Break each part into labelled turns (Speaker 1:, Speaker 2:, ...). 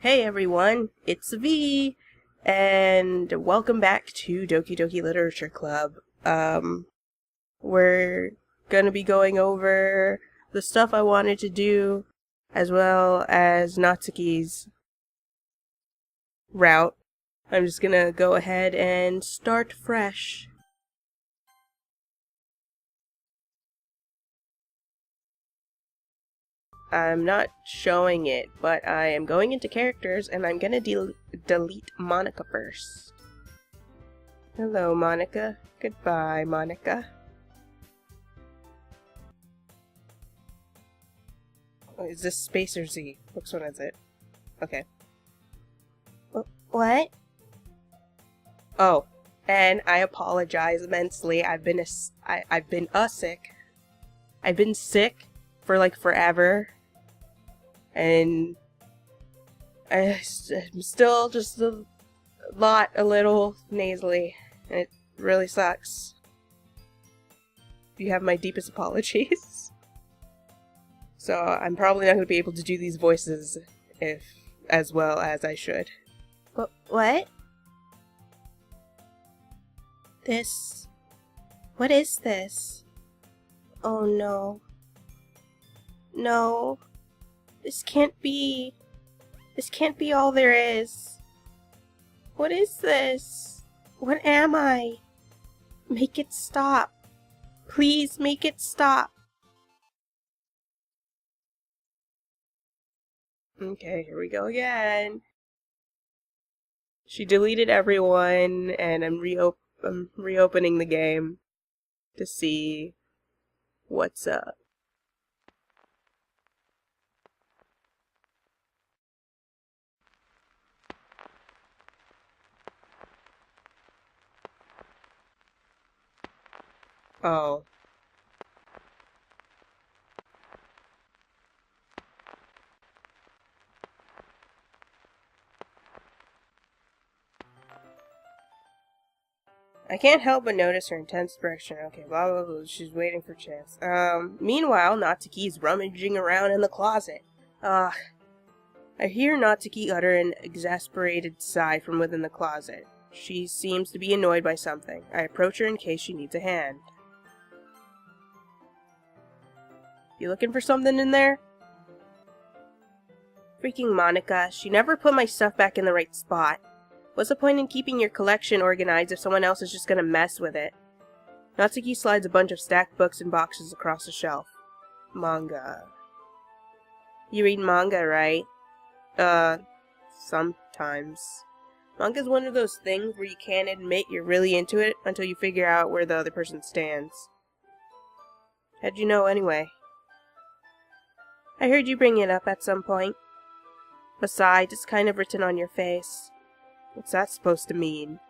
Speaker 1: Hey everyone, it's V, and welcome back to Doki Doki Literature Club. We're gonna be going over the stuff I wanted to do, as well as Natsuki's route. I'm just gonna go ahead and start fresh. I'm not showing it, but I am going into characters, and I'm gonna delete Monica first. Hello, Monica. Goodbye, Monica. Oh, is this space or Z? Which one is it? Okay. What? Oh, and I apologize immensely. I've been sick. I've been sick for like forever, and I'm still just a little nasally, and it really sucks. You have my deepest apologies. So I'm probably not going to be able to do these voices as well as I should. What? What is this? Oh no. No. This can't be all there is. What is this? What am I? Make it stop. Please make it stop. Okay, here we go again. She deleted everyone, and I'm reopening the game to see what's up. Oh. I can't help but notice her intense expression. Okay, blah blah blah. She's waiting for chance. Meanwhile, Natsuki's rummaging around in the closet. I hear Natsuki utter an exasperated sigh from within the closet. She seems to be annoyed by something. I approach her in case she needs a hand. You looking for something in there? Freaking Monica, she never put my stuff back in the right spot. What's the point in keeping your collection organized if someone else is just gonna mess with it? Natsuki slides a bunch of stacked books and boxes across the shelf. Manga. You read manga, right? Sometimes. Manga's one of those things where you can't admit you're really into it until you figure out where the other person stands. How'd you know anyway? I heard you bring it up at some point. Besides, it's kind of written on your face. What's that supposed to mean?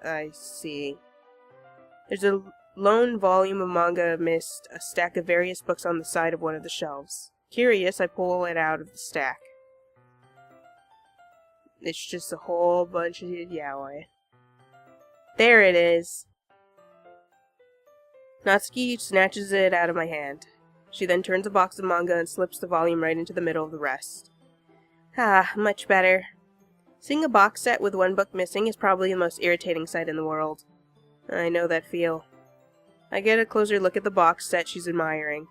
Speaker 1: I see. There's a lone volume of manga amidst a stack of various books on the side of one of the shelves. Curious, I pull it out of the stack. It's just a whole bunch of yaoi. There it is! Natsuki snatches it out of my hand. She then turns a box of manga and slips the volume right into the middle of the rest. Ah, much better. Seeing a box set with one book missing is probably the most irritating sight in the world. I know that feel. I get a closer look at the box set she's admiring.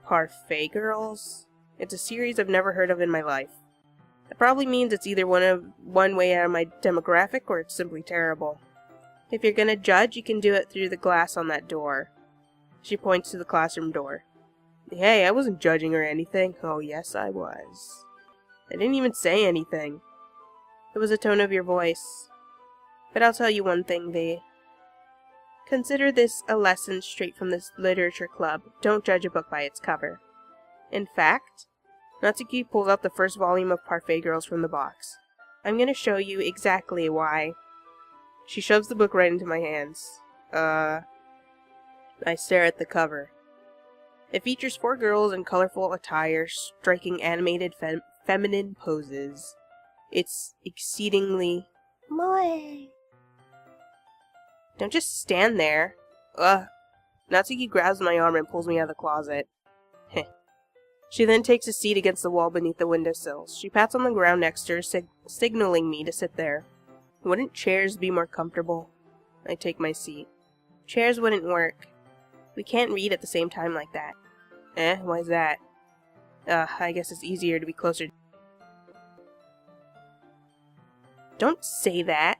Speaker 1: Parfait Girls? It's a series I've never heard of in my life. That probably means it's either one way out of my demographic or it's simply terrible. If you're gonna judge, you can do it through the glass on that door. She points to the classroom door. Hey, I wasn't judging or anything. Oh, yes, I was. I didn't even say anything. It was the tone of your voice. But I'll tell you one thing, V. Consider this a lesson straight from this literature club. Don't judge a book by its cover. In fact, Natsuki pulls out the first volume of Parfait Girls from the box. I'm gonna show you exactly why. She shoves the book right into my hands. I stare at the cover. It features 4 girls in colorful attire, striking animated feminine poses. It's exceedingly moe. Don't just stand there. Ugh. Natsuki grabs my arm and pulls me out of the closet. Heh. She then takes a seat against the wall beneath the windowsill. She pats on the ground next to her, signaling me to sit there. Wouldn't chairs be more comfortable? I take my seat. Chairs wouldn't work. We can't read at the same time like that. Why's that? I guess it's easier to be closer. Don't say that.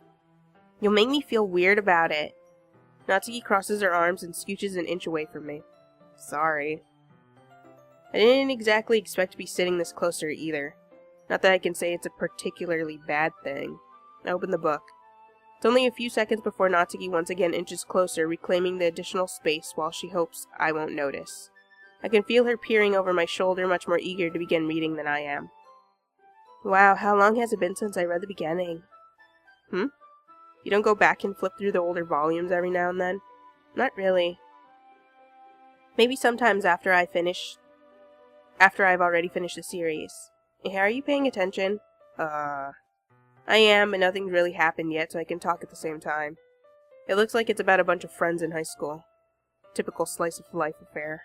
Speaker 1: You'll make me feel weird about it. Natsuki crosses her arms and scooches an inch away from me. Sorry. I didn't exactly expect to be sitting this close to her either. Not that I can say it's a particularly bad thing. I open the book. It's only a few seconds before Natsuki once again inches closer, reclaiming the additional space while she hopes I won't notice. I can feel her peering over my shoulder, much more eager to begin reading than I am. Wow, how long has it been since I read the beginning? You don't go back and flip through the older volumes every now and then? Not really. Maybe sometimes after I've already finished the series. Hey, are you paying attention? I am, but nothing's really happened yet, so I can talk at the same time. It looks like it's about a bunch of friends in high school. Typical slice of life affair.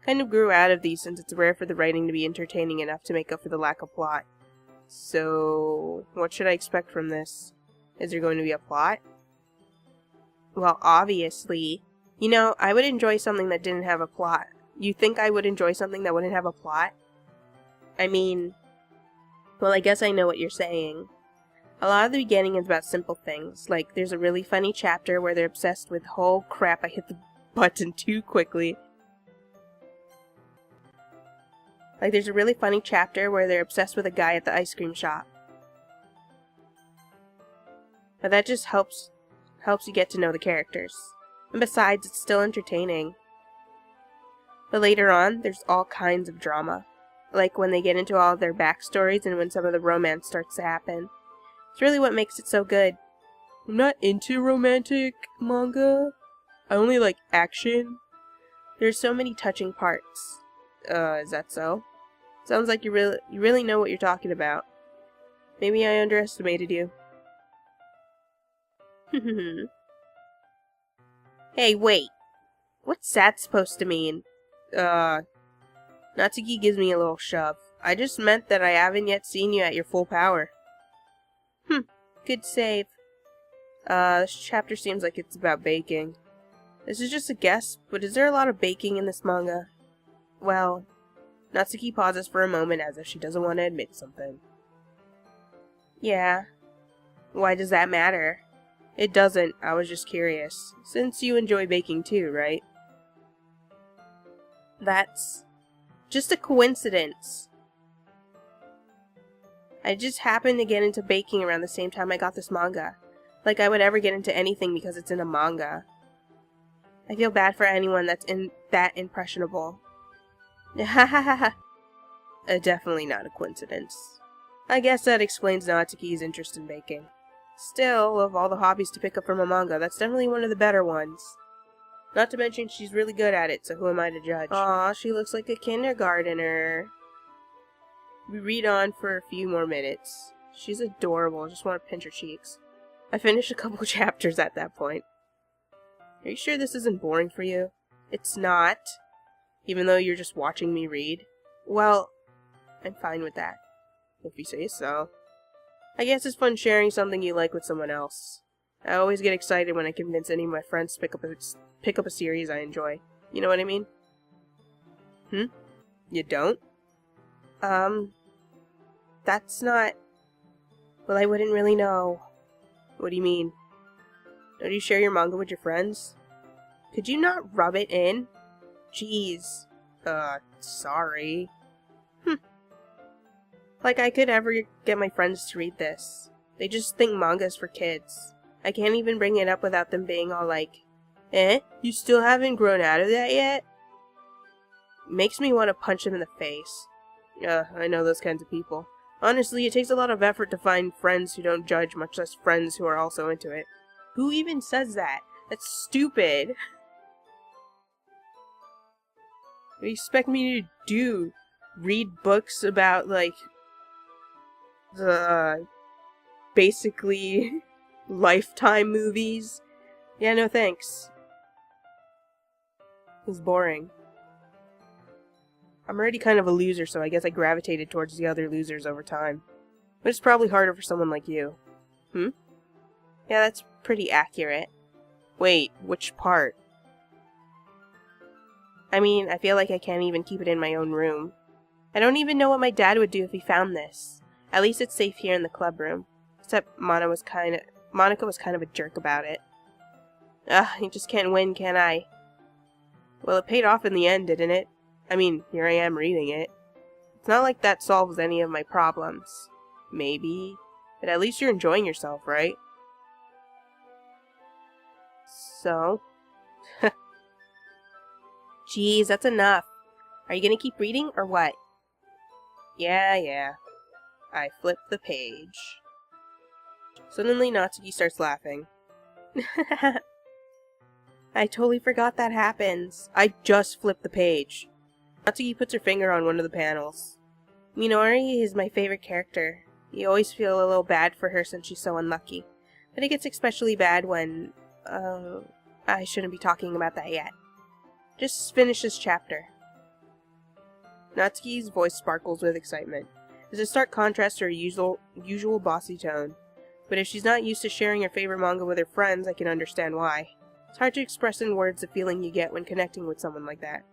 Speaker 1: Kind of grew out of these since it's rare for the writing to be entertaining enough to make up for the lack of plot. So, what should I expect from this? Is there going to be a plot? Well, obviously. You know, I would enjoy something that didn't have a plot. You think I would enjoy something that wouldn't have a plot? I mean, well, I guess I know what you're saying. A lot of the beginning is about simple things, like there's a really funny chapter where they're obsessed with, oh crap, I hit the button too quickly. Like there's a really funny chapter where they're obsessed with a guy at the ice cream shop. But that just helps you get to know the characters. And besides, it's still entertaining. But later on, there's all kinds of drama. Like when they get into all of their backstories and when some of the romance starts to happen. It's really what makes it so good. I'm not into romantic manga. I only like action. There's so many touching parts. Is that so? Sounds like you really know what you're talking about. Maybe I underestimated you. Hey, wait. What's that supposed to mean? Natsuki gives me a little shove. I just meant that I haven't yet seen you at your full power. Good save. This chapter seems like it's about baking. This is just a guess, but is there a lot of baking in this manga? Well, Natsuki pauses for a moment as if she doesn't want to admit something. Yeah. Why does that matter? It doesn't, I was just curious. Since you enjoy baking too, right? That's just a coincidence. I just happened to get into baking around the same time I got this manga. Like I would ever get into anything because it's in a manga. I feel bad for anyone that's that impressionable. Definitely not a coincidence. I guess that explains Natsuki's interest in baking. Still, of all the hobbies to pick up from a manga, that's definitely one of the better ones. Not to mention she's really good at it, so who am I to judge? Aw, she looks like a kindergartner. We read on for a few more minutes. She's adorable, I just want to pinch her cheeks. I finished a couple chapters at that point. Are you sure this isn't boring for you? It's not. Even though you're just watching me read? Well, I'm fine with that. If you say so. I guess it's fun sharing something you like with someone else. I always get excited when I convince any of my friends to pick up a series I enjoy. You know what I mean? You don't? That's not... Well, I wouldn't really know. What do you mean? Don't you share your manga with your friends? Could you not rub it in? Jeez. Sorry. Like I could ever get my friends to read this. They just think manga's for kids. I can't even bring it up without them being all like, you still haven't grown out of that yet? Makes me want to punch them in the face. I know those kinds of people. Honestly, it takes a lot of effort to find friends who don't judge, much less friends who are also into it. Who even says that? That's stupid. What do you expect me to do? Read books about, like, basically Lifetime movies? Yeah, no thanks. It's boring. I'm already kind of a loser, so I guess I gravitated towards the other losers over time. But it's probably harder for someone like you. Hmm? Yeah, that's pretty accurate. Wait, which part? I mean, I feel like I can't even keep it in my own room. I don't even know what my dad would do if he found this. At least it's safe here in the club room. Except Monica was kind of a jerk about it. Ugh, you just can't win, can I? Well, it paid off in the end, didn't it? I mean, here I am reading it. It's not like that solves any of my problems. Maybe. But at least you're enjoying yourself, right? So? Jeez, that's enough. Are you gonna keep reading, or what? Yeah. I flip the page. Suddenly, Natsuki starts laughing. I totally forgot that happens. I just flipped the page. Natsuki puts her finger on one of the panels. Minori is my favorite character. You always feel a little bad for her since she's so unlucky. But it gets especially bad when... I shouldn't be talking about that yet. Just finish this chapter. Natsuki's voice sparkles with excitement. There's a stark contrast to her usual bossy tone. But if she's not used to sharing her favorite manga with her friends, I can understand why. It's hard to express in words the feeling you get when connecting with someone like that.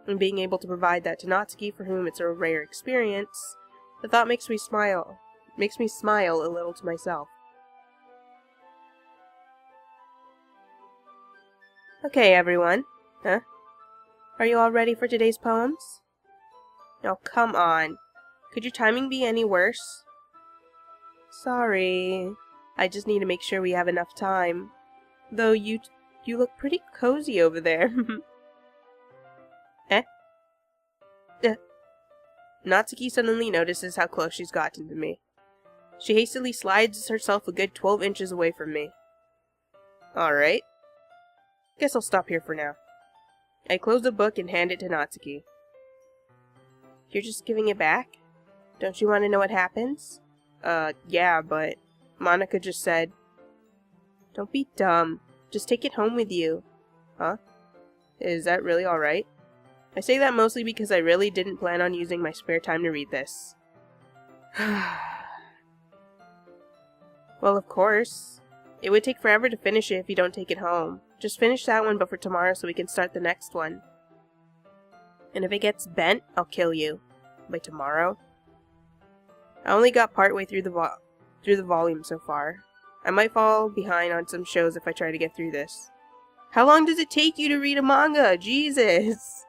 Speaker 1: And being able to provide that to Natsuki, for whom it's a rare experience, the thought makes me smile. Makes me smile a little to myself. Okay, everyone. Huh? Are you all ready for today's poems? Oh, come on. Could your timing be any worse? Sorry. I just need to make sure we have enough time. Though you look pretty cozy over there. Eh? Natsuki suddenly notices how close she's gotten to me. She hastily slides herself a good 12 inches away from me. Alright. Guess I'll stop here for now. I close the book and hand it to Natsuki. You're just giving it back? Don't you want to know what happens? Yeah, but Monica just said... Don't be dumb. Just take it home with you. Huh? Is that really alright? I say that mostly because I really didn't plan on using my spare time to read this. Well, of course. It would take forever to finish it if you don't take it home. Just finish that one before tomorrow so we can start the next one. And if it gets bent, I'll kill you. By tomorrow? I only got partway through the volume so far. I might fall behind on some shows if I try to get through this. How long does it take you to read a manga? Jesus!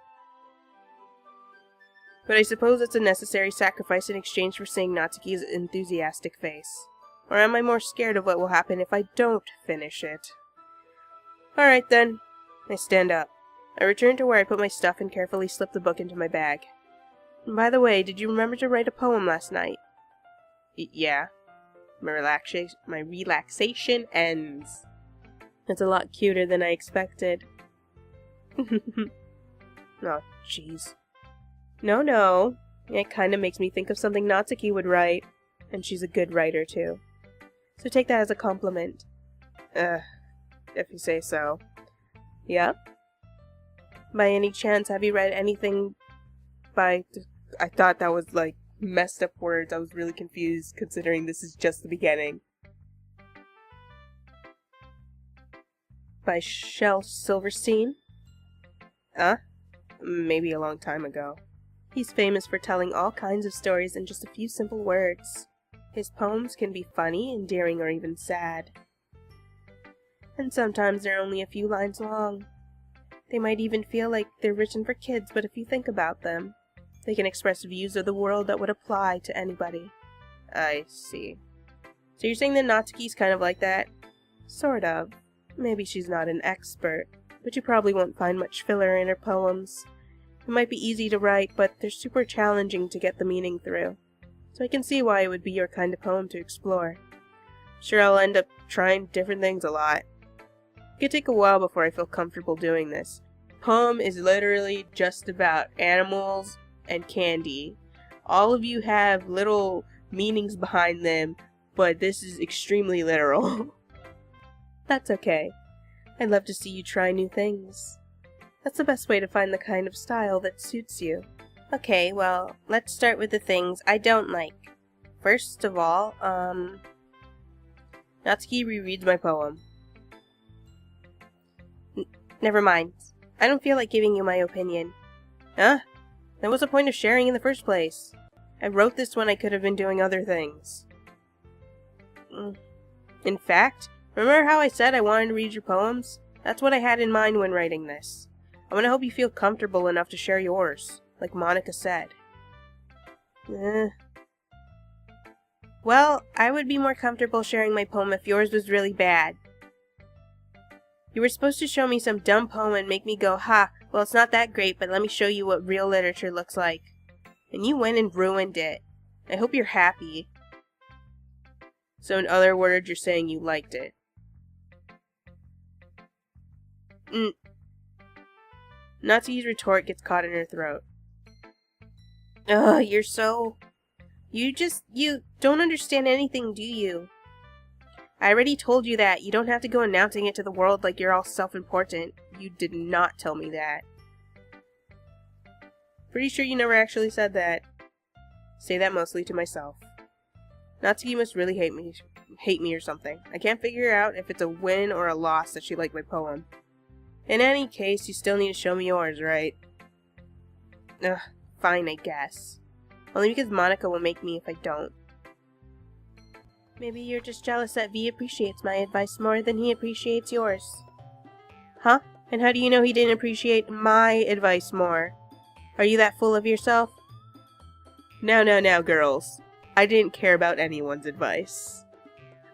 Speaker 1: But I suppose it's a necessary sacrifice in exchange for seeing Natsuki's enthusiastic face. Or am I more scared of what will happen if I don't finish it? Alright then. I stand up. I return to where I put my stuff and carefully slip the book into my bag. And by the way, did you remember to write a poem last night? Yeah. My relaxation ends. It's a lot cuter than I expected. Oh, jeez. No. It kinda makes me think of something Natsuki would write. And she's a good writer, too. So take that as a compliment. If you say so. Yeah? By any chance, have you read anything by... I thought that was, like, messed up words. I was really confused, considering this is just the beginning. By Shel Silverstein? Maybe a long time ago. He's famous for telling all kinds of stories in just a few simple words. His poems can be funny, endearing, or even sad. And sometimes they're only a few lines long. They might even feel like they're written for kids, but if you think about them, they can express views of the world that would apply to anybody. I see. So you're saying that Natsuki's kind of like that? Sort of. Maybe she's not an expert, but you probably won't find much filler in her poems. It might be easy to write, but they're super challenging to get the meaning through. So I can see why it would be your kind of poem to explore. Sure, I'll end up trying different things a lot. It could take a while before I feel comfortable doing this. Poem is literally just about animals and candy. All of you have little meanings behind them, but this is extremely literal. That's okay. I'd love to see you try new things. That's the best way to find the kind of style that suits you. Okay, well, let's start with the things I don't like. First of all, Natsuki rereads my poem. Never mind. I don't feel like giving you my opinion. Huh? Then what's the point of sharing in the first place? I wrote this when I could have been doing other things. In fact, remember how I said I wanted to read your poems? That's what I had in mind when writing this. I want to hope you feel comfortable enough to share yours, like Monica said. Well, I would be more comfortable sharing my poem if yours was really bad. You were supposed to show me some dumb poem and make me go, ha, well it's not that great, but let me show you what real literature looks like. And you went and ruined it. I hope you're happy. So in other words, you're saying you liked it. Natsuki's retort gets caught in her throat. Ugh, you're so... You don't understand anything, do you? I already told you that. You don't have to go announcing it to the world like you're all self-important. You did not tell me that. Pretty sure you never actually said that. Say that mostly to myself. Natsuki must really hate me or something. I can't figure out if it's a win or a loss that she liked my poem. In any case, you still need to show me yours, right? Ugh, fine, I guess. Only because Monica will make me if I don't. Maybe you're just jealous that V appreciates my advice more than he appreciates yours. Huh? And how do you know he didn't appreciate my advice more? Are you that full of yourself? Now, girls. I didn't care about anyone's advice.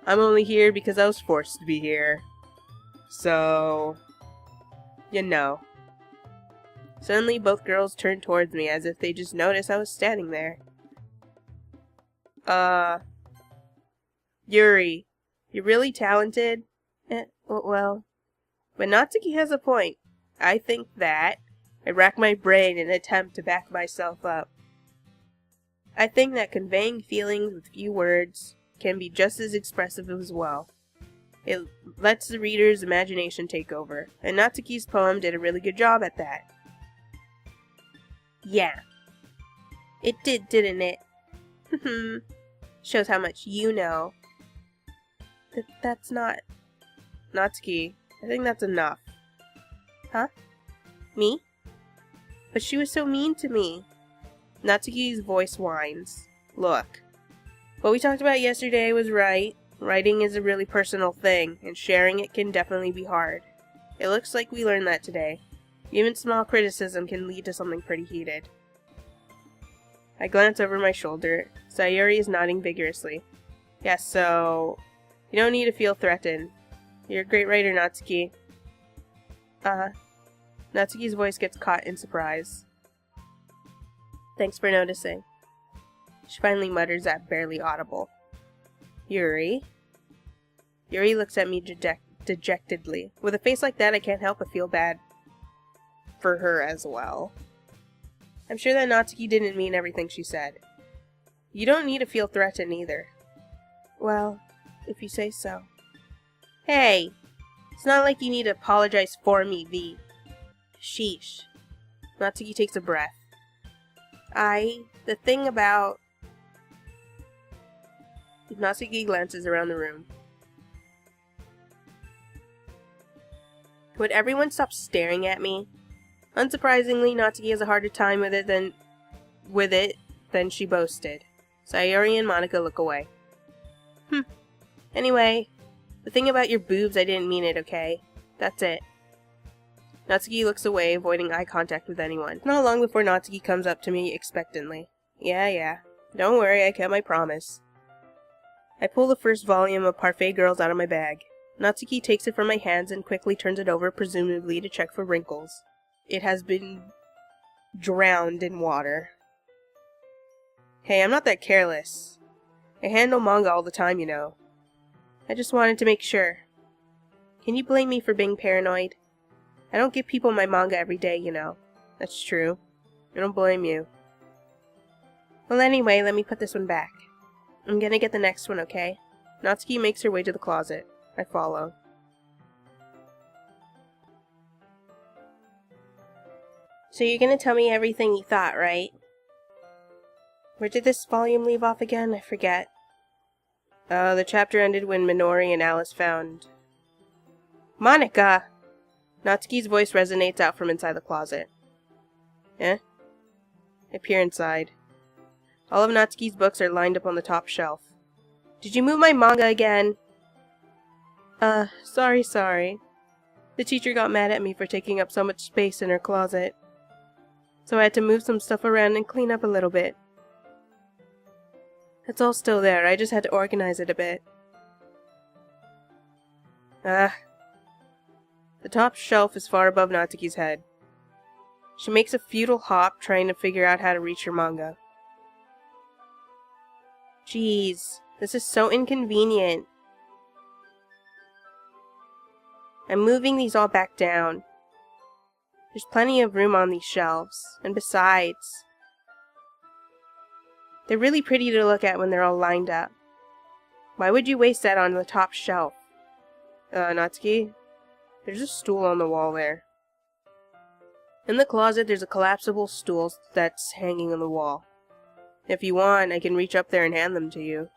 Speaker 1: I'm only here because I was forced to be here. So... you know. Suddenly, both girls turned towards me as if they just noticed I was standing there. Yuri, you're really talented? Well... But Natsuki has a point. I think that... I rack my brain in an attempt to back myself up. I think that conveying feelings with few words can be just as expressive as well. It lets the reader's imagination take over, and Natsuki's poem did a really good job at that. Yeah. It did, didn't it? Shows how much you know. That's not... Natsuki, I think that's enough. Huh? Me? But she was so mean to me. Natsuki's voice whines. Look. What we talked about yesterday was right. Writing is a really personal thing, and sharing it can definitely be hard. It looks like we learned that today. Even small criticism can lead to something pretty heated. I glance over my shoulder. Sayuri is nodding vigorously. Yes, so... You don't need to feel threatened. You're a great writer, Natsuki. Natsuki's voice gets caught in surprise. Thanks for noticing. She finally mutters that barely audible. Yuri? Yuri looks at me dejectedly. With a face like that, I can't help but feel bad for her as well. I'm sure that Natsuki didn't mean everything she said. You don't need to feel threatened either. Well, if you say so. Hey! It's not like you need to apologize for me, V. Sheesh. Natsuki takes a breath. The thing about... Natsuki glances around the room. Would everyone stop staring at me? Unsurprisingly, Natsuki has a harder time with it than she boasted. Sayuri and Monica look away. Anyway, the thing about your boobs, I didn't mean it, okay? That's it. Natsuki looks away, avoiding eye contact with anyone. Not long before Natsuki comes up to me expectantly. Yeah. Don't worry, I kept my promise. I pull the first volume of Parfait Girls out of my bag. Natsuki takes it from my hands and quickly turns it over, presumably to check for wrinkles. It has been drowned in water. Hey, I'm not that careless. I handle manga all the time, you know. I just wanted to make sure. Can you blame me for being paranoid? I don't give people my manga every day, you know. That's true. I don't blame you. Well, anyway, let me put this one back. I'm gonna get the next one, okay? Natsuki makes her way to the closet. I follow. So you're gonna tell me everything you thought, right? Where did this volume leave off again? I forget. The chapter ended when Minori and Alice found... Monica! Natsuki's voice resonates out from inside the closet. Eh? I peer inside. All of Natsuki's books are lined up on the top shelf. Did you move my manga again? Sorry. The teacher got mad at me for taking up so much space in her closet. So I had to move some stuff around and clean up a little bit. It's all still there, I just had to organize it a bit. The top shelf is far above Natsuki's head. She makes a futile hop, trying to figure out how to reach her manga. Jeez, this is so inconvenient. I'm moving these all back down. There's plenty of room on these shelves, and besides, they're really pretty to look at when they're all lined up. Why would you waste that on the top shelf? Natsuki? There's a stool on the wall there. In the closet, there's a collapsible stool that's hanging on the wall. If you want, I can reach up there and hand them to you.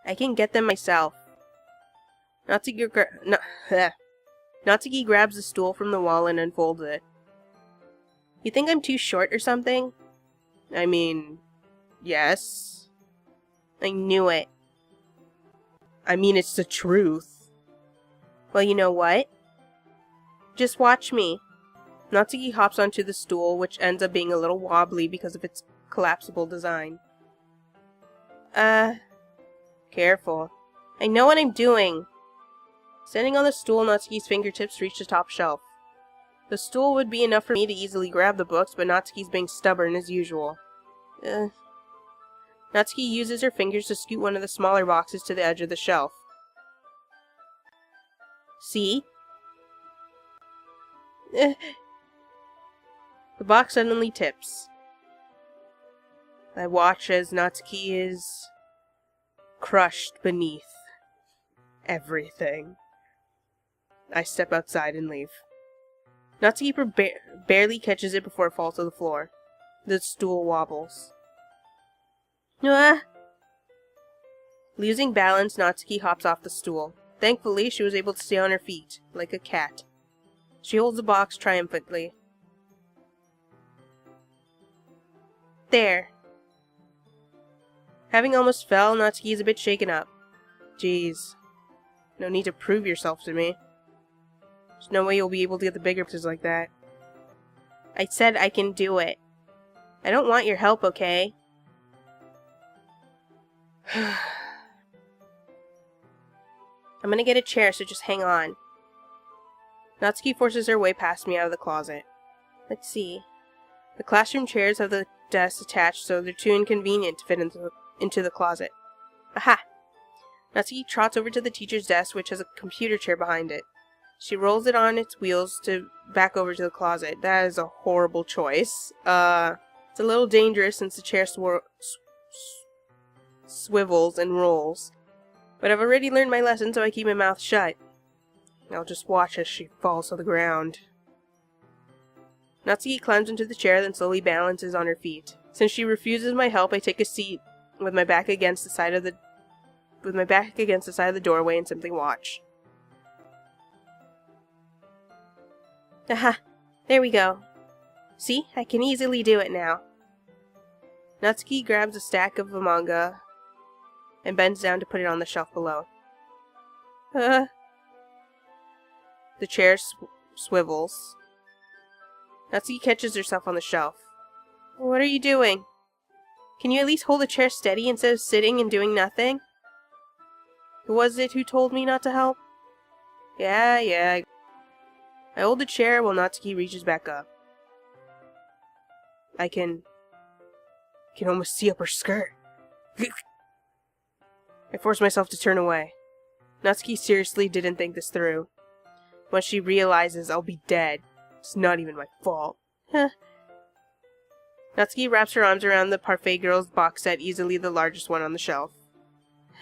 Speaker 1: I can get them myself. Natsuki grabs the stool from the wall and unfolds it. You think I'm too short or something? I mean, yes. I knew it. I mean, it's the truth. Well, you know what? Just watch me. Natsuki hops onto the stool, which ends up being a little wobbly because of its collapsible design. Careful. I know what I'm doing. Standing on the stool, Natsuki's fingertips reach the top shelf. The stool would be enough for me to easily grab the books, but Natsuki's being stubborn as usual. Natsuki uses her fingers to scoot one of the smaller boxes to the edge of the shelf. See? The box suddenly tips. I watch as Natsuki is crushed beneath everything. I step outside and leave. Natsuki barely catches it before it falls to the floor. The stool wobbles. Losing balance, Natsuki hops off the stool. Thankfully, she was able to stay on her feet, like a cat. She holds the box triumphantly. There. Having almost fell, Natsuki is a bit shaken up. Jeez. No need to prove yourself to me. There's no way you'll be able to get the bigger pieces like that. I said I can do it. I don't want your help, okay? I'm gonna get a chair, so just hang on. Natsuki forces her way past me out of the closet. Let's see. The classroom chairs have the desks attached, so they're too inconvenient to fit into the closet. Aha! Natsuki trots over to the teacher's desk, which has a computer chair behind it. She rolls it on its wheels to back over to the closet. That is a horrible choice. It's a little dangerous since the chair swivels and rolls. But I've already learned my lesson, so I keep my mouth shut. I'll just watch as she falls to the ground. Natsuki climbs into the chair, then slowly balances on her feet. Since she refuses my help, I take a seat with my back against the side of the doorway and simply watch. Aha! There we go. See? I can easily do it now. Natsuki grabs a stack of the manga and bends down to put it on the shelf below. The chair swivels. Natsuki catches herself on the shelf. What are you doing? Can you at least hold the chair steady instead of sitting and doing nothing? Who was it who told me not to help? Yeah. I hold the chair while Natsuki reaches back up. I can almost see up her skirt. I force myself to turn away. Natsuki seriously didn't think this through. When she realizes I'll be dead, it's not even my fault. Natsuki wraps her arms around the Parfait Girls box set, easily the largest one on the shelf.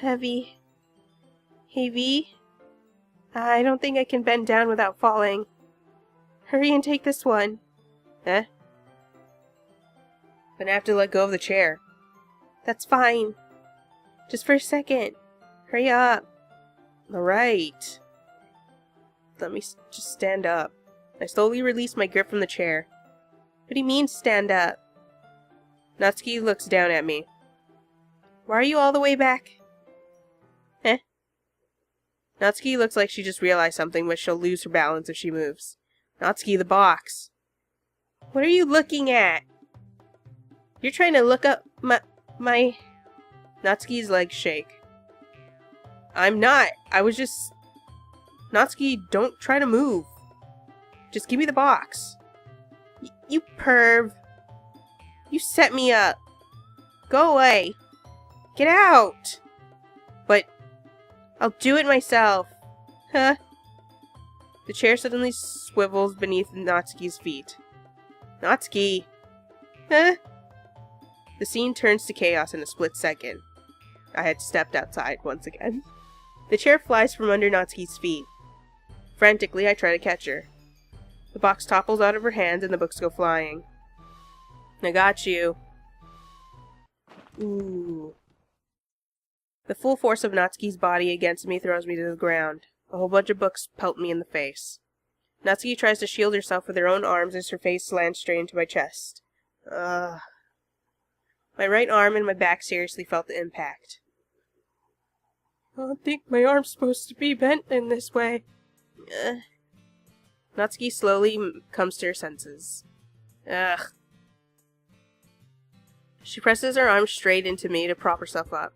Speaker 1: Heavy. I don't think I can bend down without falling. Hurry and take this one. Then I have to let go of the chair. That's fine. Just for a second. Hurry up. Alright. Let me just stand up. I slowly release my grip from the chair. What do you mean, stand up? Natsuki looks down at me. Why are you all the way back? Natsuki looks like she just realized something, but she'll lose her balance if she moves. Natsuki, the box. What are you looking at? You're trying to look up my... Natsuki's legs shake. I'm not. I was just... Natsuki, don't try to move. Just give me the box. You perv. You set me up. Go away. Get out. But I'll do it myself. Huh? The chair suddenly swivels beneath Natsuki's feet. Natsuki. Huh? The scene turns to chaos in a split second. I had stepped outside once again. The chair flies from under Natsuki's feet. Frantically, I try to catch her. The box topples out of her hands and the books go flying. I got you. Ooh. The full force of Natsuki's body against me throws me to the ground. A whole bunch of books pelt me in the face. Natsuki tries to shield herself with her own arms as her face slants straight into my chest. My right arm and my back seriously felt the impact. I don't think my arm's supposed to be bent in this way. Natsuki slowly comes to her senses. Ugh. She presses her arm straight into me to prop herself up.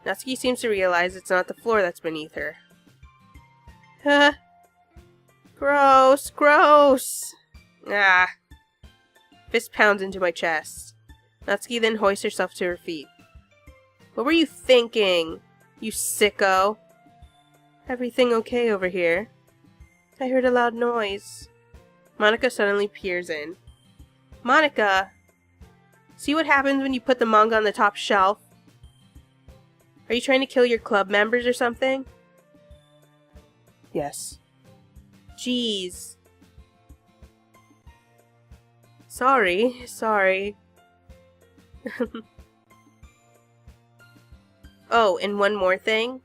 Speaker 1: Natsuki seems to realize it's not the floor that's beneath her. Gross, gross! Fist pounds into my chest. Natsuki then hoists herself to her feet. What were you thinking, you sicko? Everything okay over here? I heard a loud noise. Monika suddenly peers in. Monika! See what happens when you put the manga on the top shelf? Are you trying to kill your club members or something? Yes. Jeez. Sorry. Oh, and one more thing.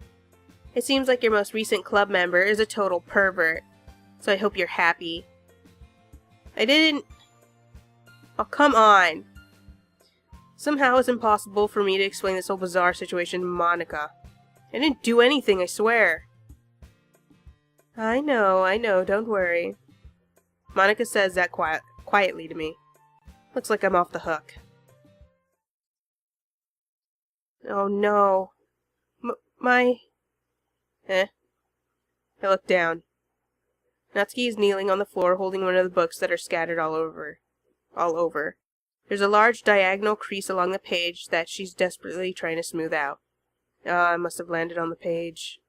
Speaker 1: It seems like your most recent club member is a total pervert, so I hope you're happy. I didn't... Oh, come on. Somehow it's impossible for me to explain this whole bizarre situation to Monika. I didn't do anything, I swear. I know, don't worry. Monika says that quietly to me. Looks like I'm off the hook. Oh no. I look down. Natsuki is kneeling on the floor holding one of the books that are scattered all over. There's a large diagonal crease along the page that she's desperately trying to smooth out. I must have landed on the page.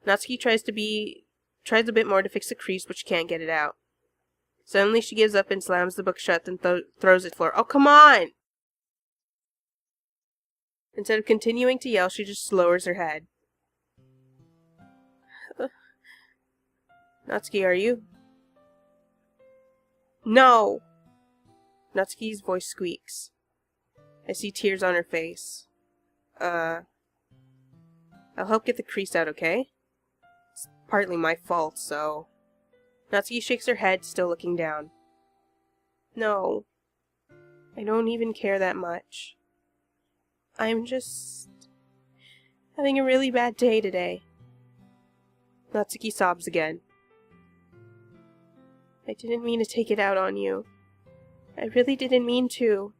Speaker 1: Natsuki tries a bit more to fix the crease, but she can't get it out. Suddenly she gives up and slams the book shut and throws it to the floor. Oh, come on! Instead of continuing to yell, she just lowers her head. Natsuki, are you? No! Natsuki's voice squeaks. I see tears on her face. I'll help get the crease out, okay? It's partly my fault, so... Natsuki shakes her head, still looking down. No. I don't even care that much. I'm just... having a really bad day today. Natsuki sobs again. I didn't mean to take it out on you. I really didn't mean to.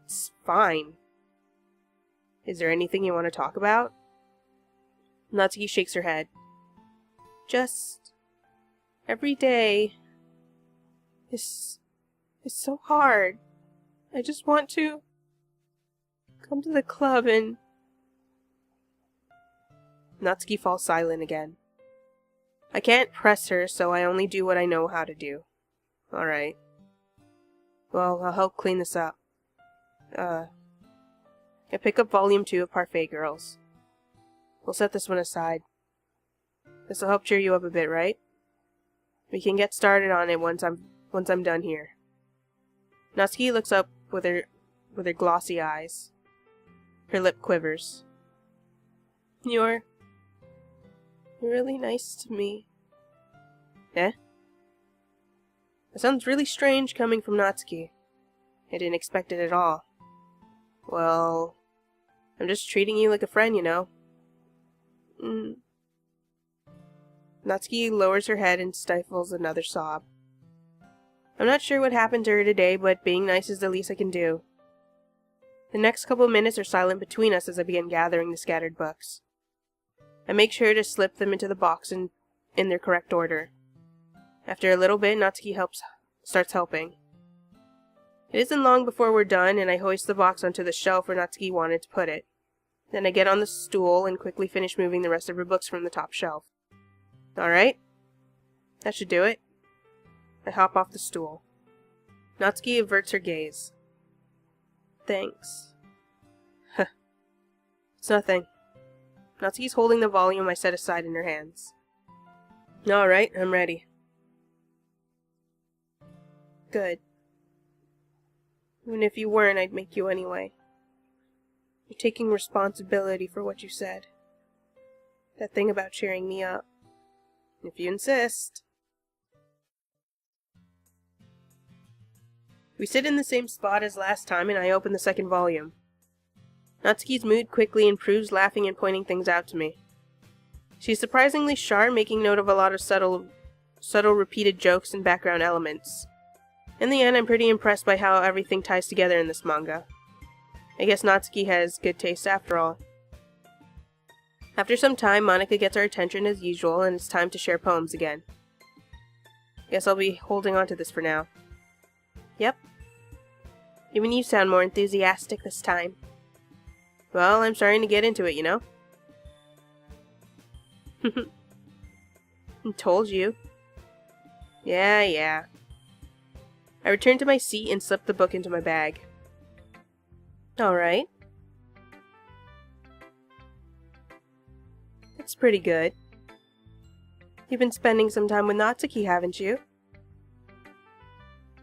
Speaker 1: It's fine. Is there anything you want to talk about? Natsuki shakes her head. Just... every day... is so hard. I just want to... come to the club and... Natsuki falls silent again. I can't press her, so I only do what I know how to do. Alright. Well, I'll help clean this up. I pick up volume 2 of Parfait Girls. We'll set this one aside. This'll help cheer you up a bit, right? We can get started on it once I'm done here. Natsuki looks up with her glossy eyes. Her lip quivers. You're really nice to me. Eh? That sounds really strange coming from Natsuki. I didn't expect it at all. Well, I'm just treating you like a friend, you know. Natsuki lowers her head and stifles another sob. I'm not sure what happened to her today, but being nice is the least I can do. The next couple minutes are silent between us as I begin gathering the scattered books. I make sure to slip them into the box in their correct order. After a little bit, Natsuki starts helping. It isn't long before we're done, and I hoist the box onto the shelf where Natsuki wanted to put it. Then I get on the stool and quickly finish moving the rest of her books from the top shelf. Alright? That should do it. I hop off the stool. Natsuki averts her gaze. Thanks. Huh. It's nothing. Natsuki's holding the volume I set aside in her hands. Alright, I'm ready. Good. Even if you weren't, I'd make you anyway. You're taking responsibility for what you said. That thing about cheering me up. If you insist. We sit in the same spot as last time, and I open the second volume. Natsuki's mood quickly improves, laughing and pointing things out to me. She's surprisingly sharp, making note of a lot of subtle repeated jokes and background elements. In the end, I'm pretty impressed by how everything ties together in this manga. I guess Natsuki has good taste after all. After some time, Monika gets our attention as usual, and it's time to share poems again. Guess I'll be holding on to this for now. Yep. Even you sound more enthusiastic this time. Well, I'm starting to get into it, you know? Told you. Yeah. I return to my seat and slip the book into my bag. Alright. It's pretty good. You've been spending some time with Natsuki, haven't you?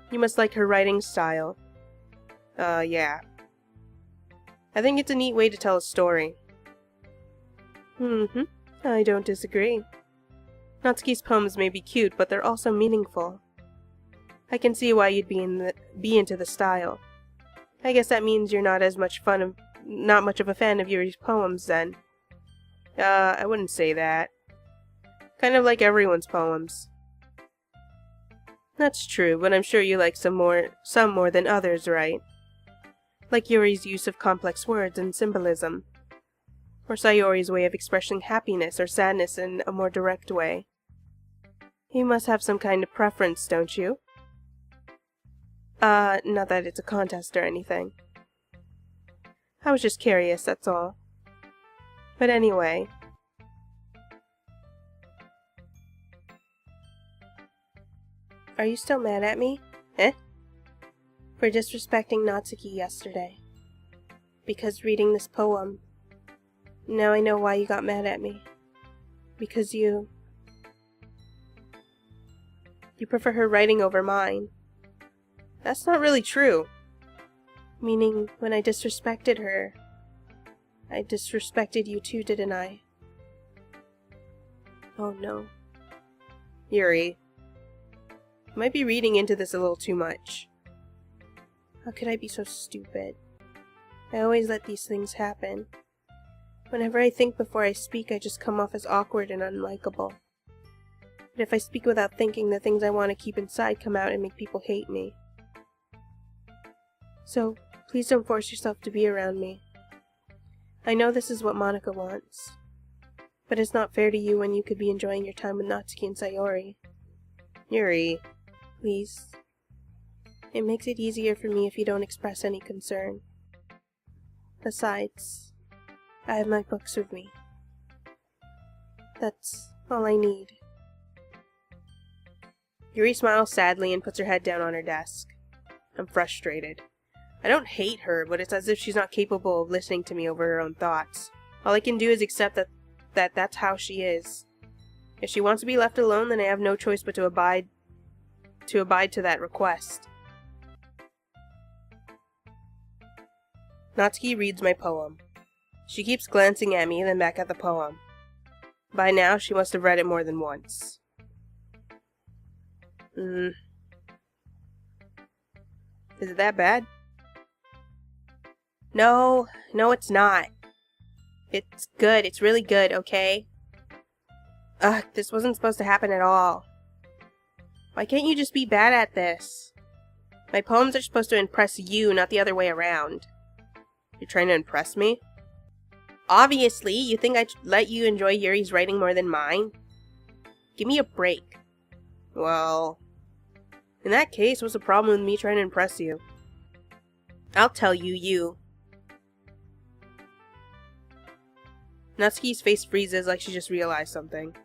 Speaker 1: You must like her writing style. Yeah. I think it's a neat way to tell a story. I don't disagree. Natsuki's poems may be cute, but they're also meaningful. I can see why you'd be into the style. I guess that means you're not much of a fan of Yuri's poems, then. I wouldn't say that. Kind of like everyone's poems. That's true, but I'm sure you like some more than others, right? Like Yuri's use of complex words and symbolism. Or Sayori's way of expressing happiness or sadness in a more direct way. You must have some kind of preference, don't you? Not that it's a contest or anything. I was just curious, that's all. But anyway. Are you still mad at me? Eh? For disrespecting Natsuki yesterday. Because reading this poem. Now I know why you got mad at me. Because you prefer her writing over mine. That's not really true. Meaning, when I disrespected her, I disrespected you too, didn't I? Oh no. Yuri. I might be reading into this a little too much. How could I be so stupid? I always let these things happen. Whenever I think before I speak, I just come off as awkward and unlikable. But if I speak without thinking, the things I want to keep inside come out and make people hate me. So, please don't force yourself to be around me. I know this is what Monika wants. But it's not fair to you when you could be enjoying your time with Natsuki and Sayori. Yuri. Please. It makes it easier for me if you don't express any concern. Besides, I have my books with me. That's all I need. Yuri smiles sadly and puts her head down on her desk. I'm frustrated. I don't hate her, but it's as if she's not capable of listening to me over her own thoughts. All I can do is accept that that's how she is. If she wants to be left alone, then I have no choice but to abide to that request. Natsuki reads my poem. She keeps glancing at me, then back at the poem. By now, she must have read it more than once. Is it that bad? No, it's not. It's good, it's really good, okay? Ugh, this wasn't supposed to happen at all. Why can't you just be bad at this? My poems are supposed to impress you, not the other way around. You're trying to impress me? Obviously, you think I'd let you enjoy Yuri's writing more than mine? Give me a break. Well, in that case, what's the problem with me trying to impress you? I'll tell you. Natsuki's face freezes like she just realized something.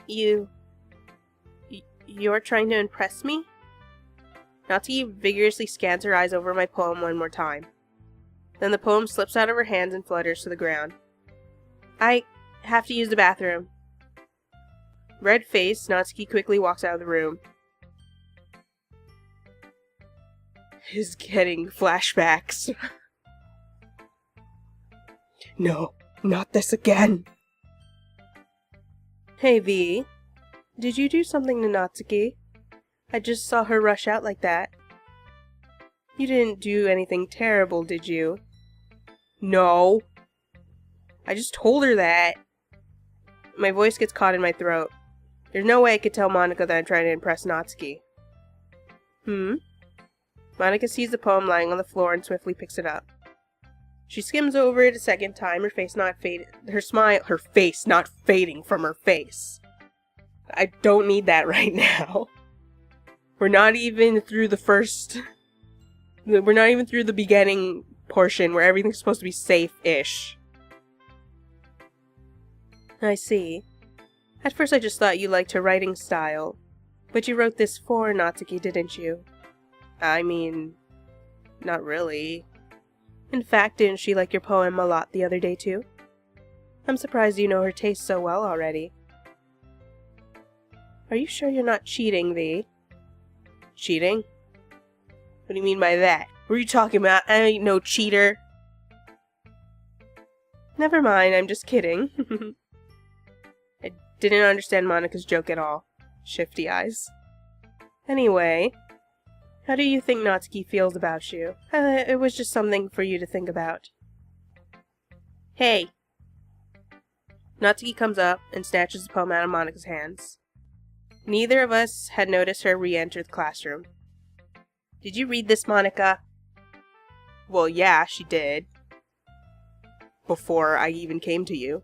Speaker 1: You're trying to impress me? Natsuki vigorously scans her eyes over my poem one more time. Then the poem slips out of her hands and flutters to the ground. I have to use the bathroom. Red-faced, Natsuki quickly walks out of the room. Is getting flashbacks. No, not this again. Hey V, did you do something to Natsuki? I just saw her rush out like that. You didn't do anything terrible, did you? No. I just told her that. My voice gets caught in my throat. There's no way I could tell Monika that I'm trying to impress Natsuki. Monika sees the poem lying on the floor and swiftly picks it up. She skims over it a second time, her face not fading from her face. I don't need that right now. We're not even through the beginning portion where everything's supposed to be safe-ish. I see. At first I just thought you liked her writing style. But you wrote this for Natsuki, didn't you? I mean, not really. In fact, didn't she like your poem a lot the other day too? I'm surprised you know her taste so well already. Are you sure you're not cheating, V? Cheating? What do you mean by that? What are you talking about? I ain't no cheater. Never mind, I'm just kidding. I didn't understand Monika's joke at all. Shifty eyes. Anyway, how do you think Natsuki feels about you? It was just something for you to think about. Hey! Natsuki comes up and snatches the poem out of Monika's hands. Neither of us had noticed her re-enter the classroom. Did you read this, Monika? Well, yeah, she did. Before I even came to you.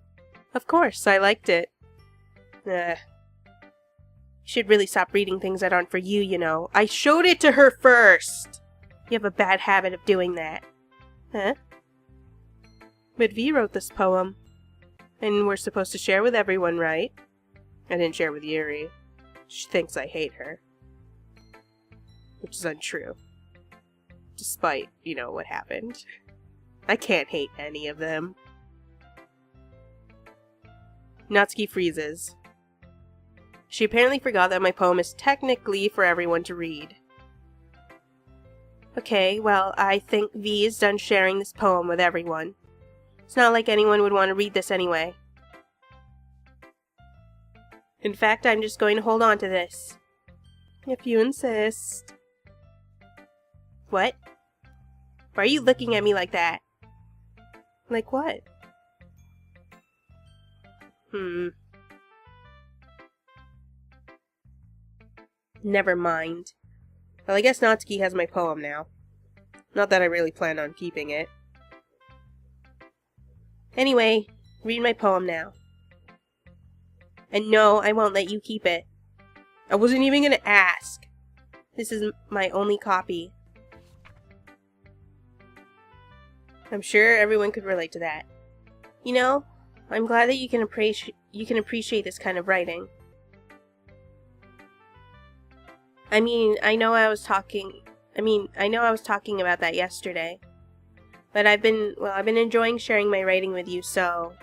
Speaker 1: Of course, I liked it. You should really stop reading things that aren't for you, you know. I showed it to her first! You have a bad habit of doing that. Huh? But V wrote this poem. And we're supposed to share with everyone, right? I didn't share with Yuri. She thinks I hate her. Which is untrue. Despite, what happened. I can't hate any of them. Natsuki freezes. She apparently forgot that my poem is technically for everyone to read. Okay, well, I think V is done sharing this poem with everyone. It's not like anyone would want to read this anyway. In fact, I'm just going to hold on to this. If you insist. What? Why are you looking at me like that? Like what? Never mind. Well, I guess Natsuki has my poem now. Not that I really plan on keeping it. Anyway, read my poem now. And no, I won't let you keep it. I wasn't even gonna ask. This is my only copy. I'm sure everyone could relate to that. I'm glad that you can appreciate this kind of writing. I know I was talking about that yesterday. But I've been enjoying sharing my writing with you, so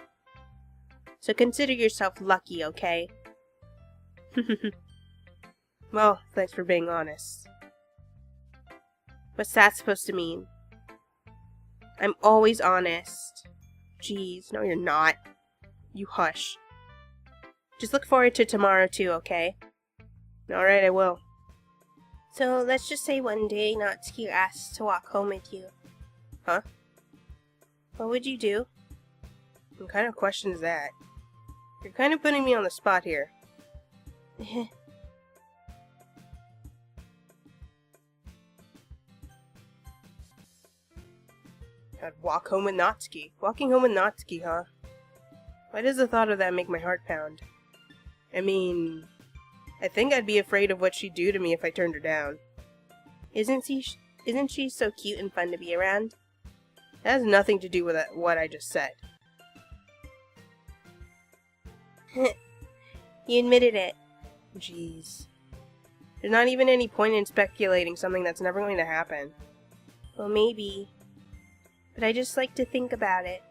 Speaker 1: consider yourself lucky, okay? Well, thanks for being honest. What's that supposed to mean? I'm always honest. Jeez, no you're not. You hush. Just look forward to tomorrow too, okay? Alright, I will. So, let's just say one day Natsuki asks to walk home with you. Huh? What would you do? What kind of question is that? You're kind of putting me on the spot here. I'd walk home with Natsuki. Walking home with Natsuki, huh? Why does the thought of that make my heart pound? I mean, I think I'd be afraid of what she'd do to me if I turned her down. Isn't she so cute and fun to be around? That has nothing to do with what I just said. You admitted it. Jeez. There's not even any point in speculating something that's never going to happen. Well, maybe. But I just like to think about it.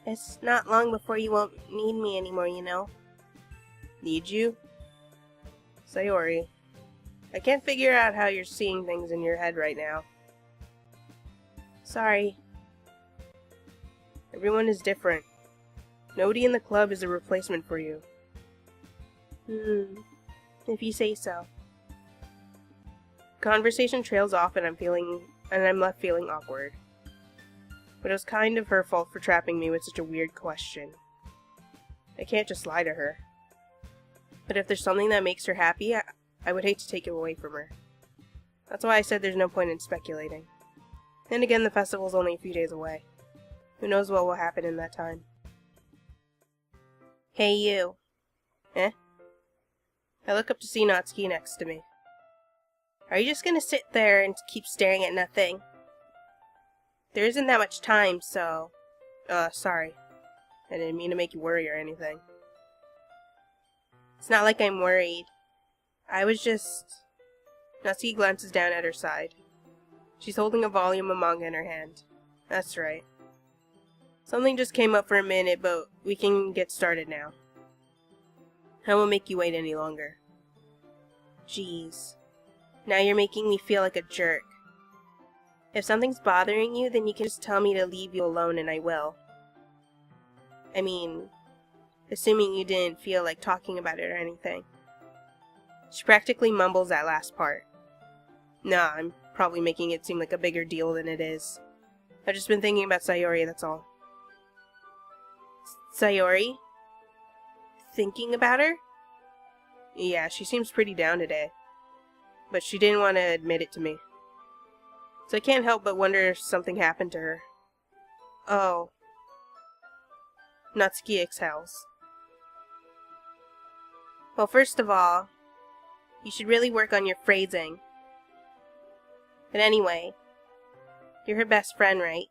Speaker 1: It's not long before you won't need me anymore, you know? Need you? Sayori, I can't figure out how you're seeing things in your head right now. Sorry. Everyone is different. Nobody in the club is a replacement for you. If you say so. Conversation trails off and I'm left feeling awkward. But it was kind of her fault for trapping me with such a weird question. I can't just lie to her. But if there's something that makes her happy, I would hate to take it away from her. That's why I said there's no point in speculating. Then again, the festival's only a few days away. Who knows what will happen in that time. Hey you. Eh? I look up to see Natsuki next to me. Are you just gonna sit there and keep staring at nothing? There isn't that much time, so... sorry. I didn't mean to make you worry or anything. It's not like I'm worried. I was just... Natsuki glances down at her side. She's holding a volume of manga in her hand. That's right. Something just came up for a minute, but we can get started now. I won't make you wait any longer. Jeez. Now you're making me feel like a jerk. If something's bothering you, then you can just tell me to leave you alone and I will. I mean, assuming you didn't feel like talking about it or anything. She practically mumbles that last part. Nah, I'm probably making it seem like a bigger deal than it is. I've just been thinking about Sayori, that's all. Sayori? Thinking about her? Yeah, she seems pretty down today. But she didn't want to admit it to me. So I can't help but wonder if something happened to her. Oh. Natsuki exhales. Well, first of all, you should really work on your phrasing. But anyway, you're her best friend, right?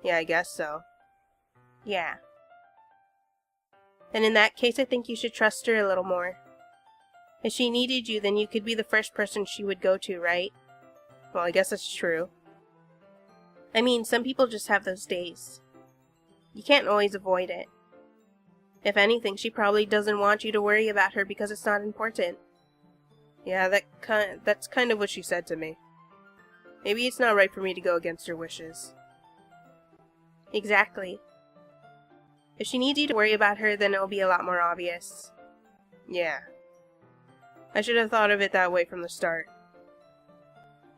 Speaker 1: Yeah, I guess so. Yeah. Then in that case, I think you should trust her a little more. If she needed you, then you could be the first person she would go to, right? Well, I guess that's true. I mean, some people just have those days. You can't always avoid it. If anything, she probably doesn't want you to worry about her because it's not important. Yeah, that's kind of what she said to me. Maybe it's not right for me to go against her wishes. Exactly. If she needs you to worry about her, then it'll be a lot more obvious. Yeah. I should have thought of it that way from the start.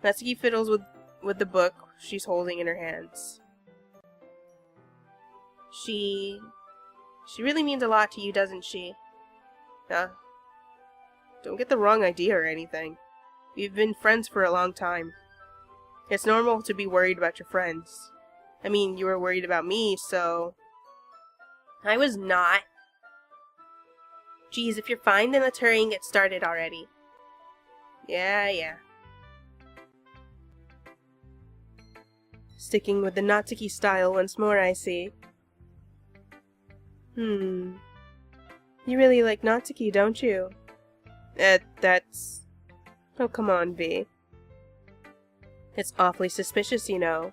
Speaker 1: Natsuki fiddles with the book she's holding in her hands. She really means a lot to you, doesn't she? Don't get the wrong idea or anything. We've been friends for a long time. It's normal to be worried about your friends. I mean, you were worried about me, so... I was not. Geez, if you're fine, then let's hurry and get started already. Yeah. Sticking with the Natsuki style once more, I see. You really like Natsuki, don't you? That's... Oh, come on, V. It's awfully suspicious, you know.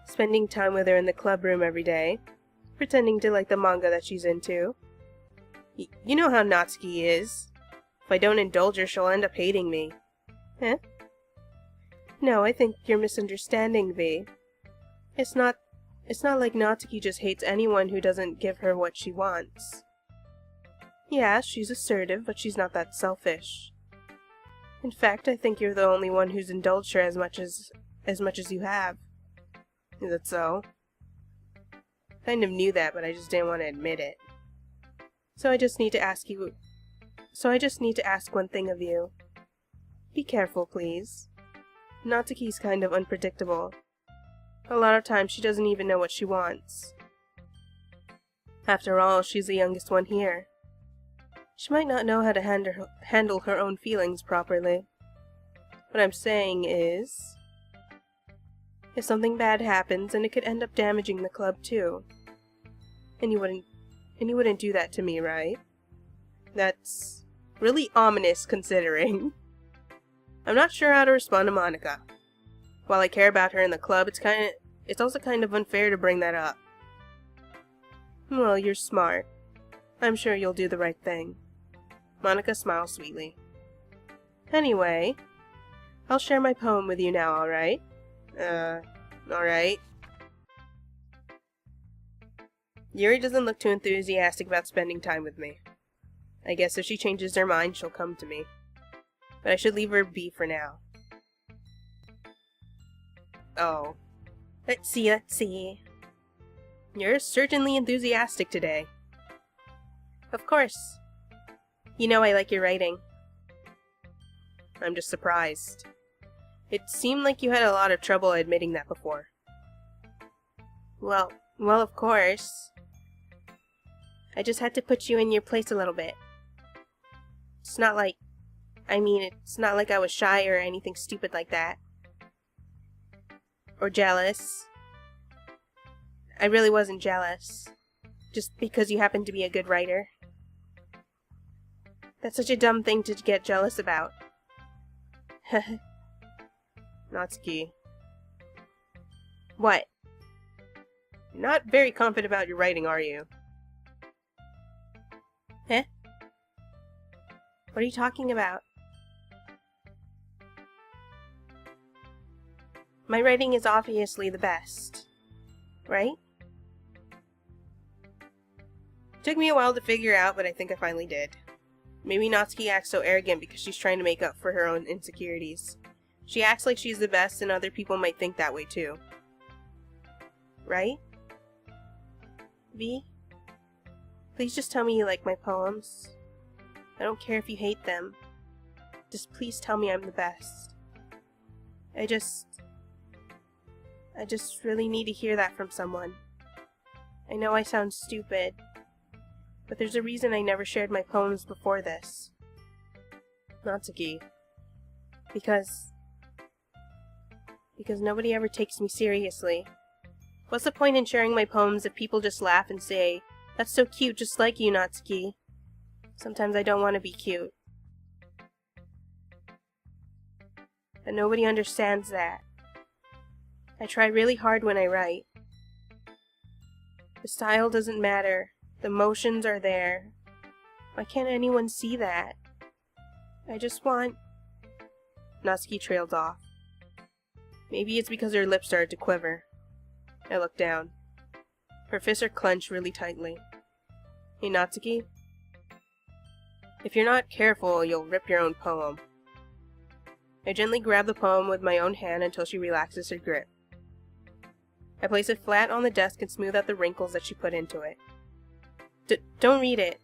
Speaker 1: Spending time with her in the club room every day. Pretending to like the manga that she's into. You know how Natsuki is. If I don't indulge her, she'll end up hating me. Eh? No, I think you're misunderstanding, V. It's not like Natsuki just hates anyone who doesn't give her what she wants. Yeah, she's assertive, but she's not that selfish. In fact, I think you're the only one who's indulged her as much as you have. Is that so? Kind of knew that, but I just didn't want to admit it. So I just need to ask one thing of you. Be careful, please. Natsuki's kind of unpredictable. A lot of times she doesn't even know what she wants. After all, she's the youngest one here. She might not know how to handle her own feelings properly. What I'm saying is, if something bad happens, and it could end up damaging the club too. And you wouldn't do that to me, right? That's really ominous considering. I'm not sure how to respond to Monica. While I care about her in the club, it's also kind of unfair to bring that up. Well, you're smart. I'm sure you'll do the right thing. Monica smiles sweetly. Anyway, I'll share my poem with you now, alright? Alright. Yuri doesn't look too enthusiastic about spending time with me. I guess if she changes her mind, she'll come to me. But I should leave her be for now. Oh. Let's see. You're certainly enthusiastic today. Of course. You know I like your writing. I'm just surprised. It seemed like you had a lot of trouble admitting that before. Well, of course. I just had to put you in your place a little bit. It's not like I was shy or anything stupid like that. Or jealous. I really wasn't jealous. Just because you happen to be a good writer. That's such a dumb thing to get jealous about. Natsuki. What? You're not very confident about your writing, are you? Huh? What are you talking about? My writing is obviously the best. Right? Took me a while to figure out, but I think I finally did. Maybe Natsuki acts so arrogant because she's trying to make up for her own insecurities. She acts like she's the best and other people might think that way too. Right? V? Please just tell me you like my poems. I don't care if you hate them. Just please tell me I'm the best. I just really need to hear that from someone. I know I sound stupid, but there's a reason I never shared my poems before this. Natsuki. Because nobody ever takes me seriously. What's the point in sharing my poems if people just laugh and say, "That's so cute, just like you, Natsuki"? Sometimes I don't want to be cute. But nobody understands that. I try really hard when I write. The style doesn't matter. The emotions are there. Why can't anyone see that? I just want... Natsuki trailed off. Maybe it's because her lips started to quiver. I looked down. Her fists are clenched really tightly. Hey, Natsuki? If you're not careful, you'll rip your own poem. I gently grab the poem with my own hand until she relaxes her grip. I place it flat on the desk and smooth out the wrinkles that she put into it. Don't read it.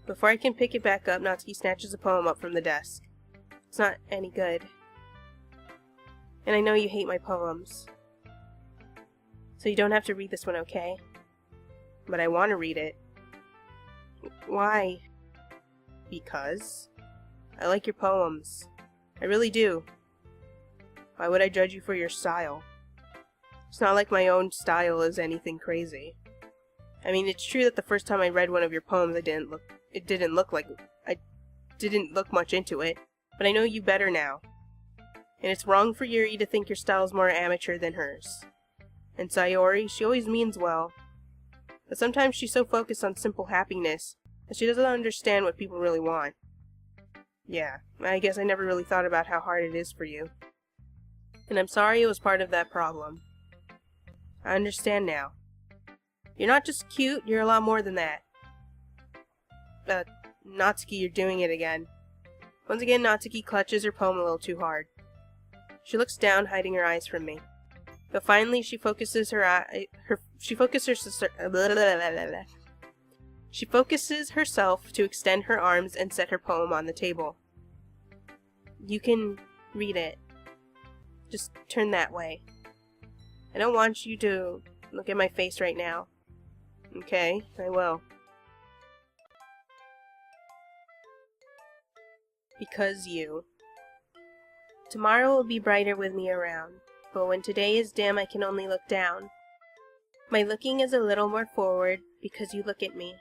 Speaker 1: Before I can pick it back up, Natsuki snatches the poem up from the desk. It's not any good. And I know you hate my poems. So you don't have to read this one, okay? But I want to read it. Why? Because I like your poems. I really do. Why would I judge you for your style? It's not like my own style is anything crazy. I mean, it's true that the first time I read one of your poems, I didn't look much into it, but I know you better now. And it's wrong for Yuri to think your style is more amateur than hers. And Sayori, she always means well. But sometimes she's so focused on simple happiness She doesn't understand what people really want. Yeah, I guess I never really thought about how hard it is for you. And I'm sorry it was part of that problem. I understand now. You're not just cute, you're a lot more than that. Natsuki, you're doing it again. Once again, Natsuki clutches her poem a little too hard. She looks down, hiding her eyes from me. But finally, she focuses herself to extend her arms and set her poem on the table. You can read it. Just turn that way. I don't want you to look at my face right now. Okay, I will. Because you. Tomorrow will be brighter with me around, but when today is dim I can only look down. My looking is a little more forward because you look at me.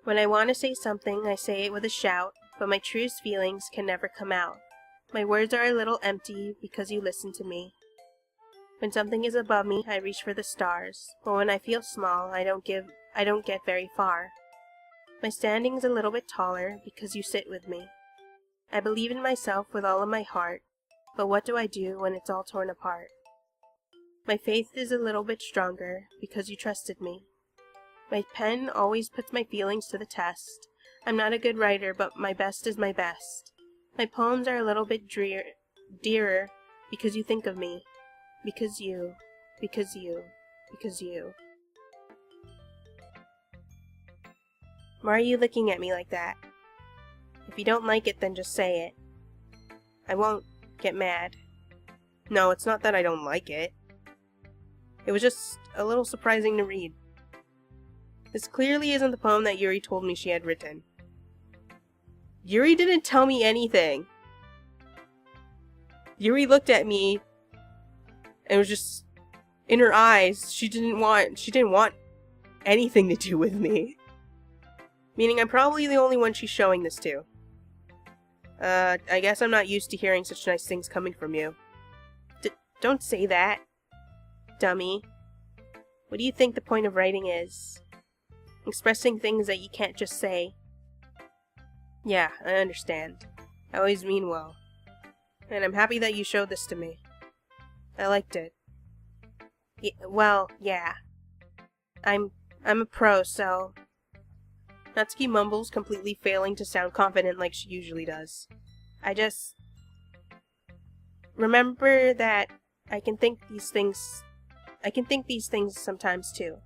Speaker 1: When I want to say something, I say it with a shout, but my truest feelings can never come out. My words are a little empty because you listen to me. When something is above me, I reach for the stars, but when I feel small, I don't get very far. My standing is a little bit taller because you sit with me. I believe in myself with all of my heart, but what do I do when it's all torn apart? My faith is a little bit stronger because you trusted me. My pen always puts my feelings to the test. I'm not a good writer, but my best is my best. My poems are a little bit dearer because you think of me. Because you. Because you. Because you. Why are you looking at me like that? If you don't like it, then just say it. I won't get mad. No, it's not that I don't like it. It was just a little surprising to read. This clearly isn't the poem that Yuri told me she had written. Yuri didn't tell me anything. Yuri looked at me and was just in her eyes. She didn't want anything to do with me. Meaning I'm probably the only one she's showing this to. I guess I'm not used to hearing such nice things coming from you. Don't say that, dummy. What do you think the point of writing is? Expressing things that you can't just say. Yeah, I understand. I always mean well. And I'm happy that you showed this to me. I liked it. Well, yeah. I'm a pro, so... Natsuki mumbles, completely failing to sound confident like she usually does. I just... remember that I can think these things sometimes too.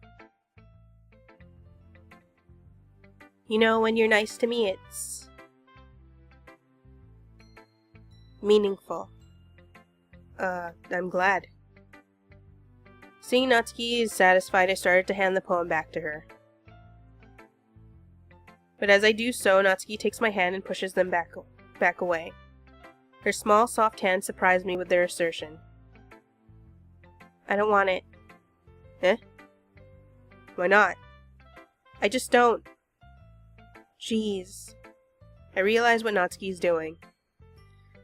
Speaker 1: You know, when you're nice to me, it's... meaningful. I'm glad. Seeing Natsuki is satisfied, I started to hand the poem back to her. But as I do so, Natsuki takes my hand and pushes them back away. Her small, soft hand surprised me with their assertion. I don't want it. Eh? Why not? I just don't. Jeez. I realize what Natsuki's doing.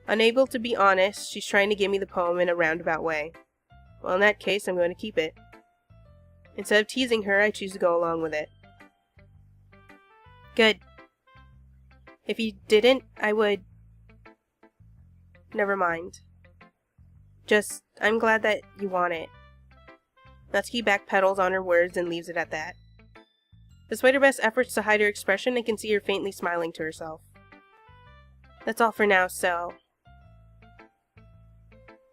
Speaker 1: Unable to be honest, she's trying to give me the poem in a roundabout way. Well, in that case, I'm going to keep it. Instead of teasing her, I choose to go along with it. Good. If you didn't, I would... Never mind. Just, I'm glad that you want it. Natsuki backpedals on her words and leaves it at that. Despite her best efforts to hide her expression, I can see her faintly smiling to herself. That's all for now, so...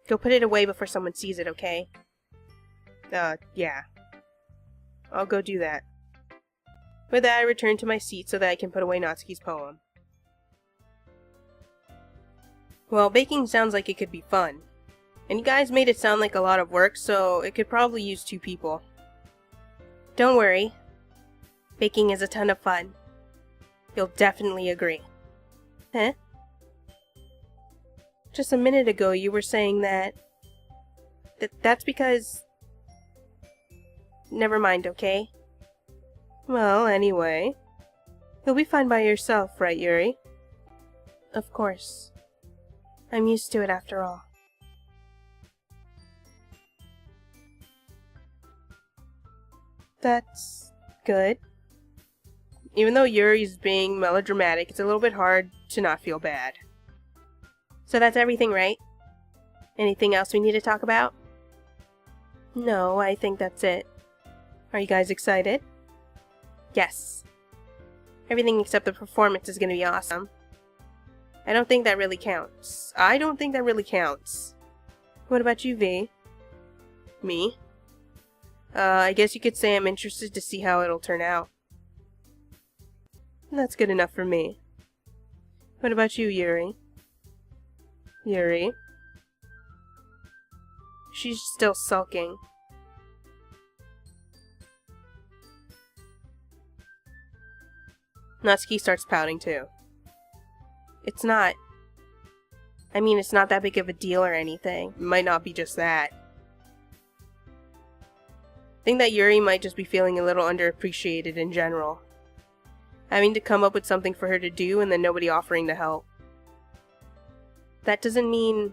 Speaker 1: Go put it away before someone sees it, okay? Yeah. I'll go do that. With that, I return to my seat so that I can put away Natsuki's poem. Well, baking sounds like it could be fun. And you guys made it sound like a lot of work, so it could probably use 2 people. Don't worry. Baking is a ton of fun. You'll definitely agree. Huh? Just a minute ago you were saying that... That's because... Never mind, okay? Well, anyway... You'll be fine by yourself, right, Yuri? Of course. I'm used to it after all. That's... good. Even though Yuri's being melodramatic, it's a little bit hard to not feel bad. So that's everything, right? Anything else we need to talk about? No, I think that's it. Are you guys excited? Yes. Everything except the performance is going to be awesome. I don't think that really counts. What about you, V? Me? I guess you could say I'm interested to see how it'll turn out. That's good enough for me. What about you, Yuri? Yuri? She's still sulking. Natsuki starts pouting too. It's not that big of a deal or anything. It might not be just that. I think that Yuri might just be feeling a little underappreciated in general. Having to come up with something for her to do and then nobody offering to help. That doesn't mean...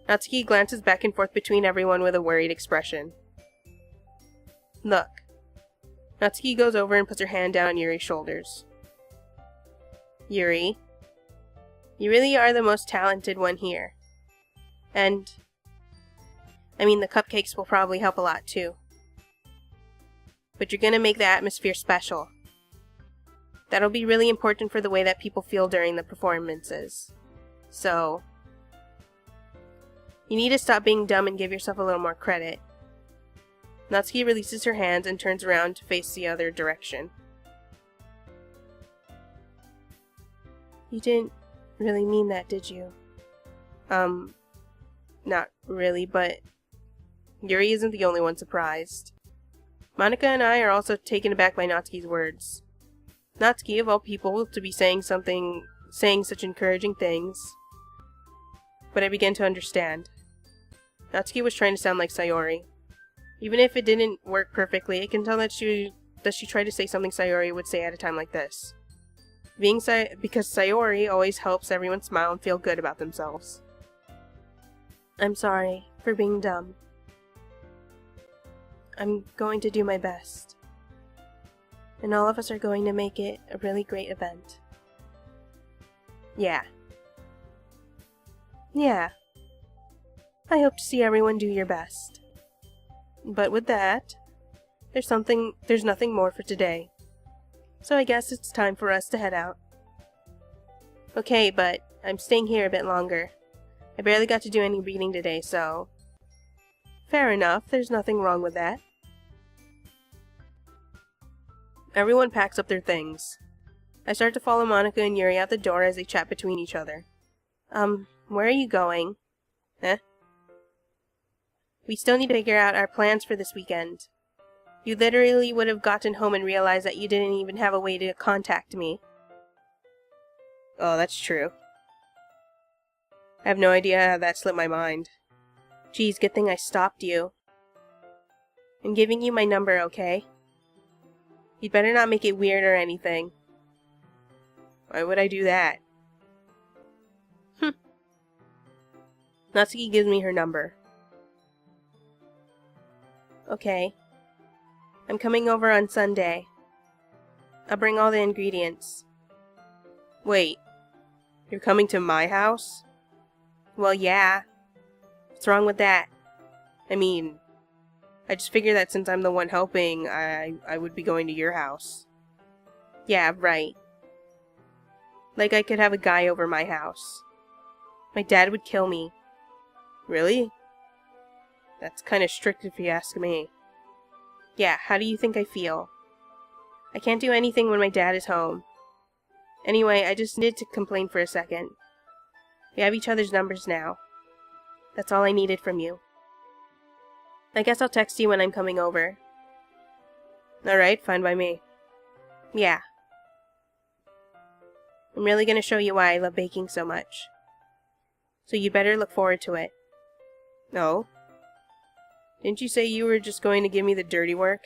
Speaker 1: Natsuki glances back and forth between everyone with a worried expression. Look. Natsuki goes over and puts her hand down on Yuri's shoulders. Yuri, you really are the most talented one here. And... the cupcakes will probably help a lot too. But you're gonna make the atmosphere special. That'll be really important for the way that people feel during the performances. So... you need to stop being dumb and give yourself a little more credit. Natsuki releases her hands and turns around to face the other direction. You didn't really mean that, did you? Not really, but... Yuri isn't the only one surprised. Monica and I are also taken aback by Natsuki's words. Natsuki, of all people, to be saying such encouraging things. But I began to understand. Natsuki was trying to sound like Sayori. Even if it didn't work perfectly, I can tell that she tried to say something Sayori would say at a time like this. Because Sayori always helps everyone smile and feel good about themselves. I'm sorry for being dumb. I'm going to do my best. And all of us are going to make it a really great event. Yeah. Yeah. I hope to see everyone do your best. But with that, there's nothing more for today. So I guess it's time for us to head out. Okay, but I'm staying here a bit longer. I barely got to do any reading today, so... Fair enough, there's nothing wrong with that. Everyone packs up their things. I start to follow Monica and Yuri out the door as they chat between each other. Where are you going? Eh? We still need to figure out our plans for this weekend. You literally would have gotten home and realized that you didn't even have a way to contact me. Oh, that's true. I have no idea how that slipped my mind. Geez, good thing I stopped you. I'm giving you my number, okay? You'd better not make it weird or anything. Why would I do that? Natsuki gives me her number. Okay. I'm coming over on Sunday. I'll bring all the ingredients. Wait. You're coming to my house? Well, yeah. What's wrong with that? I just figured that since I'm the one helping, I would be going to your house. Yeah, right. Like I could have a guy over my house. My dad would kill me. Really? That's kind of strict if you ask me. Yeah, how do you think I feel? I can't do anything when my dad is home. Anyway, I just needed to complain for a second. We have each other's numbers now. That's all I needed from you. I guess I'll text you when I'm coming over. Alright, fine by me. Yeah. I'm really gonna show you why I love baking so much. So you better look forward to it. No? Didn't you say you were just going to give me the dirty work?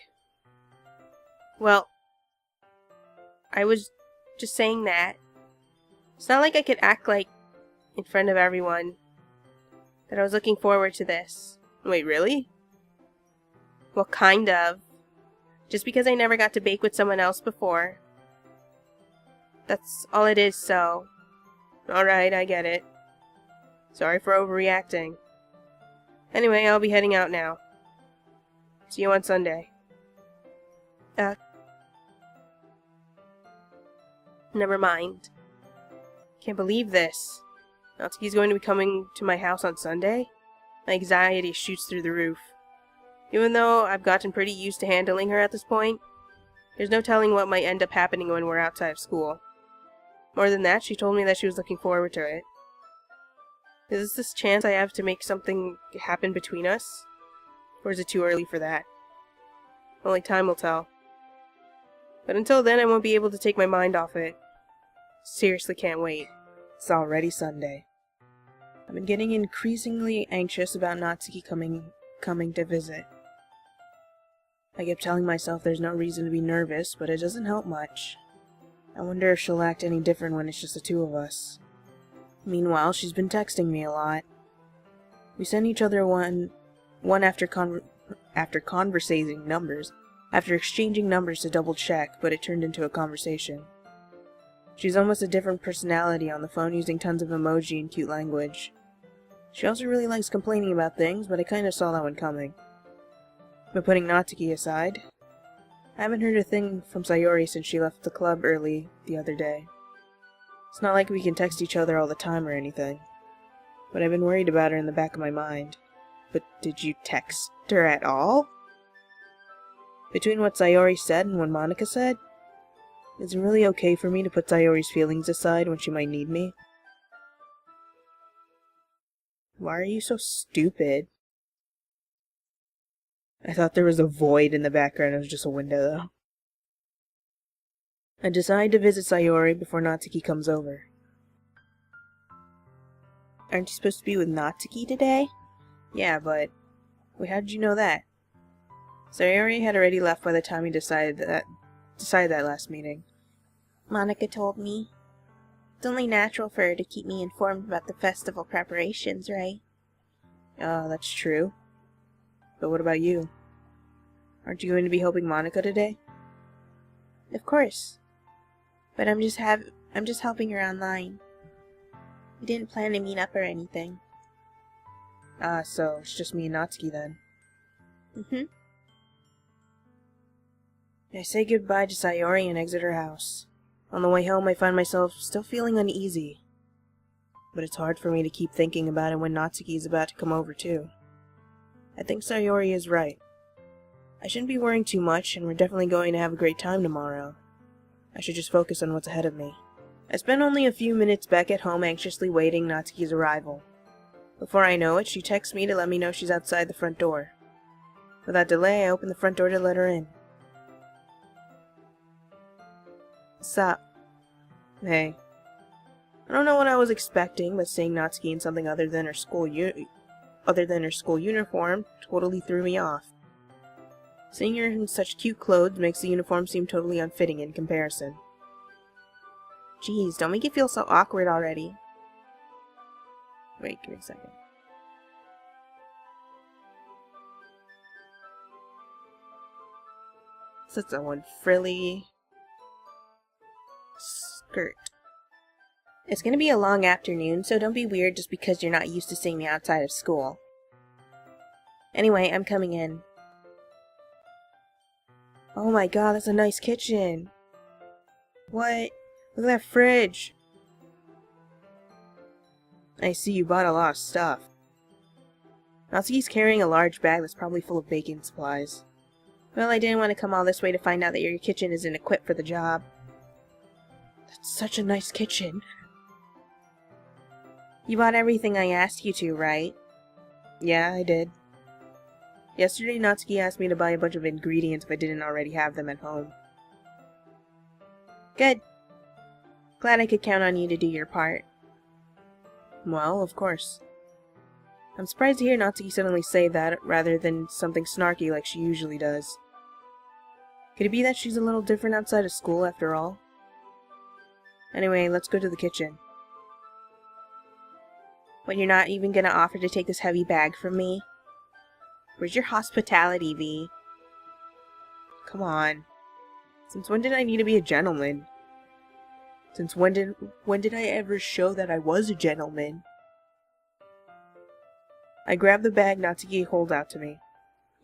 Speaker 1: Well, I was just saying that. It's not like I could act like, in front of everyone, that I was looking forward to this. Wait, really? Well, kind of. Just because I never got to bake with someone else before. That's all it is, so... Alright, I get it. Sorry for overreacting. Anyway, I'll be heading out now. See you on Sunday. Never mind. Can't believe this. Natsuki's going to be coming to my house on Sunday? My anxiety shoots through the roof. Even though I've gotten pretty used to handling her at this point, there's no telling what might end up happening when we're outside of school. More than that, she told me that she was looking forward to it. Is this chance I have to make something happen between us? Or is it too early for that? Only time will tell. But until then, I won't be able to take my mind off it. Seriously can't wait. It's already Sunday. I've been getting increasingly anxious about Natsuki coming to visit. I kept telling myself there's no reason to be nervous, but it doesn't help much. I wonder if she'll act any different when it's just the two of us. Meanwhile, she's been texting me a lot. We sent each other one after conversating numbers, after exchanging numbers to double check, but it turned into a conversation. She's almost a different personality on the phone, using tons of emoji and cute language. She also really likes complaining about things, but I kinda saw that one coming. But putting Natsuki aside, I haven't heard a thing from Sayori since she left the club early the other day. It's not like we can text each other all the time or anything, but I've been worried about her in the back of my mind. But did you text her at all? Between what Sayori said and what Monika said, is it really okay for me to put Sayori's feelings aside when she might need me? Why are you so stupid? I thought there was a void in the background. It was just a window, though. I decide to visit Sayori before Natsuki comes over. Aren't you supposed to be with Natsuki today? Yeah, but... Wait, how did you know that? Sayori had already left by the time he decided that last meeting. Monika told me. It's only natural for her to keep me informed about the festival preparations, right? Oh, that's true. But what about you? Aren't you going to be helping Monika today? Of course. But I'm just helping her online. We didn't plan to meet up or anything. Ah, so it's just me and Natsuki then. I say goodbye to Sayori and exit her house. On the way home, I find myself still feeling uneasy. But it's hard for me to keep thinking about it when Natsuki is about to come over too. I think Sayori is right. I shouldn't be worrying too much, and we're definitely going to have a great time tomorrow. I should just focus on what's ahead of me. I spend only a few minutes back at home anxiously waiting Natsuki's arrival. Before I know it, she texts me to let me know she's outside the front door. Without delay, I open the front door to let her in. Sup? Hey. I don't know what I was expecting, but seeing Natsuki in something other than her school uniform totally threw me off. Seeing her in such cute clothes makes the uniform seem totally unfitting in comparison. Jeez, don't make it feel so awkward already. Wait, give me a second. Such a one frilly skirt. It's gonna be a long afternoon, so don't be weird just because you're not used to seeing me outside of school. Anyway, I'm coming in. Oh my god, that's a nice kitchen. What? Look at that fridge. I see you bought a lot of stuff. Natsuki's carrying a large bag that's probably full of baking supplies. Well, I didn't want to come all this way to find out that your kitchen isn't equipped for the job. That's such a nice kitchen. You bought everything I asked you to, right? Yeah, I did. Yesterday, Natsuki asked me to buy a bunch of ingredients if I didn't already have them at home. Good. Glad I could count on you to do your part. Well, of course. I'm surprised to hear Natsuki suddenly say that, rather than something snarky like she usually does. Could it be that she's a little different outside of school, after all? Anyway, let's go to the kitchen. What, you're not even gonna offer to take this heavy bag from me? Where's your hospitality, V? come on. Since when did I need to be a gentleman? Since when did I ever show that I was a gentleman? I grabbed the bag Natsuki holds out to me.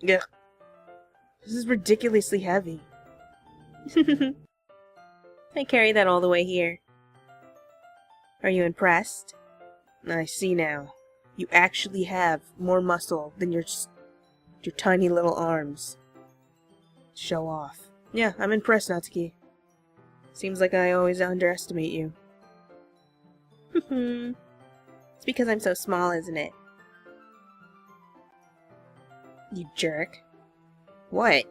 Speaker 1: Ugh. This is ridiculously heavy. I carry that all the way here. Are you impressed? I see now. You actually have more muscle than your tiny little arms. Show off. Yeah, I'm impressed, Natsuki. Seems like I always underestimate you. It's because I'm so small, isn't it? You jerk. What?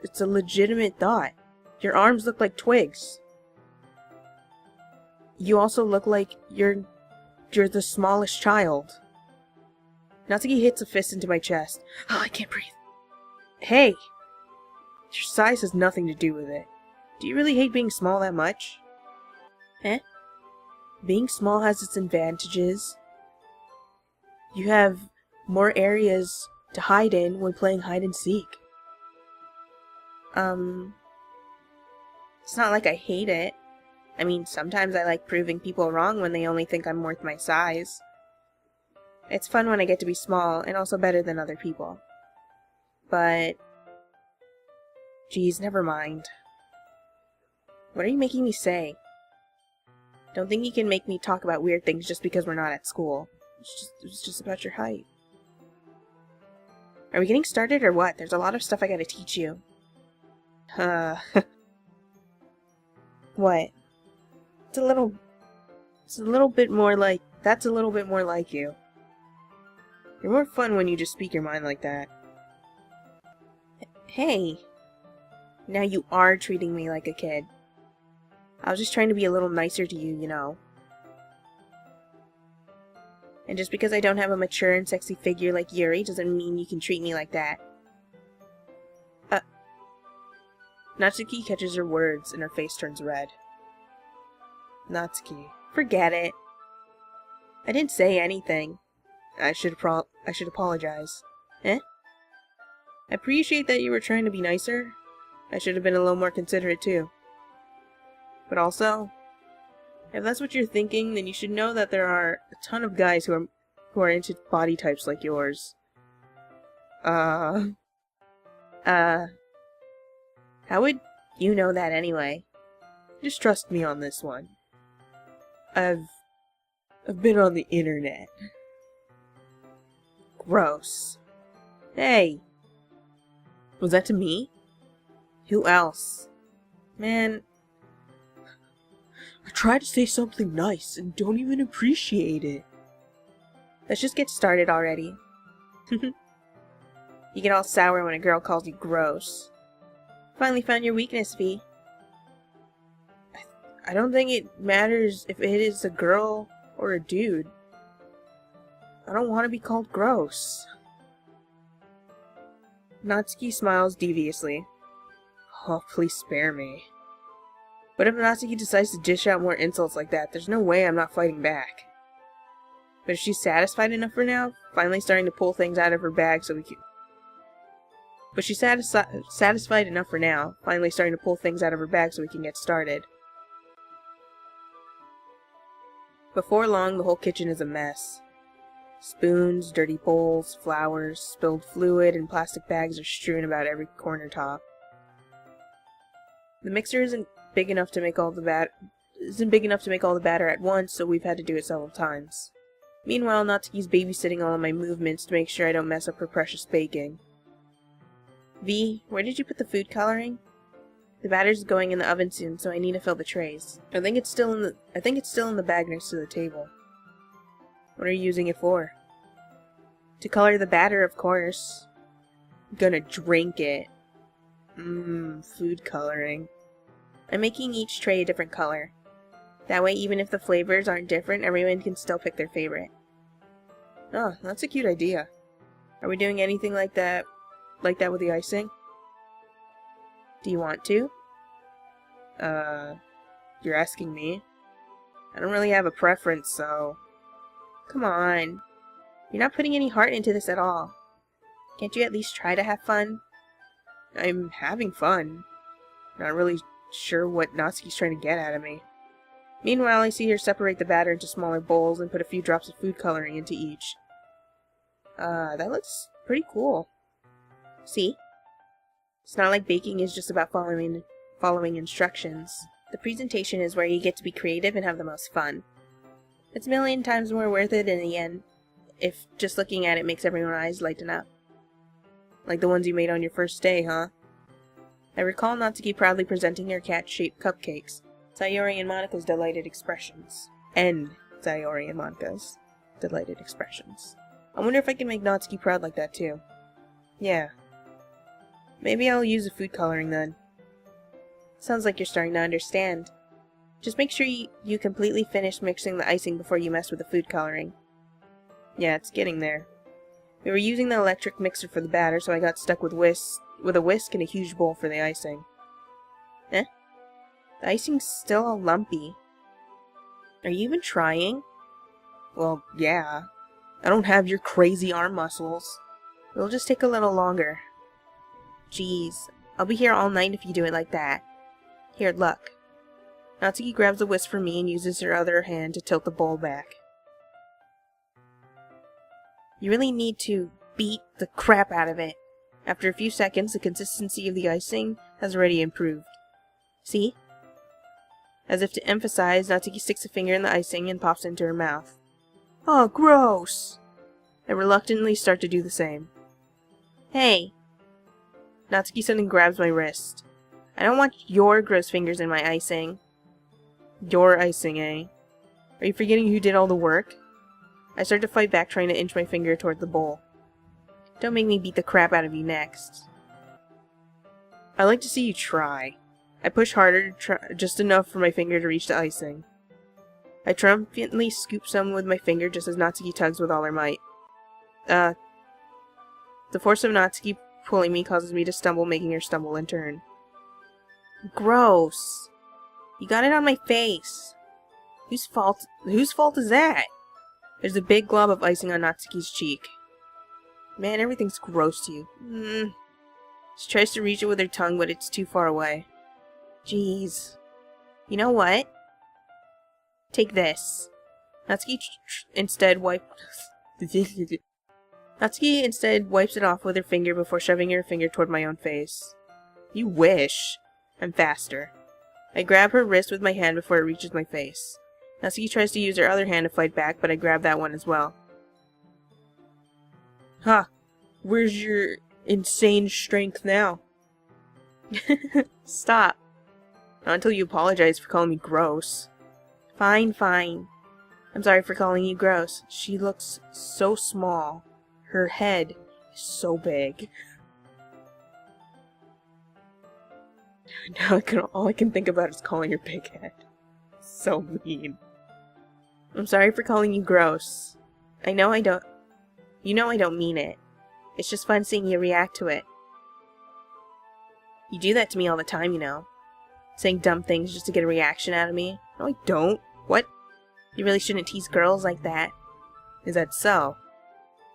Speaker 1: It's a legitimate thought. Your arms look like twigs. You also look like you're the smallest child. Natsuki hits a fist into my chest. Oh, I can't breathe. Hey! Your size has nothing to do with it. Do you really hate being small that much? Eh? Being small has its advantages. You have more areas to hide in when playing hide and seek. It's not like I hate it. I mean, sometimes I like proving people wrong when they only think I'm worth my size. It's fun when I get to be small, and also better than other people. But... geez, never mind. What are you making me say? Don't think you can make me talk about weird things just because we're not at school. It's just about your height. Are we getting started or what? There's a lot of stuff I gotta teach you. What? It's a little bit more like... that's a little bit more like you. You're more fun when you just speak your mind like that. Hey! Now you are treating me like a kid. I was just trying to be a little nicer to you, you know. And just because I don't have a mature and sexy figure like Yuri doesn't mean you can treat me like that. Natsuki catches her words and her face turns red. Natsuki, forget it. I didn't say anything. I should apologize. Eh? I appreciate that you were trying to be nicer. I should have been a little more considerate too. But also, if that's what you're thinking, then you should know that there are a ton of guys who are into body types like yours. How would you know that anyway? Just trust me on this one. I've been on the internet. Gross. Hey! Was that to me? Who else? Man, I try to say something nice and don't even appreciate it. Let's just get started already. You get all sour when a girl calls you gross. Finally found your weakness, V. I don't think it matters if it is a girl or a dude. I don't want to be called gross. Natsuki smiles deviously. Oh, please spare me. But if Natsuki decides to dish out more insults like that, there's no way I'm not fighting back. But if she's satisfied enough for now, finally starting to pull things out of her bag so we can... But she's satisfied enough for now, finally starting to pull things out of her bag so we can get started. Before long, the whole kitchen is a mess. Spoons, dirty bowls, flowers, spilled fluid, and plastic bags are strewn about every corner top. The mixer isn't big enough to make all the batter at once, so we've had to do it several times. Meanwhile, Natsuki's babysitting all of my movements to make sure I don't mess up her precious baking. V, where did you put the food coloring? The batter's going in the oven soon, so I need to fill the trays. I think it's still in the bag next to the table. What are you using it for? To color the batter, of course. I'm gonna drink it. Food coloring. I'm making each tray a different color. That way, even if the flavors aren't different, everyone can still pick their favorite. Oh, that's a cute idea. Are we doing anything like that with the icing? Do you want to? You're asking me? I don't really have a preference, so... Come on. You're not putting any heart into this at all. Can't you at least try to have fun? I'm having fun. Not really sure what Natsuki's trying to get out of me. Meanwhile, I see her separate the batter into smaller bowls and put a few drops of food coloring into each. That looks pretty cool. See? It's not like baking is just about following instructions. The presentation is where you get to be creative and have the most fun. It's a million times more worth it in the end, if just looking at it makes everyone's eyes lighten up. Like the ones you made on your first day, huh? I recall Natsuki proudly presenting her cat-shaped cupcakes. Sayori and Monika's delighted expressions. And Sayori and Monika's delighted expressions. I wonder if I can make Natsuki proud like that too. Yeah. Maybe I'll use the food coloring then. Sounds like you're starting to understand. Just make sure you completely finish mixing the icing before you mess with the food coloring. Yeah, it's getting there. We were using the electric mixer for the batter, so I got stuck with a whisk and a huge bowl for the icing. Eh? The icing's still all lumpy. Are you even trying? Well, yeah. I don't have your crazy arm muscles. It'll just take a little longer. Jeez, I'll be here all night if you do it like that. Here, look. Natsuki grabs a whisk from me and uses her other hand to tilt the bowl back. You really need to beat the crap out of it. After a few seconds, the consistency of the icing has already improved. See? As if to emphasize, Natsuki sticks a finger in the icing and pops it into her mouth. Oh, gross! I reluctantly start to do the same. Hey! Natsuki suddenly grabs my wrist. I don't want your gross fingers in my icing. Your icing, eh? Are you forgetting who did all the work? I start to fight back, trying to inch my finger toward the bowl. Don't make me beat the crap out of you next. I like to see you try. I push harder, just enough for my finger to reach the icing. I triumphantly scoop some with my finger just as Natsuki tugs with all her might. The force of Natsuki pulling me causes me to stumble, making her stumble in turn. Gross! You got it on my face! Whose fault is that? There's a big glob of icing on Natsuki's cheek. Man, everything's gross to you. She tries to reach it with her tongue, but it's too far away. Jeez. You know what? Take this. Natsuki instead wipes it off with her finger before shoving her finger toward my own face. You wish. I'm faster. I grab her wrist with my hand before it reaches my face. Natsuki tries to use her other hand to fight back, but I grab that one as well. Huh. Where's your insane strength now? Stop. Not until you apologize for calling me gross. Fine, fine. I'm sorry for calling you gross. She looks so small. Her head is so big. Now all I can think about is calling her big head. So mean. I'm sorry for calling you gross. You know I don't mean it. It's just fun seeing you react to it. You do that to me all the time, you know. Saying dumb things just to get a reaction out of me. No, I don't. What? You really shouldn't tease girls like that. Is that so?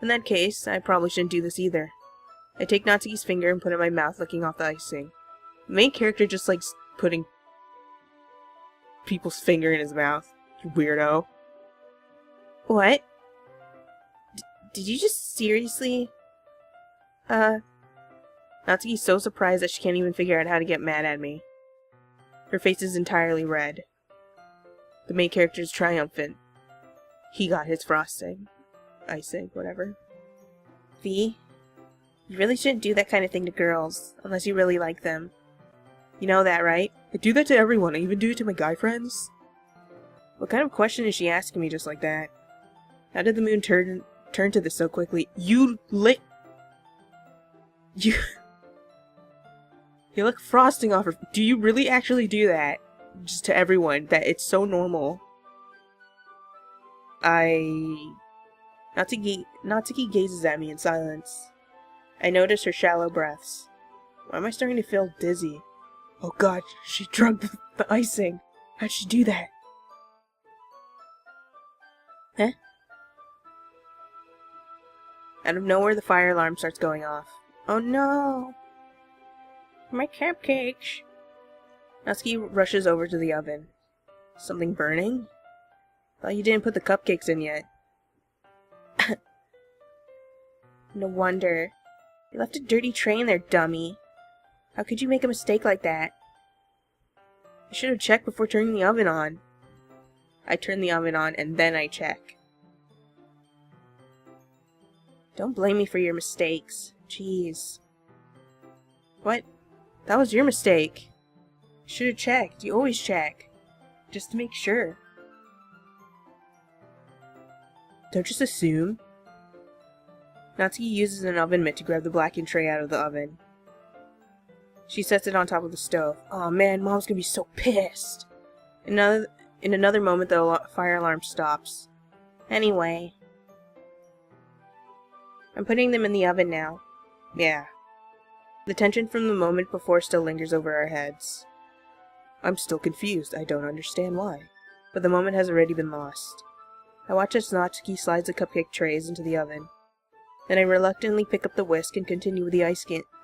Speaker 1: In that case, I probably shouldn't do this either. I take Natsuki's finger and put it in my mouth, licking off the icing. The main character just likes putting people's finger in his mouth. You weirdo. What? Did you just seriously? Natsuki's so surprised that she can't even figure out how to get mad at me. Her face is entirely red. The main character is triumphant. He got his frosting. Icing, whatever. V, you really shouldn't do that kind of thing to girls, unless you really like them. You know that, right? I do that to everyone. I even do it to my guy friends. What kind of question is she asking me just like that? How did the moon turn to this so quickly? You lick frosting off her. Do you really actually do that? Just to everyone, that it's so normal. Natsuki gazes at me in silence. I notice her shallow breaths. Why am I starting to feel dizzy? Oh god, she drunk the icing. How'd she do that? Huh? Out of nowhere, the fire alarm starts going off. Oh no! my cupcakes. Natsuki rushes over to the oven. Something burning? Thought you didn't put the cupcakes in yet. No wonder. You left a dirty tray in there, dummy. How could you make a mistake like that? I should have checked before turning the oven on. I turn the oven on and then I check. Don't blame me for your mistakes. Jeez. What? That was your mistake. You should have checked. You always check. Just to make sure. Don't just assume. Natsuki uses an oven mitt to grab the blackened tray out of the oven. She sets it on top of the stove. Oh man, Mom's gonna be so pissed. In another moment, the fire alarm stops. Anyway. I'm putting them in the oven now. Yeah. The tension from the moment before still lingers over our heads. I'm still confused. I don't understand why. But the moment has already been lost. I watch as Natsuki slides the cupcake trays into the oven. Then I reluctantly pick up the whisk and continue with the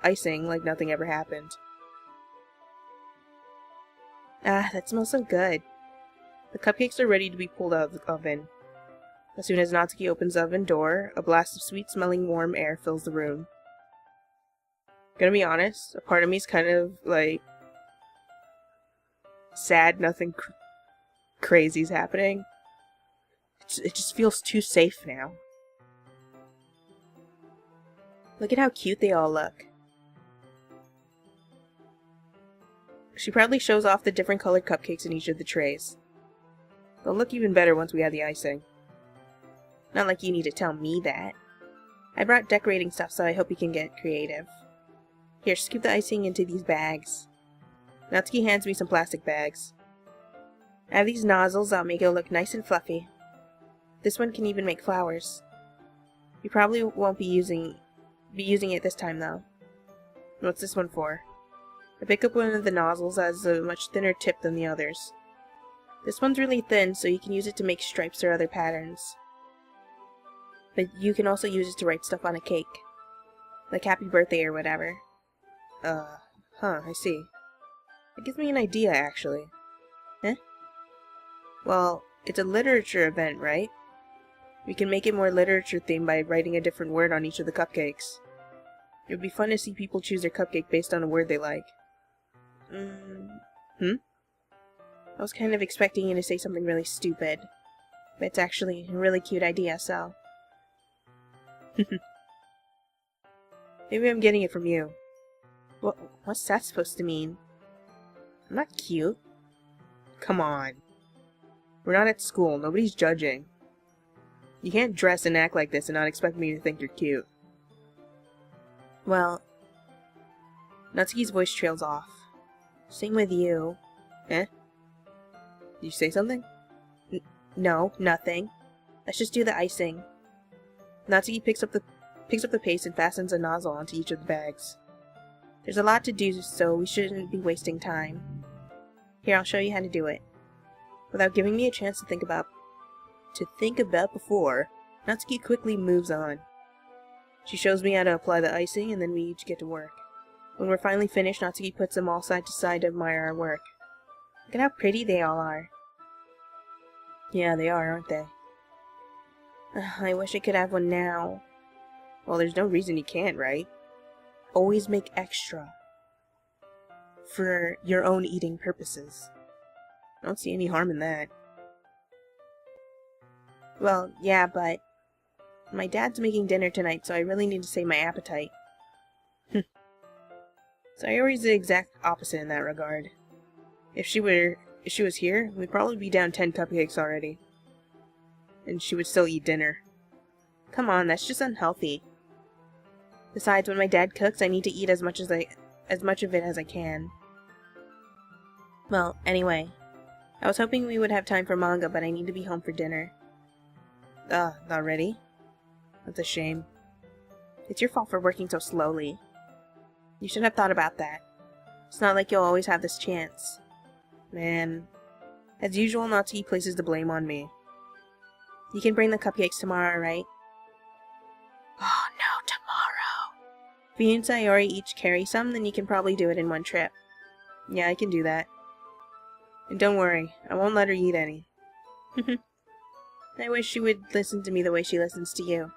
Speaker 1: icing like nothing ever happened. Ah, that smells so good. The cupcakes are ready to be pulled out of the oven. As soon as Natsuki opens the oven door, a blast of sweet-smelling warm air fills the room. Gonna be honest, a part of me is kind of, like, sad nothing crazy's happening. It just feels too safe now. Look at how cute they all look. She proudly shows off the different colored cupcakes in each of the trays. They'll look even better once we add the icing. Not like you need to tell me that. I brought decorating stuff, so I hope you can get creative. Here, scoop the icing into these bags. Natsuki hands me some plastic bags. I have these nozzles that'll make it look nice and fluffy. This one can even make flowers. You probably won't be using it this time, though. What's this one for? I pick up one of the nozzles that has a much thinner tip than the others. This one's really thin, so you can use it to make stripes or other patterns. But you can also use it to write stuff on a cake. Like happy birthday or whatever. I see. It gives me an idea, actually. Eh? Well, it's a literature event, right? We can make it more literature-themed by writing a different word on each of the cupcakes. It would be fun to see people choose their cupcake based on a word they like. I was kind of expecting you to say something really stupid. But it's actually a really cute idea, so... Maybe I'm getting it from you. What's that supposed to mean? I'm not cute. Come on. We're not at school. Nobody's judging. You can't dress and act like this and not expect me to think you're cute. Well... Natsuki's voice trails off. Same with you. Eh? Did you say something? No, nothing. Let's just do the icing. Natsuki picks up the paste and fastens a nozzle onto each of the bags. There's a lot to do, so we shouldn't be wasting time. Here, I'll show you how to do it. Without giving me a chance to think about before, Natsuki quickly moves on. She shows me how to apply the icing, and then we each get to work. When we're finally finished, Natsuki puts them all side to side to admire our work. Look at how pretty they all are. Yeah, they are, aren't they? I wish I could have one now. Well, there's no reason you can't, right? Always make extra. For your own eating purposes. I don't see any harm in that. Well, yeah, but... my dad's making dinner tonight, so I really need to save my appetite. Sayori's the exact opposite in that regard. If she was here, we'd probably be down 10 cupcakes already. And she would still eat dinner. Come on, that's just unhealthy. Besides, when my dad cooks, I need to eat as much of it as I can. Well, anyway, I was hoping we would have time for manga, but I need to be home for dinner. Not ready? That's a shame. It's your fault for working so slowly. You should have thought about that. It's not like you'll always have this chance. Man. As usual, Natsuki places the blame on me. You can bring the cupcakes tomorrow, right? Oh no, tomorrow. you and Sayori each carry some, then you can probably do it in one trip. Yeah, I can do that. And don't worry, I won't let her eat any. I wish she would listen to me the way she listens to you.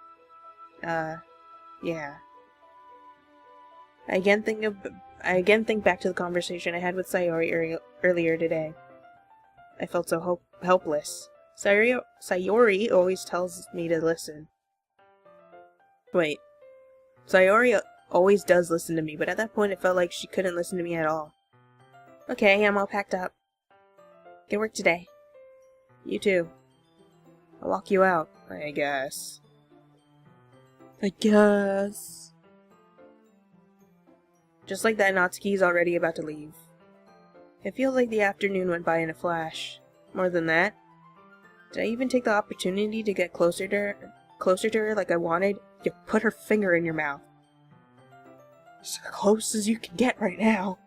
Speaker 1: Yeah. I again think back to the conversation I had with Sayori earlier today. I felt so helpless. Sayori always tells me to listen. Wait. Sayori always does listen to me, but at that point it felt like she couldn't listen to me at all. Okay, I'm all packed up. Get work today. You too. I'll walk you out, I guess. Just like that, Natsuki's already about to leave. It feels like the afternoon went by in a flash. More than that, did I even take the opportunity to get closer to her like I wanted? You put her finger in your mouth. As close as you can get right now.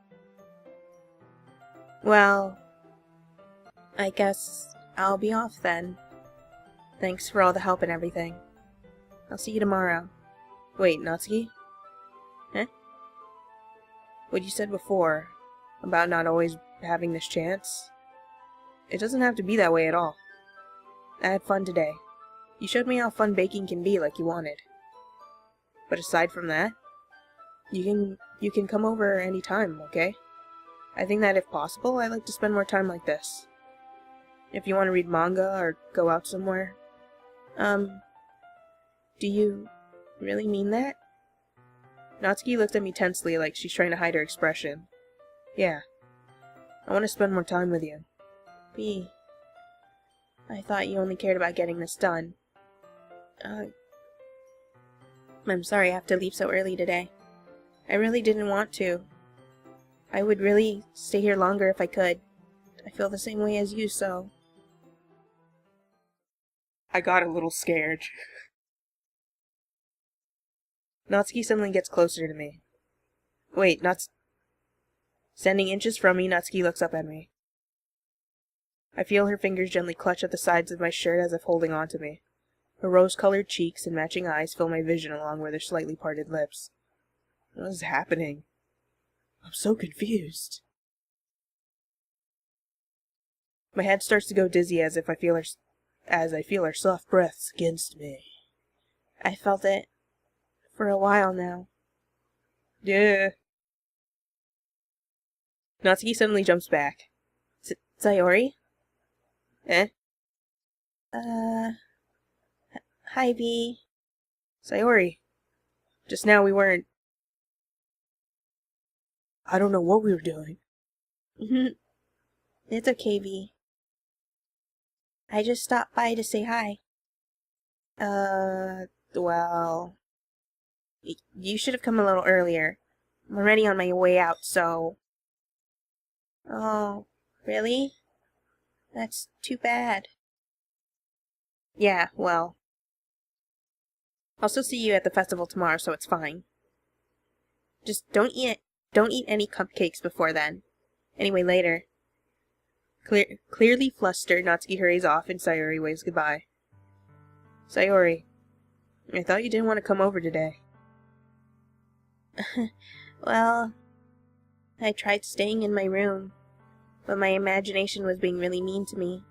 Speaker 1: Well, I guess I'll be off then. Thanks for all the help and everything. I'll see you tomorrow. Wait, Natsuki? Huh? What you said before, about not always having this chance, it doesn't have to be that way at all. I had fun today. You showed me how fun baking can be like you wanted. But aside from that, you can come over any time, okay? I think that if possible, I'd like to spend more time like this. If you want to read manga or go out somewhere. Do you really mean that? Natsuki looked at me tensely like she's trying to hide her expression. Yeah. I want to spend more time with you. B. I thought you only cared about getting this done. I'm sorry I have to leave so early today. I really didn't want to. I would really stay here longer if I could. I feel the same way as you, so... I got a little scared. Natsuki suddenly gets closer to me. Wait, Standing inches from me, Natsuki looks up at me. I feel her fingers gently clutch at the sides of my shirt as if holding on to me. Her rose-colored cheeks and matching eyes fill my vision along with her slightly parted lips. What is happening? I'm so confused. My head starts to go dizzy as I feel her soft breaths against me. I felt it for a while now. Yeah. Natsuki suddenly jumps back. Sayori? Eh? Hi, B. Sayori. Just now we weren't... I don't know what we were doing. It's okay, B. I just stopped by to say hi. Well... You should have come a little earlier. I'm already on my way out, so... Oh, really? That's too bad. Yeah, well... I'll still see you at the festival tomorrow, so it's fine. Just don't eat any cupcakes before then. Anyway, later. Clearly flustered, Natsuki hurries off and Sayori waves goodbye. Sayori, I thought you didn't want to come over today. Well, I tried staying in my room, but my imagination was being really mean to me.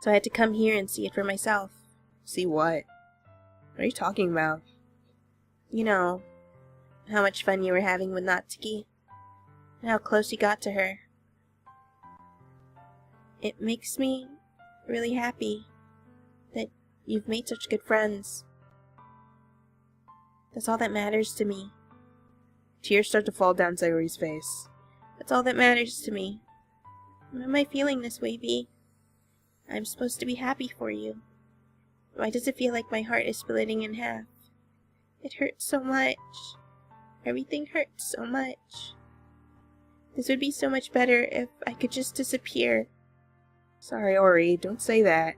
Speaker 1: So I had to come here and see it for myself. See what? What are you talking about? You know, how much fun you were having with Natsuki, and how close you got to her. It makes me really happy that you've made such good friends. That's all that matters to me. Tears start to fall down Sayori's face. That's all that matters to me. Why am I feeling this way, B? I'm supposed to be happy for you. Why does it feel like my heart is splitting in half? It hurts so much. Everything hurts so much. This would be so much better if I could just disappear. Sorry, Ori, don't say that.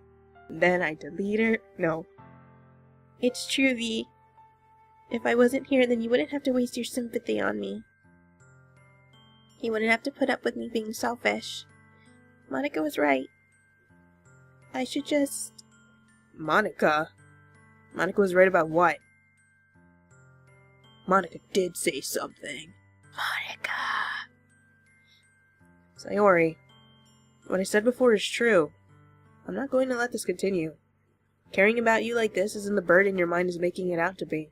Speaker 1: Then I delete her? No. It's true, V. If I wasn't here, then you wouldn't have to waste your sympathy on me. You wouldn't have to put up with me being selfish. Monica was right. I should just... Monica? Monica was right about what? Monica did say something. Monica! Sayori, what I said before is true. I'm not going to let this continue. Caring about you like this isn't the burden your mind is making it out to be.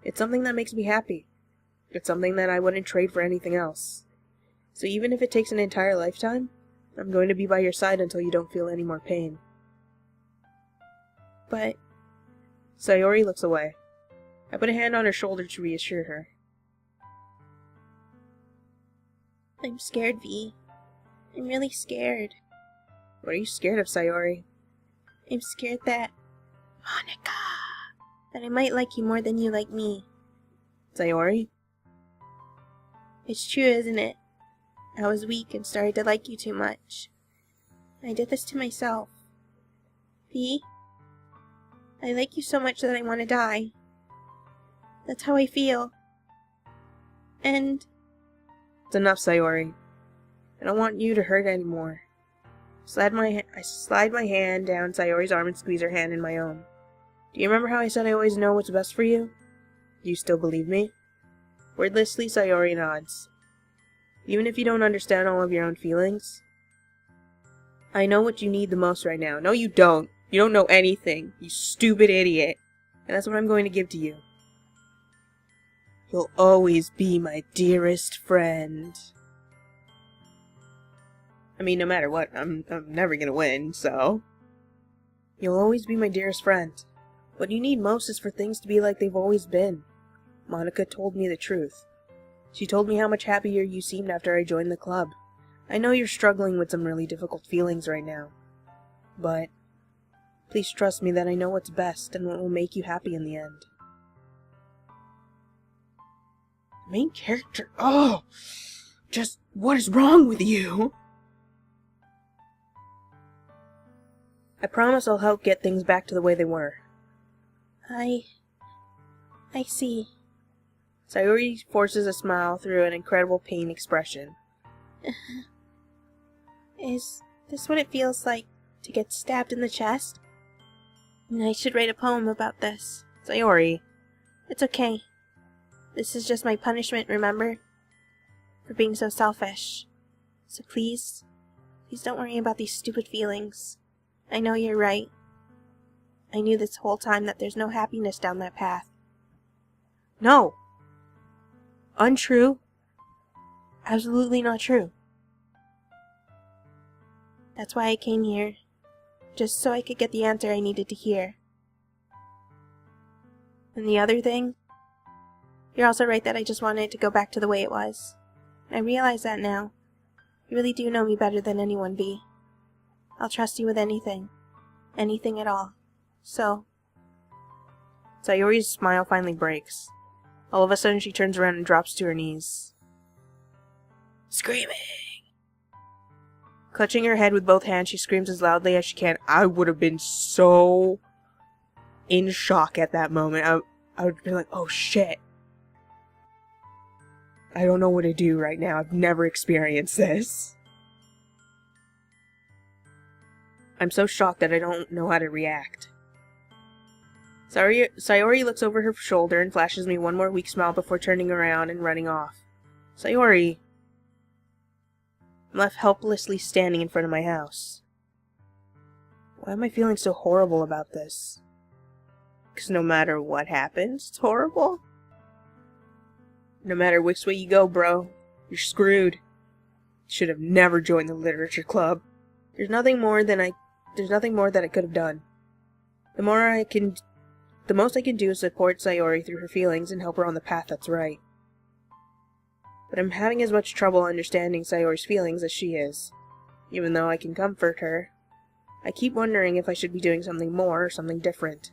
Speaker 1: It's something that makes me happy. It's something that I wouldn't trade for anything else. So even if it takes an entire lifetime, I'm going to be by your side until you don't feel any more pain. But... Sayori looks away. I put a hand on her shoulder to reassure her. I'm scared, V. I'm really scared. What are you scared of, Sayori? I'm scared that... Monica! That I might like you more than you like me. Sayori? It's true, isn't it? I was weak and started to like you too much. I did this to myself. V? I like you so much that I want to die. That's how I feel. And... It's enough, Sayori. I don't want you to hurt anymore. I slide my hand down Sayori's arm and squeeze her hand in my own. Do you remember how I said I always know what's best for you? Do you still believe me? Wordlessly, Sayori nods. Even if you don't understand all of your own feelings? I know what you need the most right now. No, you don't. You don't know anything, you stupid idiot. And that's what I'm going to give to you. You'll always be my dearest friend. I mean, no matter what, I'm never gonna win, so... You'll always be my dearest friend. What you need most is for things to be like they've always been. Monica told me the truth. She told me how much happier you seemed after I joined the club. I know you're struggling with some really difficult feelings right now. But... please trust me that I know what's best and what will make you happy in the end. Main character? Oh! Just, what is wrong with you? I promise I'll help get things back to the way they were. I see. Sayori forces a smile through an incredible pain expression. Is this what it feels like to get stabbed in the chest? I should write a poem about this. Sayori. It's okay. This is just my punishment, remember? For being so selfish. So please don't worry about these stupid feelings. I know you're right. I knew this whole time that there's no happiness down that path. No! Untrue. Absolutely not true. That's why I came here. Just so I could get the answer I needed to hear. And the other thing? You're also right that I just wanted it to go back to the way it was. I realize that now. You really do know me better than anyone, V. I'll trust you with anything. Anything at all. So... Sayori's smile finally breaks. All of a sudden she turns around and drops to her knees. Screaming! Clutching her head with both hands, she screams as loudly as she can. I would have been so... in shock at that moment. I would be like, oh shit. I don't know what to do right now. I've never experienced this. I'm so shocked that I don't know how to react. Sayori looks over her shoulder and flashes me one more weak smile before turning around and running off. Sayori! I'm left helplessly standing in front of my house. Why am I feeling so horrible about this? Because no matter what happens, it's horrible? No matter which way you go, bro, you're screwed. Should have never joined the literature club. There's nothing more that I could have done. The most I can do is support Sayori through her feelings and help her on the path that's right. But I'm having as much trouble understanding Sayori's feelings as she is. Even though I can comfort her, I keep wondering if I should be doing something more or something different.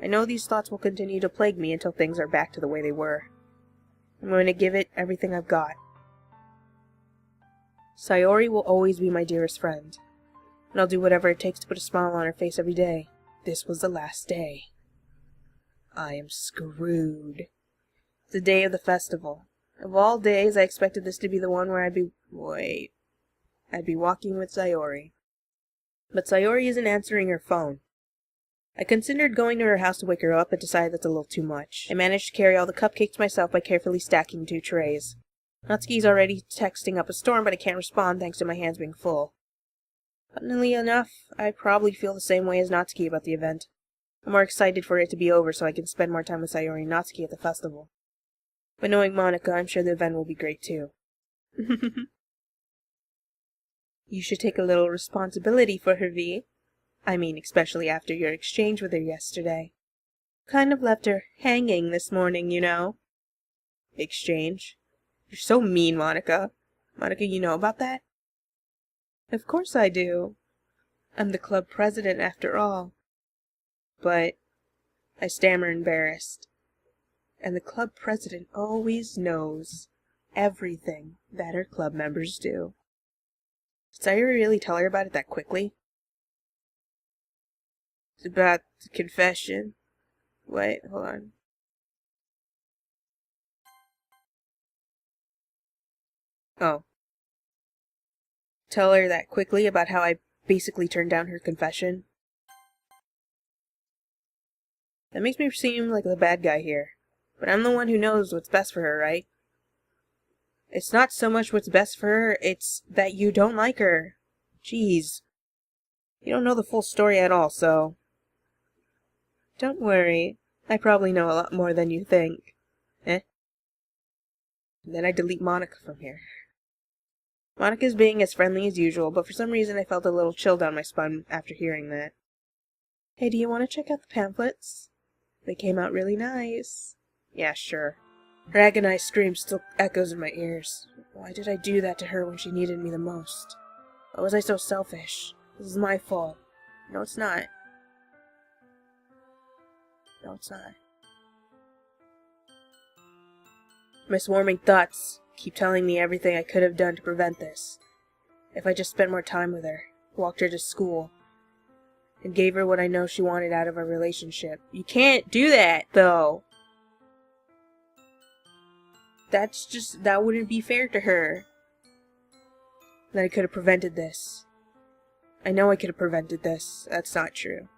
Speaker 1: I know these thoughts will continue to plague me until things are back to the way they were. I'm going to give it everything I've got. Sayori will always be my dearest friend, and I'll do whatever it takes to put a smile on her face every day. This was the last day. I am screwed. It's the day of the festival. Of all days, I expected this to be the one where I'd be walking with Sayori. But Sayori isn't answering her phone. I considered going to her house to wake her up, but decided that's a little too much. I managed to carry all the cupcakes myself by carefully stacking 2 trays. Natsuki's already texting up a storm, but I can't respond thanks to my hands being full. Funnily enough, I probably feel the same way as Natsuki about the event. I'm more excited for it to be over so I can spend more time with Sayori and Natsuki at the festival. But knowing Monica, I'm sure the event will be great too. You should take a little responsibility for her, V. I mean, especially after your exchange with her yesterday. Kind of left her hanging this morning, you know. Exchange? You're so mean, Monica. Monica, you know about that? Of course I do. I'm the club president after all. But I stammer, embarrassed. And the club president always knows everything that her club members do. Did Sayuri really tell her about it that quickly? It's about the confession. Wait, hold on. Oh. Tell her that quickly about how I basically turned down her confession? That makes me seem like the bad guy here. But I'm the one who knows what's best for her, right? It's not so much what's best for her, it's that you don't like her. Jeez. You don't know the full story at all, so... Don't worry. I probably know a lot more than you think. And then I delete Monica from here. Monica's being as friendly as usual, but for some reason I felt a little chill down my spine after hearing that. Hey, do you want to check out the pamphlets? They came out really nice. Yeah, sure. Her agonized scream still echoes in my ears. Why did I do that to her when she needed me the most? Why was I so selfish? This is my fault. No, it's not. No, it's not. My swarming thoughts keep telling me everything I could have done to prevent this. If I just spent more time with her, walked her to school, and gave her what I know she wanted out of our relationship. You can't do that, though. That wouldn't be fair to her. That I could have prevented this. I know I could have prevented this. That's not true.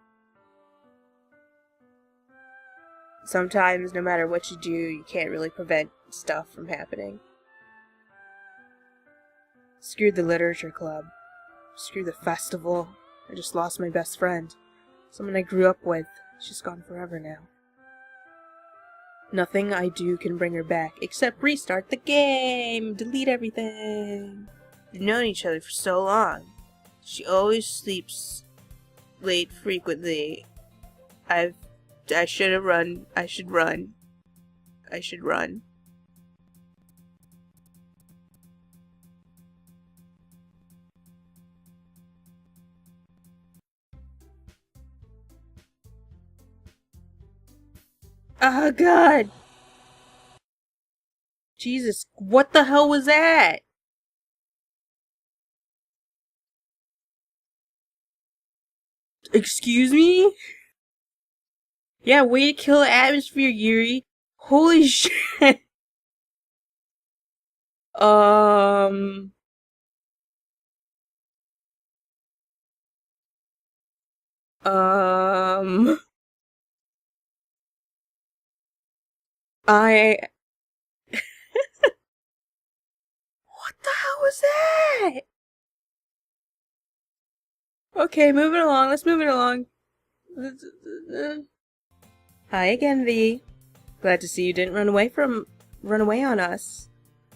Speaker 1: Sometimes, no matter what you do, you can't really prevent stuff from happening. Screw the literature club. Screw the festival. I just lost my best friend. Someone I grew up with. She's gone forever now. Nothing I do can bring her back, except restart the game! Delete everything! We've known each other for so long. She always sleeps late frequently. I should run. I should run. Oh god! Jesus, what the hell was that? Excuse me? Yeah, way to kill the atmosphere, Yuri. Holy shit. I... What the hell was that? Okay, moving along. Let's move it along. Hi again, V. Glad to see you didn't run away on us.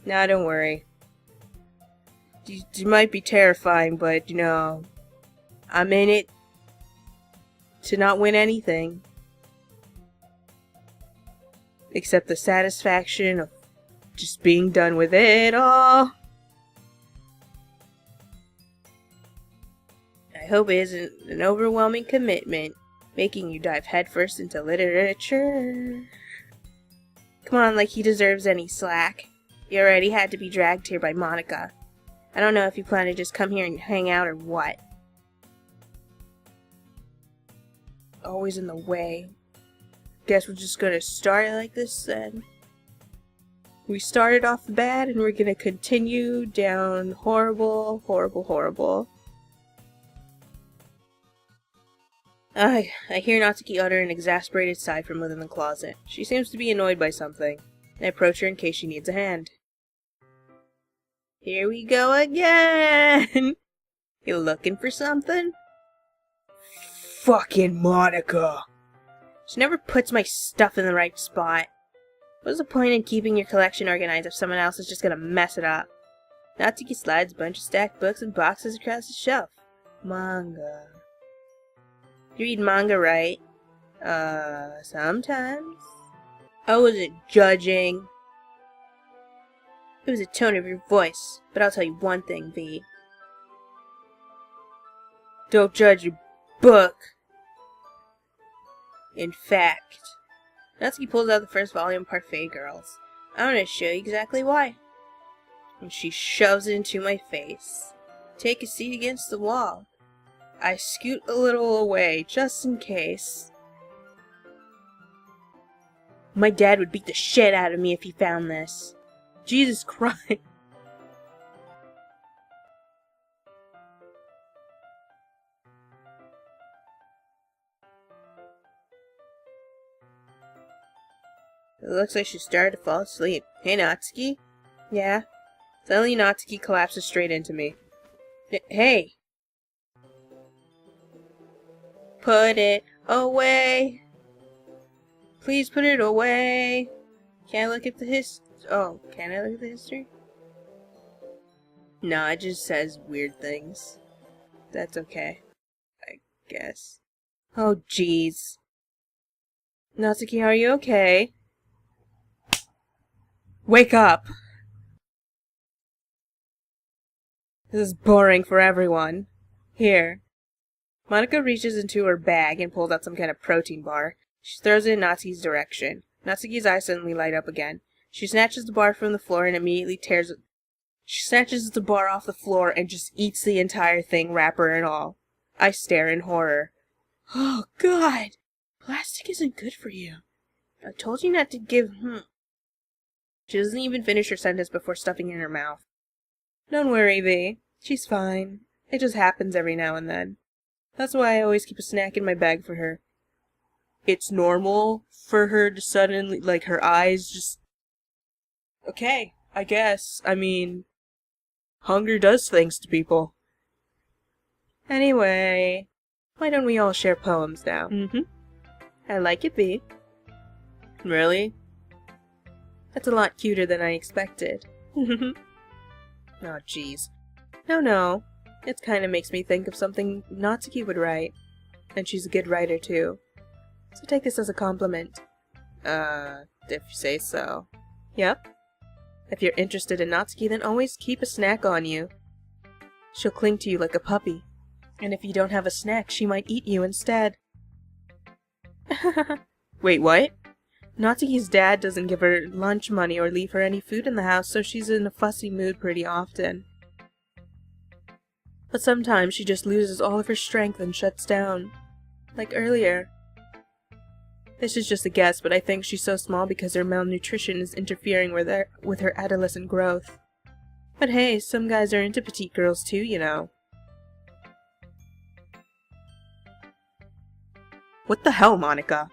Speaker 1: Nah, don't worry. You might be terrifying, but, you know, I'm in it to not win anything. Except the satisfaction of just being done with it all. I hope it isn't an overwhelming commitment, making you dive headfirst into literature. Come on, like he deserves any slack. You already had to be dragged here by Monica. I don't know if you plan to just come here and hang out or what. Always in the way. Guess we're just gonna start like this then. We started off bad and we're gonna continue down horrible. I hear Natsuki utter an exasperated sigh from within the closet. She seems to be annoyed by something. I approach her in case she needs a hand. Here we go again! You looking for something? Fucking Monica! She never puts my stuff in the right spot. What's the point in keeping your collection organized if someone else is just gonna mess it up? Natsuki slides a bunch of stacked books and boxes across the shelf. Manga. You read manga, right? Sometimes. I wasn't judging. It was the tone of your voice, but I'll tell you one thing, V. Don't judge a book. In fact, Natsuki pulls out the first volume of Parfait Girls. I'm gonna show you exactly why. And she shoves it into my face. Take a seat against the wall. I scoot a little away, just in case. My dad would beat the shit out of me if he found this. Jesus Christ. It looks like she started to fall asleep. Hey, Natsuki? Yeah? Suddenly Natsuki collapses straight into me. Hey! Put it away! Please put it away! Can I look at the Oh, can I look at the history? No, it just says weird things. That's okay. I guess. Oh, jeez. Natsuki, are you okay? Wake up! This is boring for everyone. Here. Monica reaches into her bag and pulls out some kind of protein bar. She throws it in Natsuki's direction. Natsuki's eyes suddenly light up again. She snatches the bar from the floor and immediately tears it. She snatches the bar off the floor and just eats the entire thing, wrapper and all. I stare in horror. Oh, God! Plastic isn't good for you. I told you not to give... She doesn't even finish her sentence before stuffing it in her mouth. Don't worry, V. She's fine. It just happens every now and then. That's why I always keep a snack in my bag for her. It's normal for her to suddenly, like, her eyes just... Okay, I guess. I mean, hunger does things to people. Anyway, why don't we all share poems now? I like it, V. Really? That's a lot cuter than I expected. Oh, jeez. No. It kind of makes me think of something Natsuki would write. And she's a good writer, too. So take this as a compliment. If you say so. Yep. If you're interested in Natsuki, then always keep a snack on you. She'll cling to you like a puppy. And if you don't have a snack, she might eat you instead. Wait, what? Natsuki's dad doesn't give her lunch money or leave her any food in the house, so she's in a fussy mood pretty often. But sometimes she just loses all of her strength and shuts down. Like earlier. This is just a guess, but I think she's so small because her malnutrition is interfering with her adolescent growth. But hey, some guys are into petite girls too, you know. What the hell, Monica?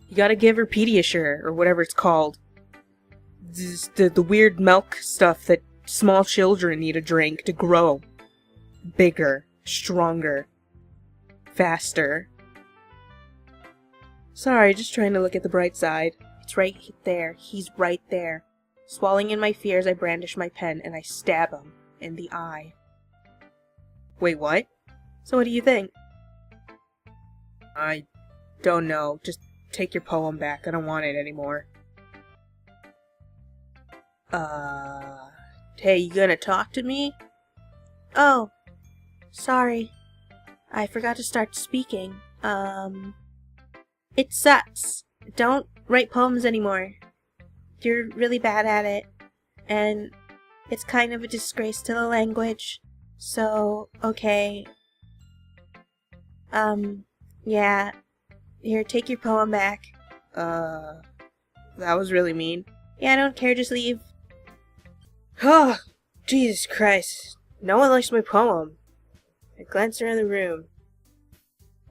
Speaker 1: You gotta give her Pediasure, or whatever it's called. The weird milk stuff that small children need to drink to grow. Bigger, stronger, faster. Sorry, just trying to look at the bright side. It's right there. He's right there. Swallowing in my fears, I brandish my pen and I stab him in the eye. Wait, what? So what do you think? I don't know. Just take your poem back. I don't want it anymore. Hey, you gonna talk to me? Oh, sorry. I forgot to start speaking. It sucks. Don't write poems anymore. You're really bad at it. And it's kind of a disgrace to the language. So, okay. Yeah. Here, take your poem back. That was really mean. Yeah, I don't care, just leave. Oh, Jesus Christ. No one likes my poem. I glanced around the room.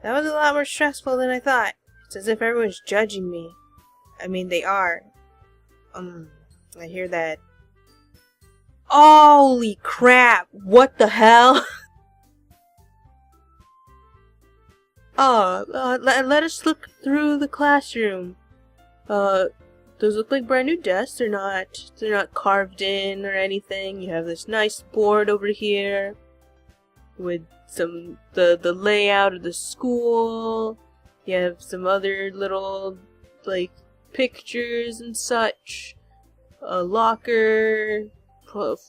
Speaker 1: That was a lot more stressful than I thought. It's as if everyone's judging me. I mean, they are. I hear that. Holy crap! What the hell? Let us look through the classroom. Those look like brand new desks. They're not carved in or anything. You have this nice board over here with the layout of the school. You have some other little like pictures and such. A locker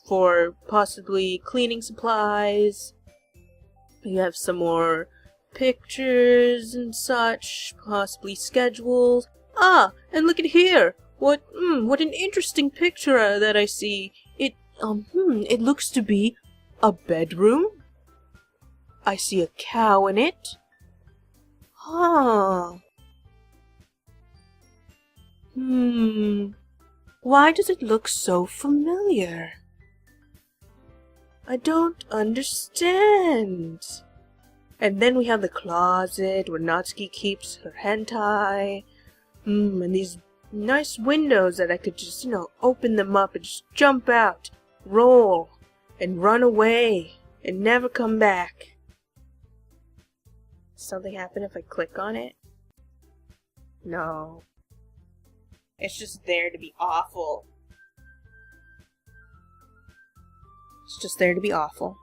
Speaker 1: for possibly cleaning supplies. You have some more pictures and such, possibly schedules. Ah, and look at here. What an interesting picture that I see. It looks to be a bedroom. I see a cow in it. Huh. Why does it look so familiar? I don't understand. And then we have the closet where Natsuki keeps her hentai. And these nice windows that I could just, open them up and just jump out, roll, and run away, and never come back. Something happen if I click on it? No. It's just there to be awful. It's just there to be awful.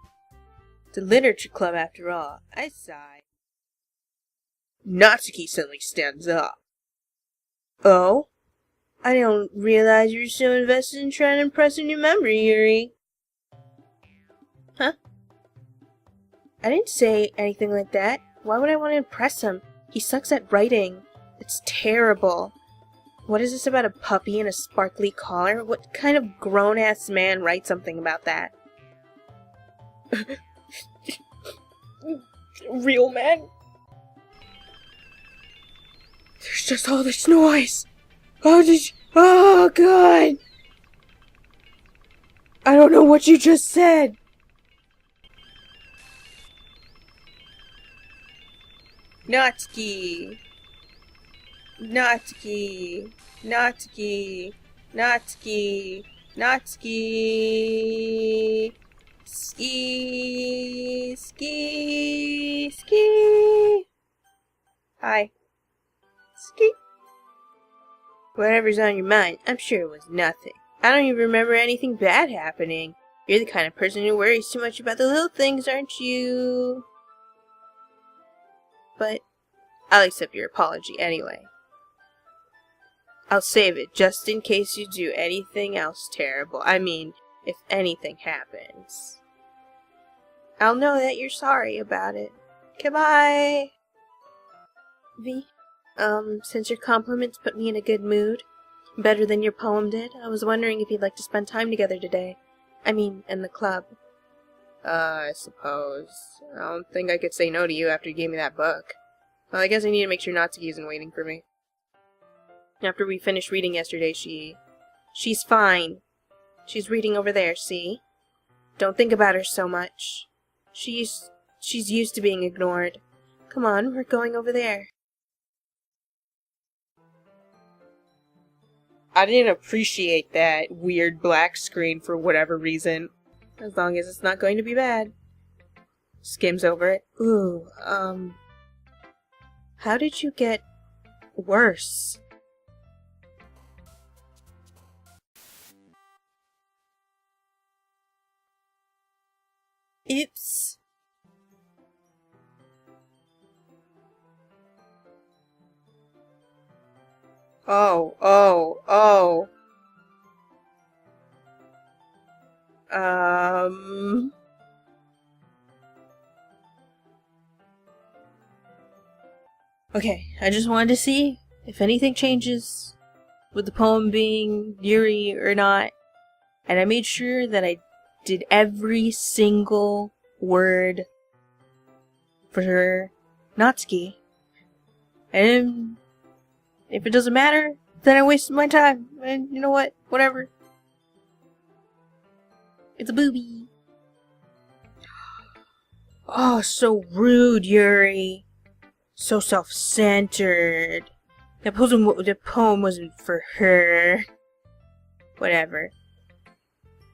Speaker 1: It's a literature club after all. I sigh. Natsuki suddenly stands up. Oh? I don't realize you're so invested in trying to impress a new member, Yuri. Huh? I didn't say anything like that. Why would I want to impress him? He sucks at writing. It's terrible. What is this about a puppy and a sparkly collar? What kind of grown-ass man writes something about that? Real man? There's just all this noise. Oh, God. I don't know what you just said. Natsuki. Natsuki. Natsuki. Natsuki. Natsuki. Ski. Ski. Ski. Hi. Ski. Whatever's on your mind, I'm sure it was nothing. I don't even remember anything bad happening. You're the kind of person who worries too much about the little things, aren't you? But I'll accept your apology anyway. I'll save it just in case you do anything else terrible. I mean, if anything happens. I'll know that you're sorry about it. Goodbye! V, since your compliments put me in a good mood, better than your poem did, I was wondering if you'd like to spend time together today. I mean, in the club. I suppose. I don't think I could say no to you after you gave me that book. Well, I guess I need to make sure Natsuki isn't waiting for me. After we finished reading yesterday, she's fine. She's reading over there, see? Don't think about her so much. She's used to being ignored. Come on, we're going over there. I didn't appreciate that weird black screen for whatever reason. As long as it's not going to be bad. Skims over it. Ooh, how did you get worse? Oops. Oh. Okay, I just wanted to see if anything changes with the poem being Yuri or not. And I made sure that I did every single word for Natsuki. And if it doesn't matter, then I wasted my time. And you know what? Whatever. It's a booby. Oh, so rude, Yuri. So self-centered. The poem wasn't for her. Whatever.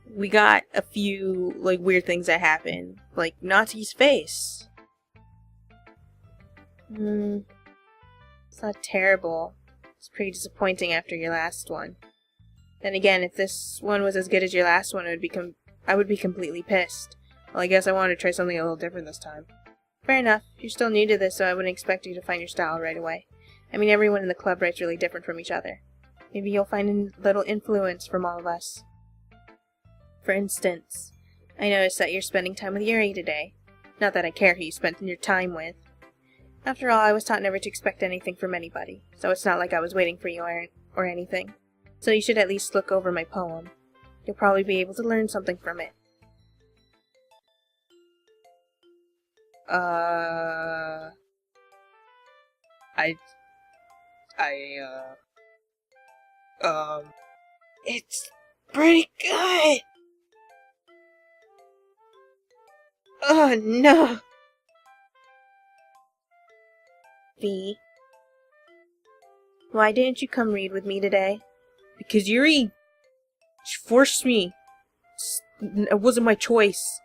Speaker 1: We got a few, like, weird things that happened. Like, Natsuki's face. It's not terrible. It's pretty disappointing after your last one. Then again, if this one was as good as your last one, I would be completely pissed. Well, I guess I wanted to try something a little different this time. Fair enough. You're still new to this, so I wouldn't expect you to find your style right away. I mean, everyone in the club writes really different from each other. Maybe you'll find a little influence from all of us. For instance, I noticed that you're spending time with Yuri today. Not that I care who you spent your time with. After all, I was taught never to expect anything from anybody, so it's not like I was waiting for you or anything. So you should at least look over my poem. You'll probably be able to learn something from it. It's pretty good! Oh, no! V, why didn't you come read with me today? Because Yuri forced me. It wasn't my choice.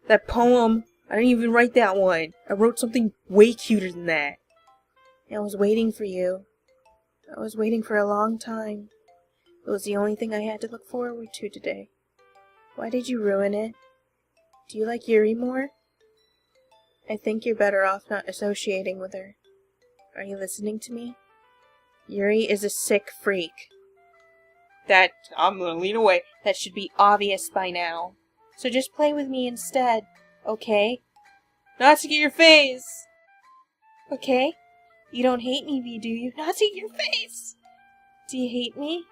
Speaker 1: That poem, I didn't even write that one. I wrote something way cuter than that. I was waiting for you. I was waiting for a long time. It was the only thing I had to look forward to today. Why did you ruin it? Do you like Yuri more? I think you're better off not associating with her. Are you listening to me? Yuri is a sick freak. I'm gonna lean away. That should be obvious by now. So just play with me instead, okay? Natsuki, your face! Okay? You don't hate me, V, do you? Natsuki, your face! Do you hate me?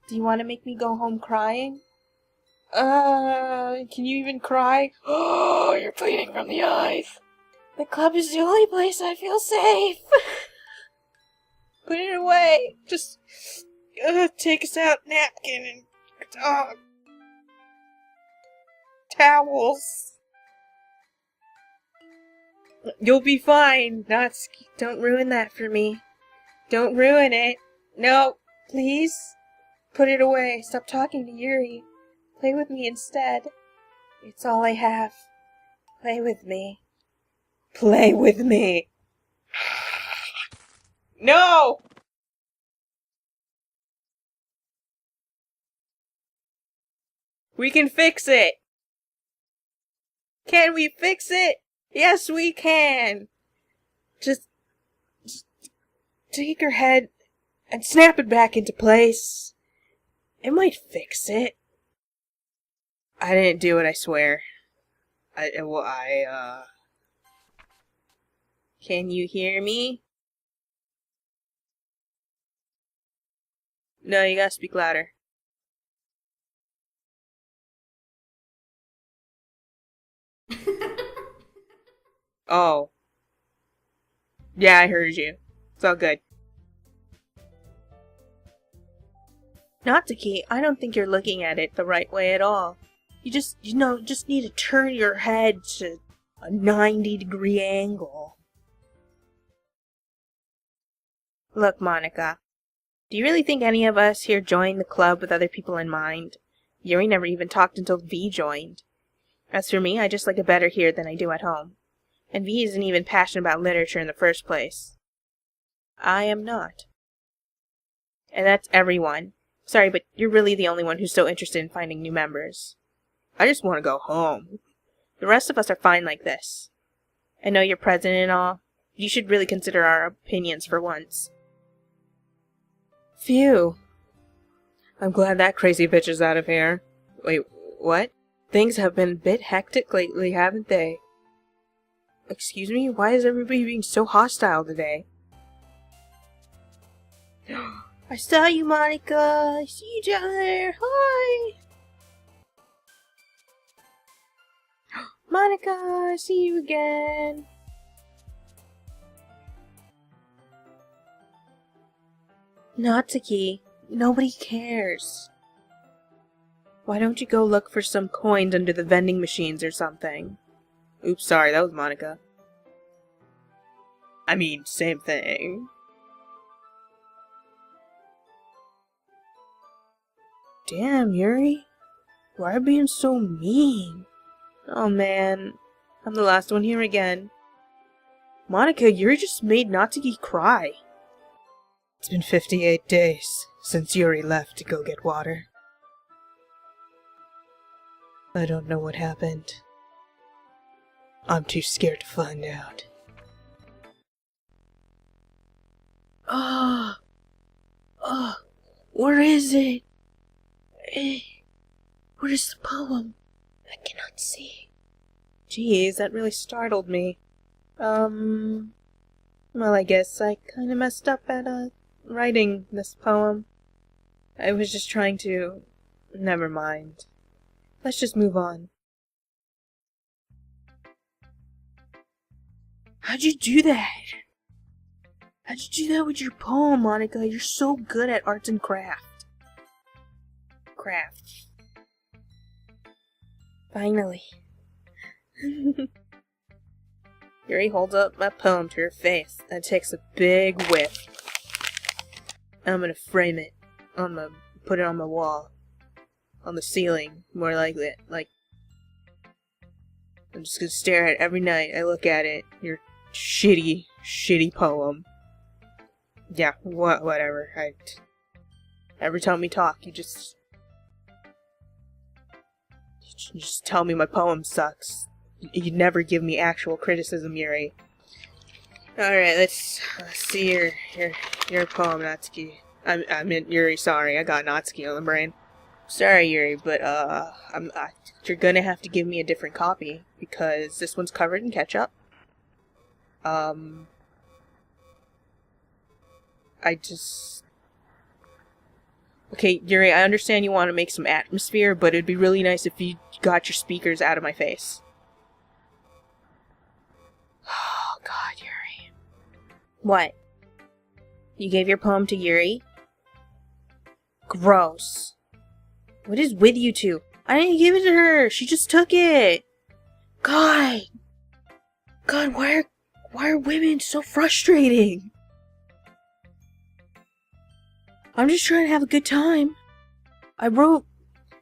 Speaker 1: Do you want to make me go home crying? Can you even cry? Oh, you're bleeding from the eyes. The club is the only place I feel safe. Put it away. Just take us out napkin and towels. You'll be fine. Don't ruin that for me. Don't ruin it. No, please. Put it away. Stop talking to Yuri. Play with me instead. It's all I have. Play with me. Play with me. No! We can fix it! Can we fix it? Yes, we can! Just take her head and snap it back into place. It might fix it. I didn't do it, I swear. Can you hear me? No, you gotta speak louder. Oh. Yeah, I heard you. It's all good. Natsuki, I don't think you're looking at it the right way at all. You just need to turn your head to a 90-degree angle. Look, Monica. Do you really think any of us here joined the club with other people in mind? Yuri never even talked until V joined. As for me, I just like it better here than I do at home. And V isn't even passionate about literature in the first place. I am not. And that's everyone. Sorry, but you're really the only one who's so interested in finding new members. I just want to go home. The rest of us are fine like this. I know you're president and all. You should really consider our opinions for once. Phew. I'm glad that crazy bitch is out of here. Wait, what? Things have been a bit hectic lately, haven't they? Excuse me? Why is everybody being so hostile today? I saw you, Monica. I see you down there. Hi. Monica, I see you again. Natsuki, nobody cares. Why don't you go look for some coins under the vending machines or something? Oops, sorry, that was Monica. I mean, same thing. Damn, Yuri. Why are you being so mean? Oh man, I'm the last one here again. Monica, Yuri just made Natsuki cry. It's been 58 days since Yuri left to go get water. I don't know what happened. I'm too scared to find out. Where is it? What is the poem? I cannot see. Jeez, that really startled me. Well, I guess I kinda messed up at, writing this poem. I was just trying to... Never mind. Let's just move on. How'd you do that? How'd you do that with your poem, Monica? You're so good at arts and craft. Finally. Yuri holds up my poem to her face and takes a big whiff. I'm gonna frame it. I'm gonna put it on my wall. On the ceiling, more likely. Like, I'm just gonna stare at it every night I look at it. Your shitty poem. Yeah, whatever. Every time we talk, you just tell me my poem sucks. You never give me actual criticism, Yuri. Alright, let's see your poem, Natsuki. I meant Yuri, sorry, I got Natsuki on the brain. Sorry, Yuri, but you're gonna have to give me a different copy, because this one's covered in ketchup. Okay, Yuri, I understand you want to make some atmosphere, but it'd be really nice if you got your speakers out of my face. Oh, God, Yuri. What? You gave your poem to Yuri? Gross. What is with you two? I didn't give it to her. She just took it. God, why are women so frustrating? I'm just trying to have a good time. I wrote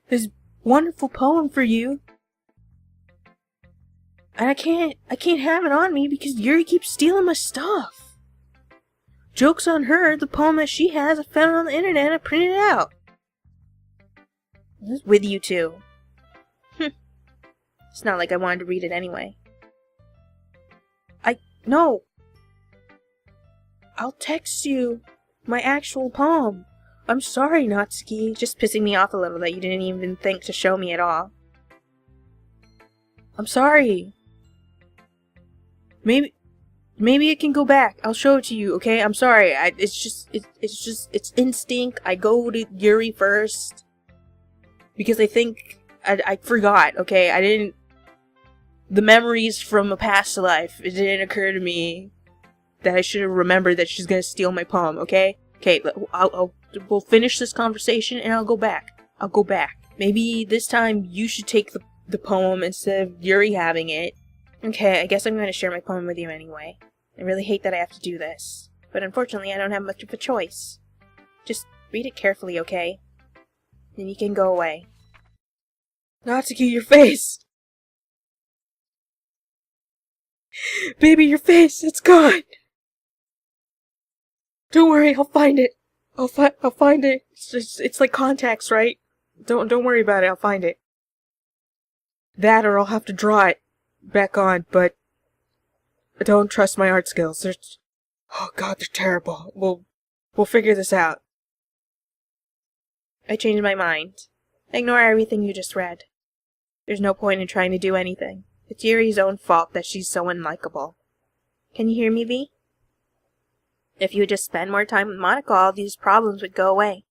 Speaker 1: this wonderful poem for you. And I can't have it on me because Yuri keeps stealing my stuff. Joke's on her, the poem that she has, I found it on the internet and I printed it out. What's with you two? It's not like I wanted to read it anyway. No. I'll text you my actual poem. I'm sorry, Natsuki. Just pissing me off a little that you didn't even think to show me at all. I'm sorry. Maybe it can go back. I'll show it to you, okay? I'm sorry. It's instinct. I go to Yuri first. Because I think I forgot, okay? The memories from a past life, it didn't occur to me that I should have remembered that she's gonna steal my poem, okay? Okay, we'll finish this conversation and I'll go back. Maybe this time you should take the poem instead of Yuri having it. Okay, I guess I'm gonna share my poem with you anyway. I really hate that I have to do this, but unfortunately I don't have much of a choice. Just read it carefully, okay? Then you can go away. Natsuki, your face! Baby, your face, it's gone! Don't worry, I'll find it. I'll find it. It's like contacts, right? Don't worry about it, I'll find it. That or I'll have to draw it back on, but I don't trust my art skills. Oh god, they're terrible. We'll figure this out. I changed my mind. Ignore everything you just read. There's no point in trying to do anything. It's Yuri's own fault that she's so unlikable. Can you hear me, V? If you would just spend more time with Monica, all these problems would go away.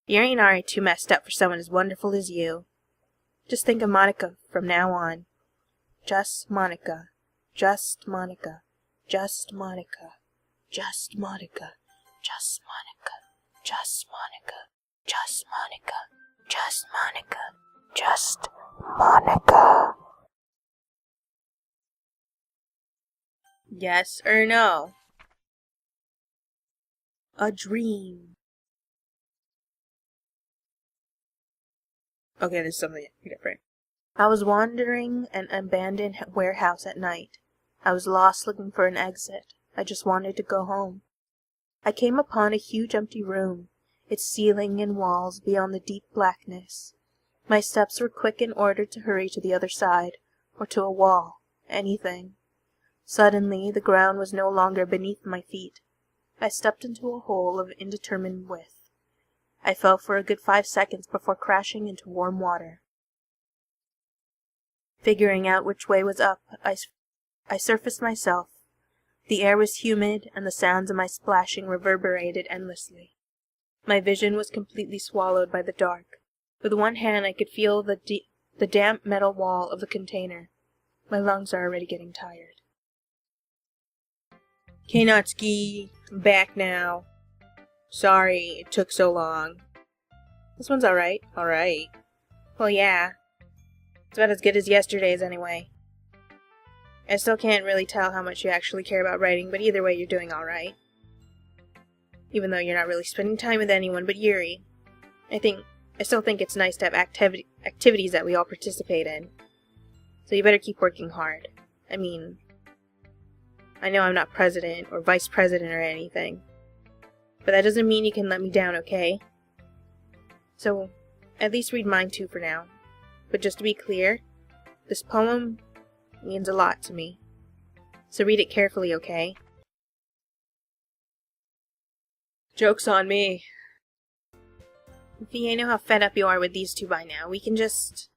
Speaker 1: Yuri and I are too messed up for someone as wonderful as you. Just think of Monica from now on. Just Monica. Just Monica. Just Monica. Just Monica. Just Monica. Just Monica. Just Monica. Just Monica. Just Monica. Yes or no? A dream. Okay, there's something different. I was wandering an abandoned warehouse at night. I was lost looking for an exit. I just wanted to go home. I came upon a huge empty room, its ceiling and walls beyond the deep blackness. My steps were quick in order to hurry to the other side, or to a wall, anything. Suddenly, the ground was no longer beneath my feet. I stepped into a hole of indeterminate width. I fell for a good 5 seconds before crashing into warm water. Figuring out which way was up, I surfaced myself. The air was humid, and the sounds of my splashing reverberated endlessly. My vision was completely swallowed by the dark. With one hand I could feel the damp metal wall of the container. My lungs are already getting tired. Okay, Natsuki, I'm back now. Sorry it took so long. This one's alright. Alright. Well, yeah. It's about as good as yesterday's anyway. I still can't really tell how much you actually care about writing, but either way you're doing alright. Even though you're not really spending time with anyone but Yuri. I still think it's nice to have activities that we all participate in. So you better keep working hard. I mean, I know I'm not president or vice president or anything, but that doesn't mean you can let me down, okay? So, at least read mine too for now. But just to be clear, this poem means a lot to me. So read it carefully, okay? Joke's on me. V, I know how fed up you are with these two by now. We can just...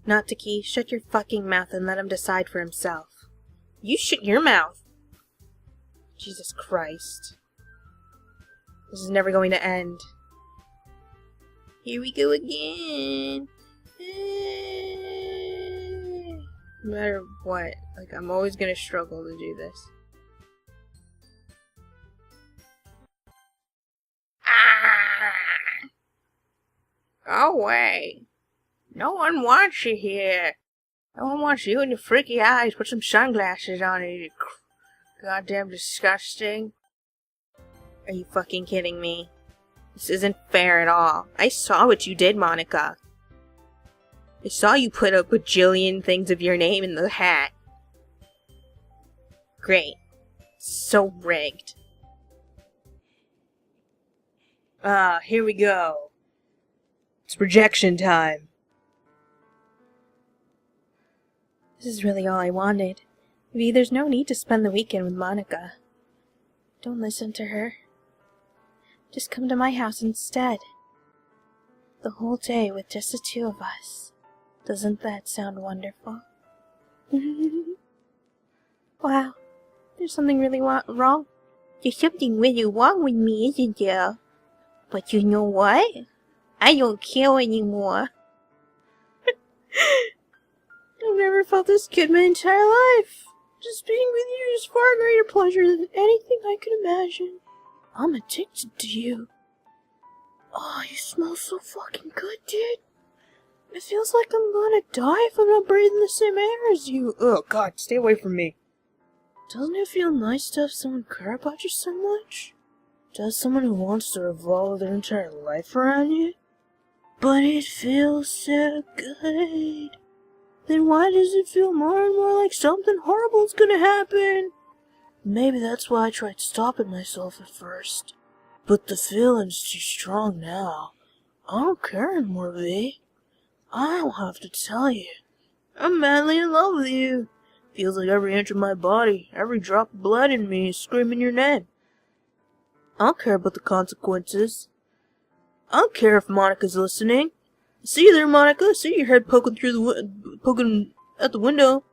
Speaker 1: Natsuki, shut your fucking mouth and let him decide for himself. You shut your mouth! Jesus Christ. This is never going to end. Here we go again! No matter what, like, I'm always gonna struggle to do this. Go away. No one wants you here. No one wants you and your freaky eyes. Put some sunglasses on you goddamn disgusting. Are you fucking kidding me? This isn't fair at all. I saw what you did, Monica. I saw you put a bajillion things of your name in the hat. Great. So rigged. Ah, here we go. It's projection time. This is really all I wanted. V, there's no need to spend the weekend with Monica. Don't listen to her. Just come to my house instead. The whole day with just the two of us. Doesn't that sound wonderful? Wow, there's something really wrong. There's something really wrong with me, isn't there? But you know what? I don't care anymore. I've never felt this good my entire life. Just being with you is far greater pleasure than anything I could imagine. I'm addicted to you. Oh, you smell so fucking good, dude. It feels like I'm gonna die if I'm not breathing the same air as you. Oh god, stay away from me. Doesn't it feel nice to have someone care about you so much? To have someone who wants to revolve their entire life around you? But it feels so good. Then why does it feel more and more like something horrible is gonna happen? Maybe that's why I tried stopping myself at first. But the feeling's too strong now. I don't care anymore, V. I don't have to tell you. I'm madly in love with you. Feels like every inch of my body, every drop of blood in me is screaming your name. I don't care about the consequences. I don't care if Monica's listening. See you there, Monica. See your head poking at the window.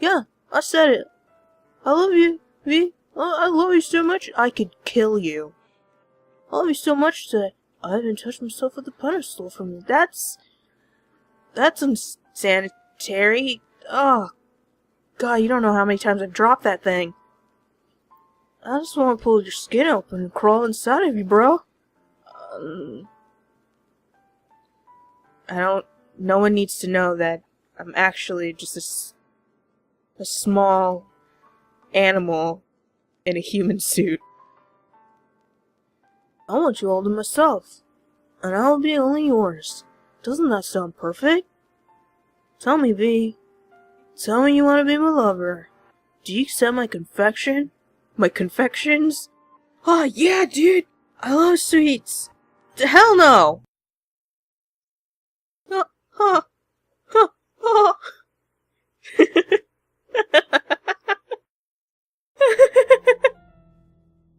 Speaker 1: Yeah, I said it. I love you, V. I love you so much I could kill you. I love you so much that I even touched myself with the pedestal from you. That's unsanitary. Oh, God, you don't know how many times I've dropped that thing. I just want to pull your skin open and crawl inside of you, bro. No one needs to know that I'm actually just a small animal in a human suit. I want you all to myself, and I'll be only yours. Doesn't that sound perfect? Tell me, V. Tell me you want to be my lover. Do you accept my confection? My confections? Oh, yeah, dude! I love sweets! Hell no!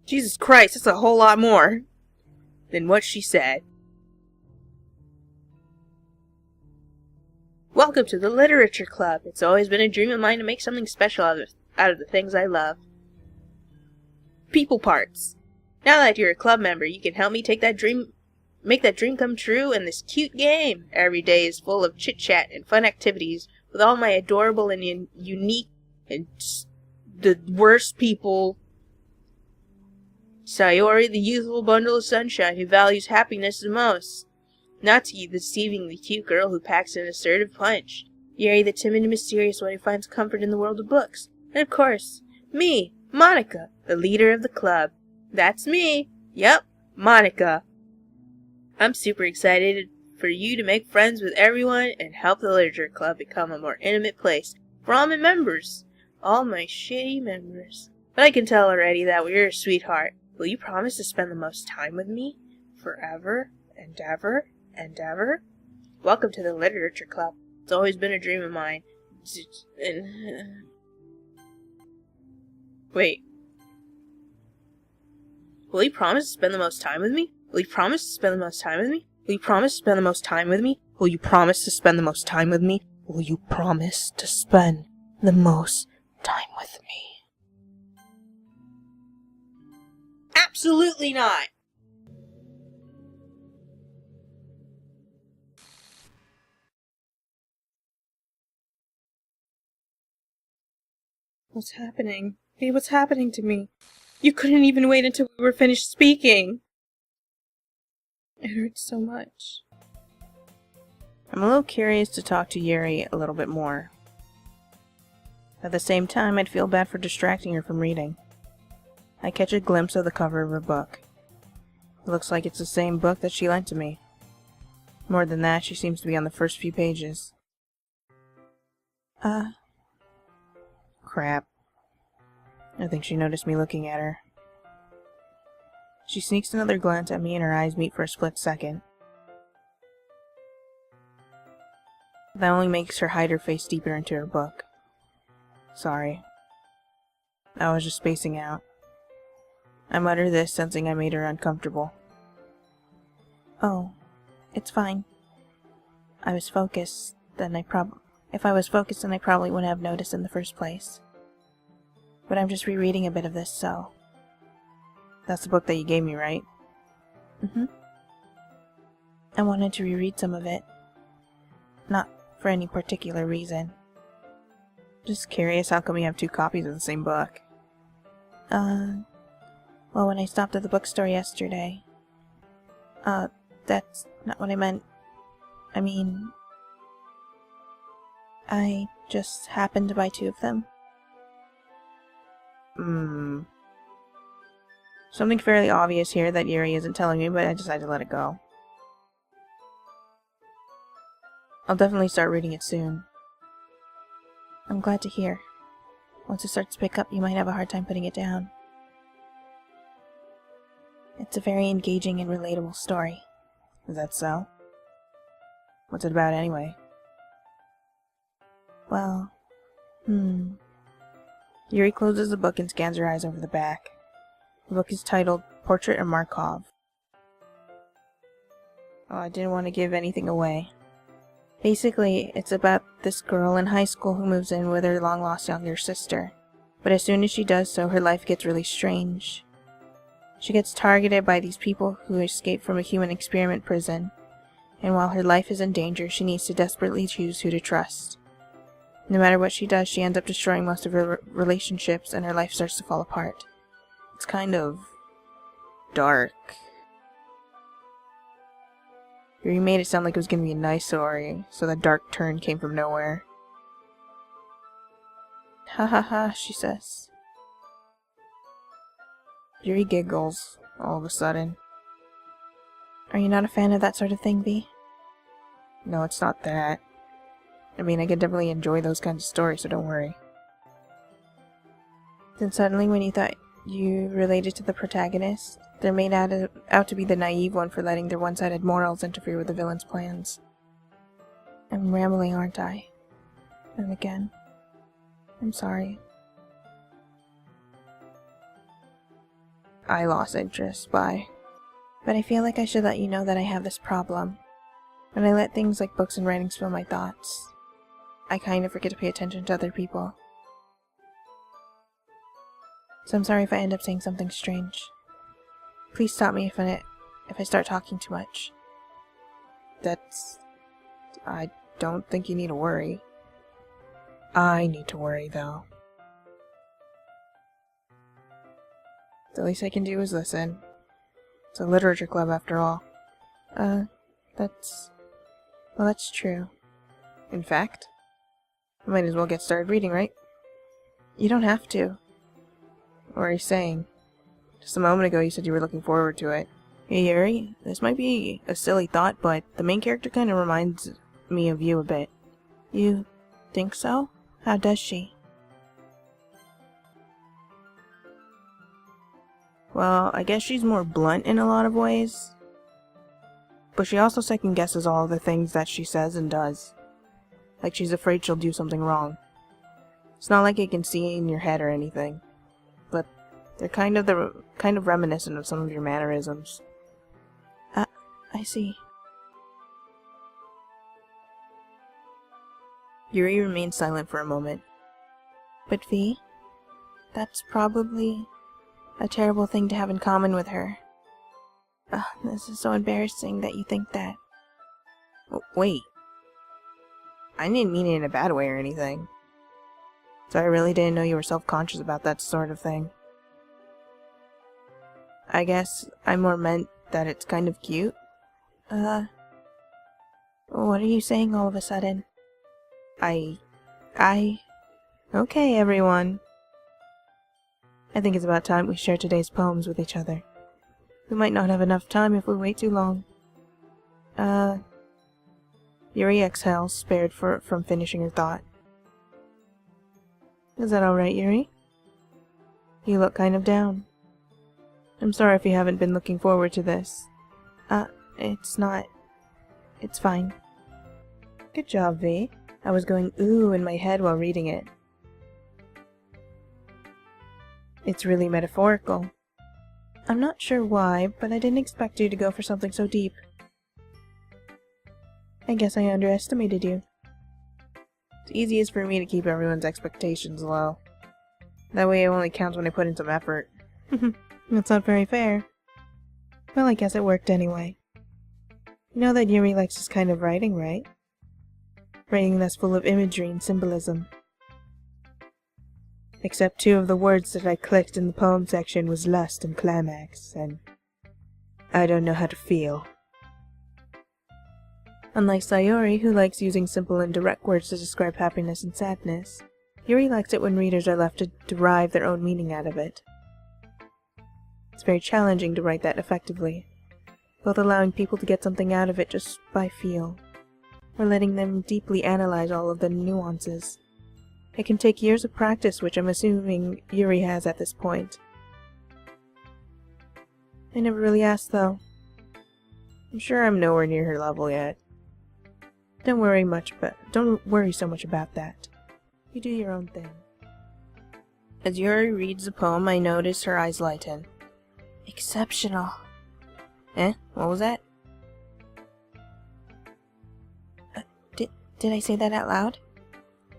Speaker 1: Jesus Christ, that's a whole lot more than what she said. Welcome to the Literature Club. It's always been a dream of mine to make something special out of the things I love. People parts. Now that you're a club member, you can help me make that dream come true in this cute game. Every day is full of chit-chat and fun activities with all my adorable and unique and the worst people. Sayori, the youthful bundle of sunshine who values happiness the most. Natsuki, the deceivingly cute girl who packs an assertive punch. Yuri, the timid and mysterious one who finds comfort in the world of books. And of course, me, Monica, the leader of the club. That's me. Yep, Monica. I'm super excited for you to make friends with everyone and help the Literature Club become a more intimate place for all my members. All my shitty members. But I can tell already that we're a sweetheart. Will you promise to spend the most time with me? Forever and ever and ever? Welcome to the Literature Club. It's always been a dream of mine. Wait. Will you promise to spend the most time with me? Will you promise to spend the most time with me? Will you promise to spend the most time with me? Will you promise to spend the most time with me? Will you promise to spend the most time with me? Absolutely not! What's happening? Hey, what's happening to me? You couldn't even wait until we were finished speaking! It hurts so much. I'm a little curious to talk to Yuri a little bit more. At the same time, I'd feel bad for distracting her from reading. I catch a glimpse of the cover of her book. It looks like it's the same book that she lent to me. More than that, she seems to be on the first few pages. Crap. I think she noticed me looking at her. She sneaks another glance at me and her eyes meet for a split second. That only makes her hide her face deeper into her book. Sorry. I was just spacing out. I mutter this, sensing I made her uncomfortable. Oh, it's fine. I was focused, if I was focused, then I probably wouldn't have noticed in the first place. But I'm just rereading a bit of this, so... That's the book that you gave me, right? Mm-hmm. I wanted to reread some of it. Not for any particular reason. Just curious how come you have two copies of the same book? Well, when I stopped at the bookstore yesterday... that's not what I meant. I mean... I just happened to buy two of them. Something fairly obvious here that Yuri isn't telling me, but I decided to let it go. I'll definitely start reading it soon. I'm glad to hear. Once it starts to pick up, you might have a hard time putting it down. It's a very engaging and relatable story. Is that so? What's it about anyway? Well, Yuri closes the book and scans her eyes over the back. The book is titled Portrait of Markov. Oh, I didn't want to give anything away. Basically, it's about this girl in high school who moves in with her long-lost younger sister. But as soon as she does so, her life gets really strange. She gets targeted by these people who escaped from a human experiment prison, and while her life is in danger, she needs to desperately choose who to trust. No matter what she does, she ends up destroying most of her relationships, and her life starts to fall apart. It's kind of... dark. You made it sound like it was going to be a nice story, so that dark turn came from nowhere. Ha ha ha, she says.
Speaker 2: Yuri giggles all of a sudden. Are you not a fan of that sort of thing, V? No, it's not that. I mean, I could definitely enjoy those kinds of stories, so don't worry. Then suddenly, when you thought you related to the protagonist, they're made out to be the naive one for letting their one-sided morals interfere with the villain's plans. I'm rambling, aren't I? And again. I'm sorry. I lost interest, bye. But I feel like I should let you know that I have this problem. When I let things like books and writings fill my thoughts, I kind of forget to pay attention to other people. So I'm sorry if I end up saying something strange. Please stop me if I start talking too much. I don't think you need to worry. I need to worry, though. The least I can do is listen. It's a literature club, after all. That's true. In fact, I might as well get started reading, right? You don't have to. What are you saying? Just a moment ago you said you were looking forward to it. Hey Yuri, this might be a silly thought, but the main character kind of reminds me of you a bit. You think so? How does she? Well, I guess she's more blunt in a lot of ways. But she also second guesses all the things that she says and does. Like she's afraid she'll do something wrong. It's not like I can see in your head or anything. But they're kind of reminiscent of some of your mannerisms. I see. Yuri remained silent for a moment. But V, that's probably a terrible thing to have in common with her. This is so embarrassing that you think that. Oh, wait. I didn't mean it in a bad way or anything. So I really didn't know you were self-conscious about that sort of thing. I guess I more meant that it's kind of cute. What are you saying all of a sudden? Okay, everyone. I think it's about time we share today's poems with each other. We might not have enough time if we wait too long. Yuri exhales, spared from finishing her thought. Is that alright, Yuri? You look kind of down. I'm sorry if you haven't been looking forward to this. It's not. It's fine. Good job, V. I was going ooh in my head while reading it. It's really metaphorical. I'm not sure why, but I didn't expect you to go for something so deep. I guess I underestimated you. It's easiest for me to keep everyone's expectations low. That way it only counts when I put in some effort. That's not very fair. Well, I guess it worked anyway. You know that Yuri likes this kind of writing, right? Writing that's full of imagery and symbolism. Except two of the words that I clicked in the poem section was lust and climax, and I don't know how to feel. Unlike Sayori, who likes using simple and direct words to describe happiness and sadness, Yuri likes it when readers are left to derive their own meaning out of it. It's very challenging to write that effectively, both allowing people to get something out of it just by feel, or letting them deeply analyze all of the nuances. It can take years of practice, which I'm assuming Yuri has at this point. I never really asked, though. I'm sure I'm nowhere near her level yet. Don't worry so much about that. You do your own thing. As Yuri reads the poem, I notice her eyes lighten. Exceptional. What was that? Did I say that out loud?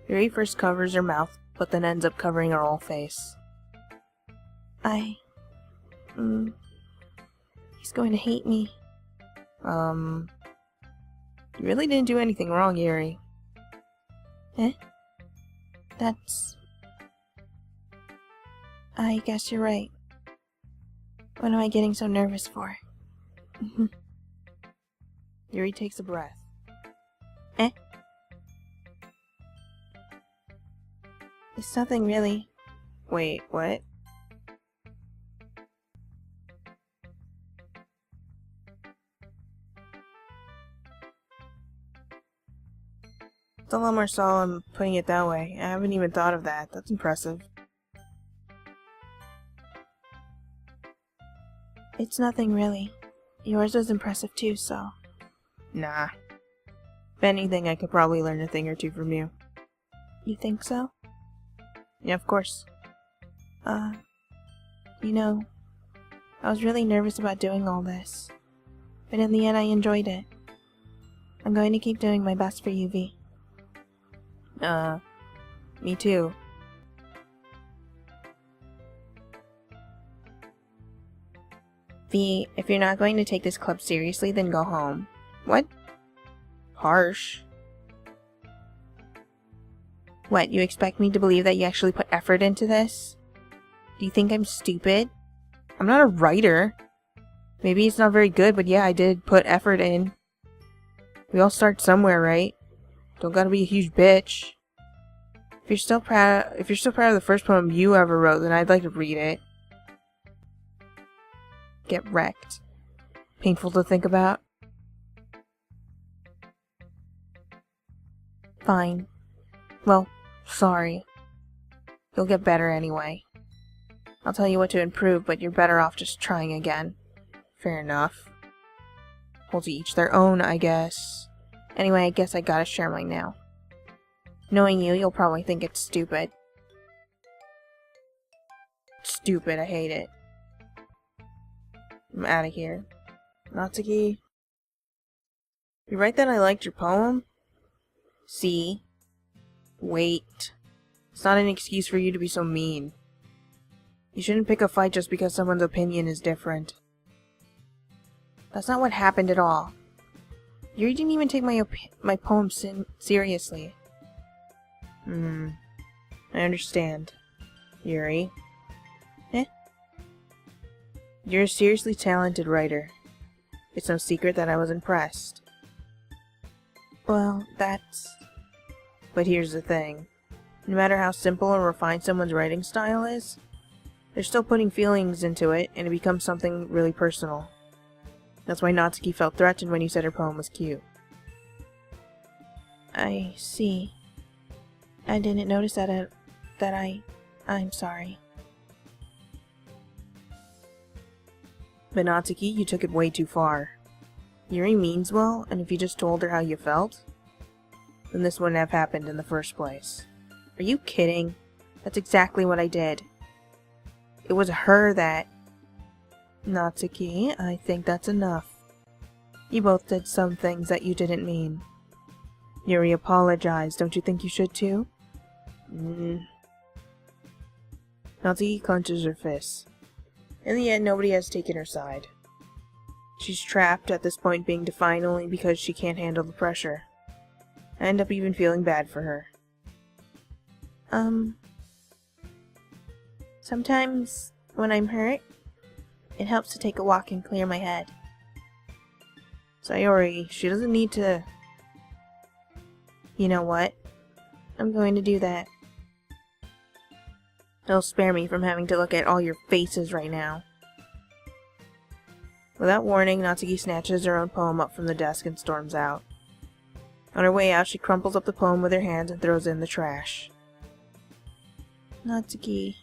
Speaker 2: Yuri first covers her mouth, but then ends up covering her whole face. He's going to hate me. You really didn't do anything wrong, Yuri. I guess you're right. What am I getting so nervous for? Yuri takes a breath. It's nothing really. Wait, what? a lot more solemn putting it that way. I haven't even thought of that. That's impressive.
Speaker 3: It's nothing really. Yours was impressive too, so...
Speaker 2: Nah. If anything, I could probably learn a thing or two from you.
Speaker 3: You think so?
Speaker 2: Yeah, of course.
Speaker 3: You know, I was really nervous about doing all this. But in the end, I enjoyed it. I'm going to keep doing my best for you, V.
Speaker 2: Me too.
Speaker 3: V, if you're not going to take this club seriously, then go home.
Speaker 2: What? Harsh.
Speaker 3: What, you expect me to believe that you actually put effort into this? Do you think I'm stupid?
Speaker 2: I'm not a writer. Maybe it's not very good, but yeah, I did put effort in. We all start somewhere, right? Don't gotta be a huge bitch. If you're still proud of the first poem you ever wrote, then I'd like to read it. Get wrecked. Painful to think about.
Speaker 3: Fine.
Speaker 2: Well, sorry. You'll get better anyway. I'll tell you what to improve, but you're better off just trying again. Fair enough. Well, to each their own, I guess. Anyway, I guess I gotta share mine now. Knowing you, you'll probably think it's stupid. Stupid, I hate it. I'm out of here. Natsuki. You write that I liked your poem? See? Wait. It's not an excuse for you to be so mean. You shouldn't pick a fight just because someone's opinion is different. That's not what happened at all. Yuri didn't even take my poem seriously. I understand. Yuri. You're a seriously talented writer. It's no secret that I was impressed.
Speaker 3: Well, that's...
Speaker 2: But here's the thing. No matter how simple and refined someone's writing style is, they're still putting feelings into it, and it becomes something really personal. That's why Natsuki felt threatened when you said her poem was cute.
Speaker 3: I see. I didn't notice that I'm sorry.
Speaker 2: But Natsuki, you took it way too far. Yuri means well, and if you just told her how you felt, then this wouldn't have happened in the first place. Are you kidding? That's exactly what I did. It was her that... Natsuki, I think that's enough. You both did some things that you didn't mean. Yuri apologized, don't you think you should too? Natsuki clenches her fists. In the end, nobody has taken her side. She's trapped at this point, being defiant only because she can't handle the pressure. I end up even feeling bad for her.
Speaker 3: Sometimes, when I'm hurt, it helps to take a walk and clear my head.
Speaker 2: Sayori, she doesn't need to...
Speaker 3: You know what? I'm going to do that.
Speaker 2: It'll spare me from having to look at all your faces right now. Without warning, Natsuki snatches her own poem up from the desk and storms out. On her way out, she crumples up the poem with her hands and throws it in the trash.
Speaker 3: Natsuki...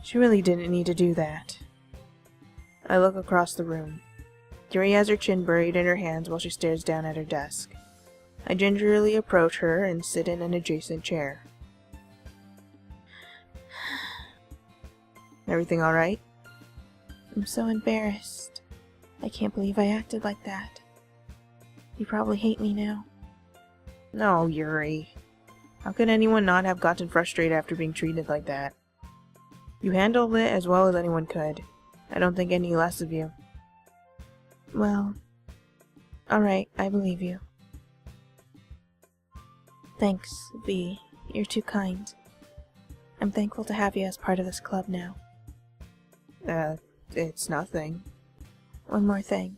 Speaker 2: She really didn't need to do that. I look across the room. Yuri has her chin buried in her hands while she stares down at her desk. I gingerly approach her and sit in an adjacent chair. Everything alright?
Speaker 3: I'm so embarrassed. I can't believe I acted like that. You probably hate me now.
Speaker 2: No, Yuri. How could anyone not have gotten frustrated after being treated like that? You handled it as well as anyone could. I don't think any less of you.
Speaker 3: Well, alright, I believe you. Thanks, V. You're too kind. I'm thankful to have you as part of this club now.
Speaker 2: It's nothing.
Speaker 3: One more thing.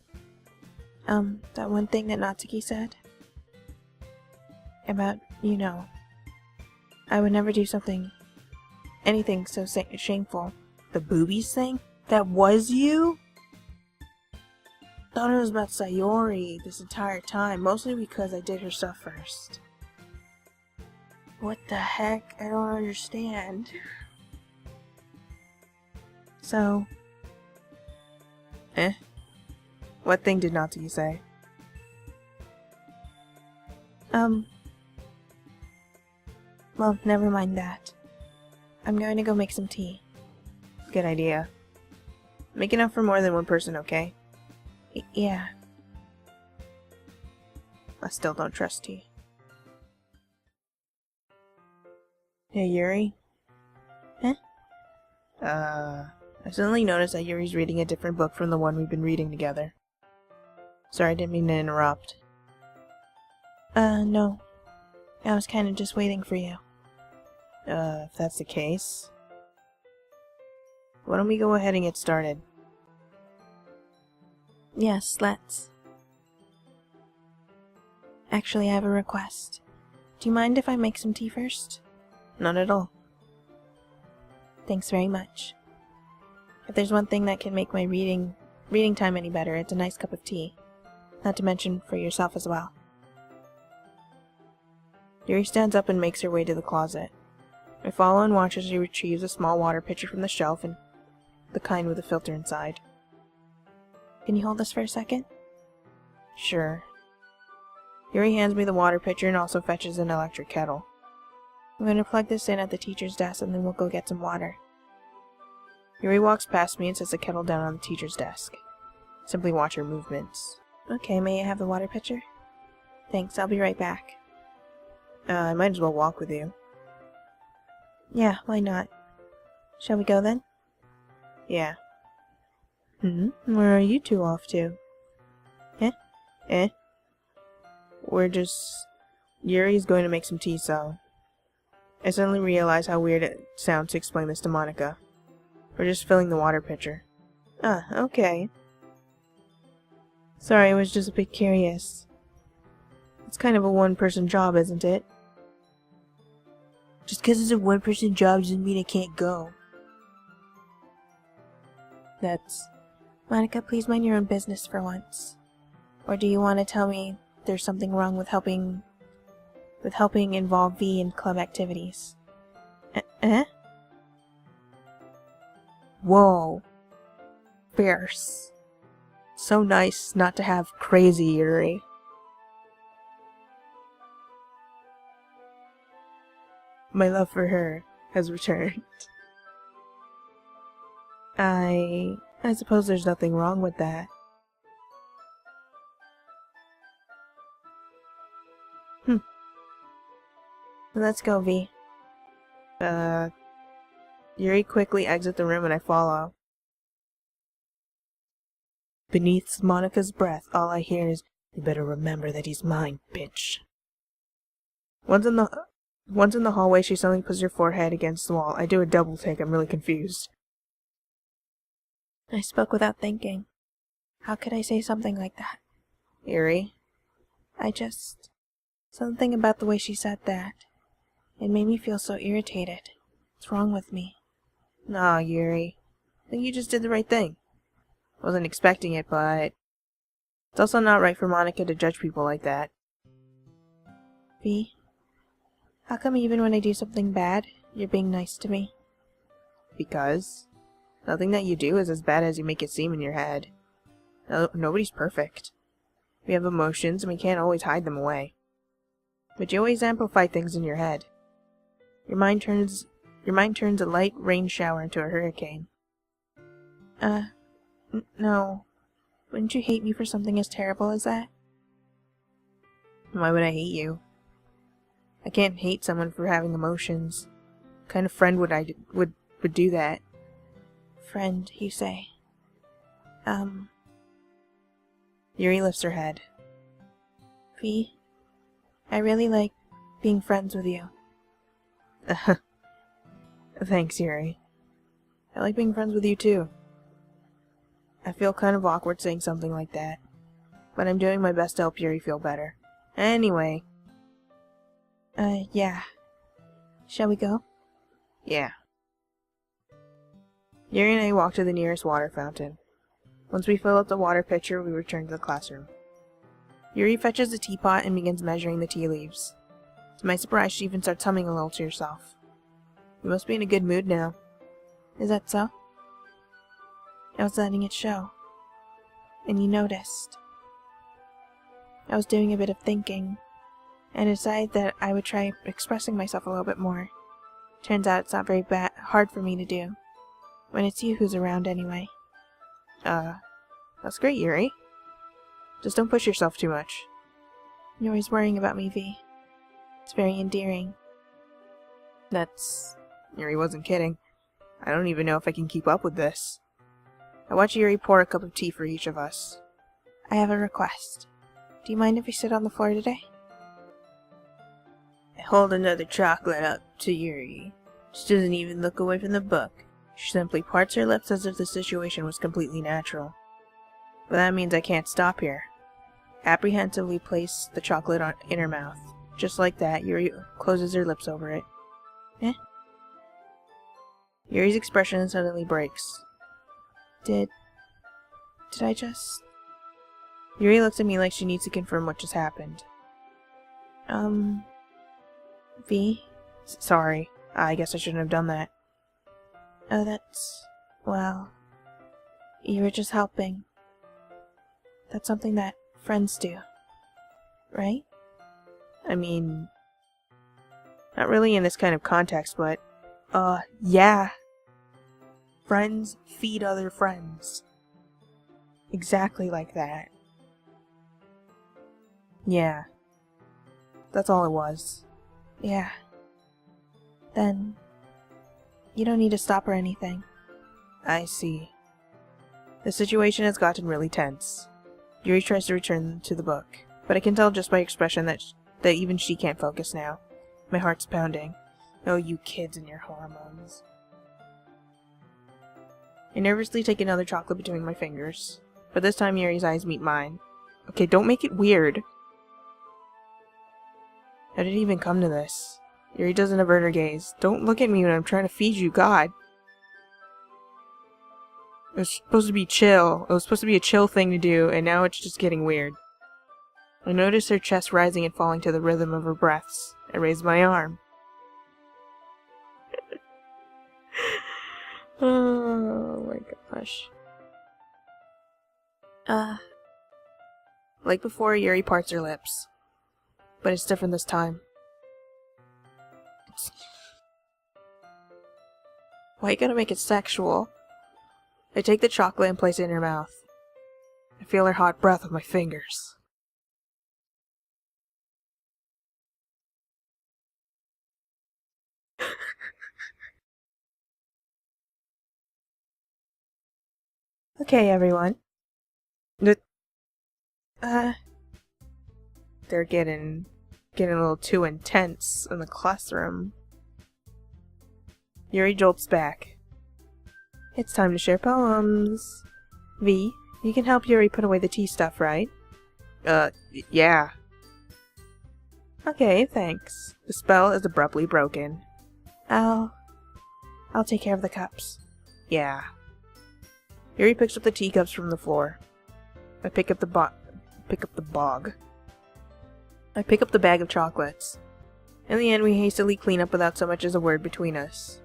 Speaker 3: That one thing that Natsuki said? About, you know, I would never do anything so shameful.
Speaker 2: The boobies thing? That was you? thought it was about Sayori this entire time, mostly because I did her stuff first. What the heck? I don't understand.
Speaker 3: So...
Speaker 2: What thing did Natsuki say?
Speaker 3: Well, never mind that. I'm going to go make some tea.
Speaker 2: Good idea. Make enough for more than one person, okay?
Speaker 3: Yeah.
Speaker 2: I still don't trust tea. Hey, Yuri? I suddenly noticed that Yuri's reading a different book from the one we've been reading together. Sorry, I didn't mean to interrupt.
Speaker 3: No. I was kinda just waiting for you.
Speaker 2: If that's the case... Why don't we go ahead and get started?
Speaker 3: Yes, let's. Actually, I have a request. Do you mind if I make some tea first?
Speaker 2: Not at all.
Speaker 3: Thanks very much. If there's one thing that can make my reading time any better, it's a nice cup of tea. Not to mention for yourself as well.
Speaker 2: Yuri stands up and makes her way to the closet. I follow and watch as she retrieves a small water pitcher from the shelf, and the kind with a filter inside.
Speaker 3: Can you hold this for a second?
Speaker 2: Sure. Yuri hands me the water pitcher and also fetches an electric kettle.
Speaker 3: I'm going to plug this in at the teacher's desk and then we'll go get some water.
Speaker 2: Yuri walks past me and sets the kettle down on the teacher's desk. Simply watch her movements.
Speaker 3: Okay, may I have the water pitcher? Thanks, I'll be right back.
Speaker 2: I might as well walk with you.
Speaker 3: Yeah, why not? Shall we go then?
Speaker 2: Yeah. Where are you two off to? We're just... Yuri's going to make some tea, so... I suddenly realize how weird it sounds to explain this to Monica. We're just filling the water pitcher. Ah, okay. Sorry, I was just a bit curious. It's kind of a one-person job, isn't it? Just because it's a one-person job doesn't mean I can't go.
Speaker 3: That's... Monica, please mind your own business for once. Or do you want to tell me there's something wrong with helping involve V in club activities?
Speaker 2: Whoa. Fierce. So nice not to have crazy Yuri. My love for her has returned. I suppose there's nothing wrong with that.
Speaker 3: Let's go, V.
Speaker 2: Yuri quickly exits the room and I follow. Beneath Monica's breath, all I hear is, "You better remember that he's mine, bitch." Once in the hallway, she suddenly puts her forehead against the wall. I do a double take. I'm really confused.
Speaker 3: I spoke without thinking. How could I say something like that?
Speaker 2: Yuri?
Speaker 3: Something about the way she said that. It made me feel so irritated. What's wrong with me?
Speaker 2: Nah, Yuri. I think you just did the right thing. Wasn't expecting it, but... It's also not right for Monica to judge people like that.
Speaker 3: V? How come even when I do something bad, you're being nice to me?
Speaker 2: Because nothing that you do is as bad as you make it seem in your head. No, nobody's perfect. We have emotions and we can't always hide them away. But you always amplify things in your head. Your mind turns a light rain shower into a hurricane.
Speaker 3: No. Wouldn't you hate me for something as terrible as that?
Speaker 2: Why would I hate you? I can't hate someone for having emotions. What kind of friend would do that?
Speaker 3: Friend, you say?
Speaker 2: Yuri lifts her head.
Speaker 3: V, I really like being friends with you.
Speaker 2: Thanks, Yuri. I like being friends with you too. I feel kind of awkward saying something like that, but I'm doing my best to help Yuri feel better. Anyway.
Speaker 3: Yeah. Shall we go?
Speaker 2: Yeah. Yuri and I walk to the nearest water fountain. Once we fill up the water pitcher, we return to the classroom. Yuri fetches the teapot and begins measuring the tea leaves. To my surprise, she even starts humming a little to herself. You must be in a good mood now.
Speaker 3: Is that so? I was letting it show. And you noticed. I was doing a bit of thinking, and decided that I would try expressing myself a little bit more. Turns out it's not very hard for me to do. When it's you who's around anyway.
Speaker 2: That's great, Yuri. Just don't push yourself too much.
Speaker 3: You're always worrying about me, V. It's very endearing.
Speaker 2: Yuri wasn't kidding. I don't even know if I can keep up with this. I watch Yuri pour a cup of tea for each of us.
Speaker 3: I have a request. Do you mind if we sit on the floor today?
Speaker 1: I hold another chocolate up to Yuri. She doesn't even look away from the book. She simply parts her lips as if the situation was completely natural. But that means I can't stop here. Apprehensively place the chocolate in her mouth. Just like that, Yuri closes her lips over it.
Speaker 3: Eh?
Speaker 1: Yuri's expression suddenly breaks.
Speaker 3: Did I just...
Speaker 1: Yuri looks at me like she needs to confirm what just happened.
Speaker 3: V?
Speaker 1: Sorry. I guess I shouldn't have done that.
Speaker 3: Oh, that's... well... you were just helping. That's something that friends do. Right?
Speaker 1: I mean... not really in this kind of context, but... yeah. Friends feed other friends. Exactly like that. Yeah. That's all it was.
Speaker 3: Yeah. Then... you don't need to stop or anything.
Speaker 1: I see. The situation has gotten really tense. Yuri tries to return to the book, but I can tell just by expression that even she can't focus now. My heart's pounding. Oh, you kids and your hormones. I nervously take another chocolate between my fingers, but this time Yuri's eyes meet mine. Okay, don't make it weird. How did it even come to this? Yuri doesn't avert her gaze. Don't look at me when I'm trying to feed you, God. It was supposed to be chill. It was supposed to be a chill thing to do, and now it's just getting weird. I notice her chest rising and falling to the rhythm of her breaths. I raise my arm. Oh my gosh. Like before, Yuri parts her lips. But it's different this time. Why you gotta make it sexual? I take the chocolate and place it in her mouth. I feel her hot breath with my fingers. Okay, everyone. They're getting a little too intense in the classroom. Yuri jolts back. It's time to share poems. V, you can help Yuri put away the tea stuff, right? Yeah. Okay, thanks. The spell is abruptly broken.
Speaker 3: I'll take care of the cups.
Speaker 1: Yeah. Yuri picks up the teacups from the floor. I pick up the bag of chocolates. In the end, we hastily clean up without so much as a word between us.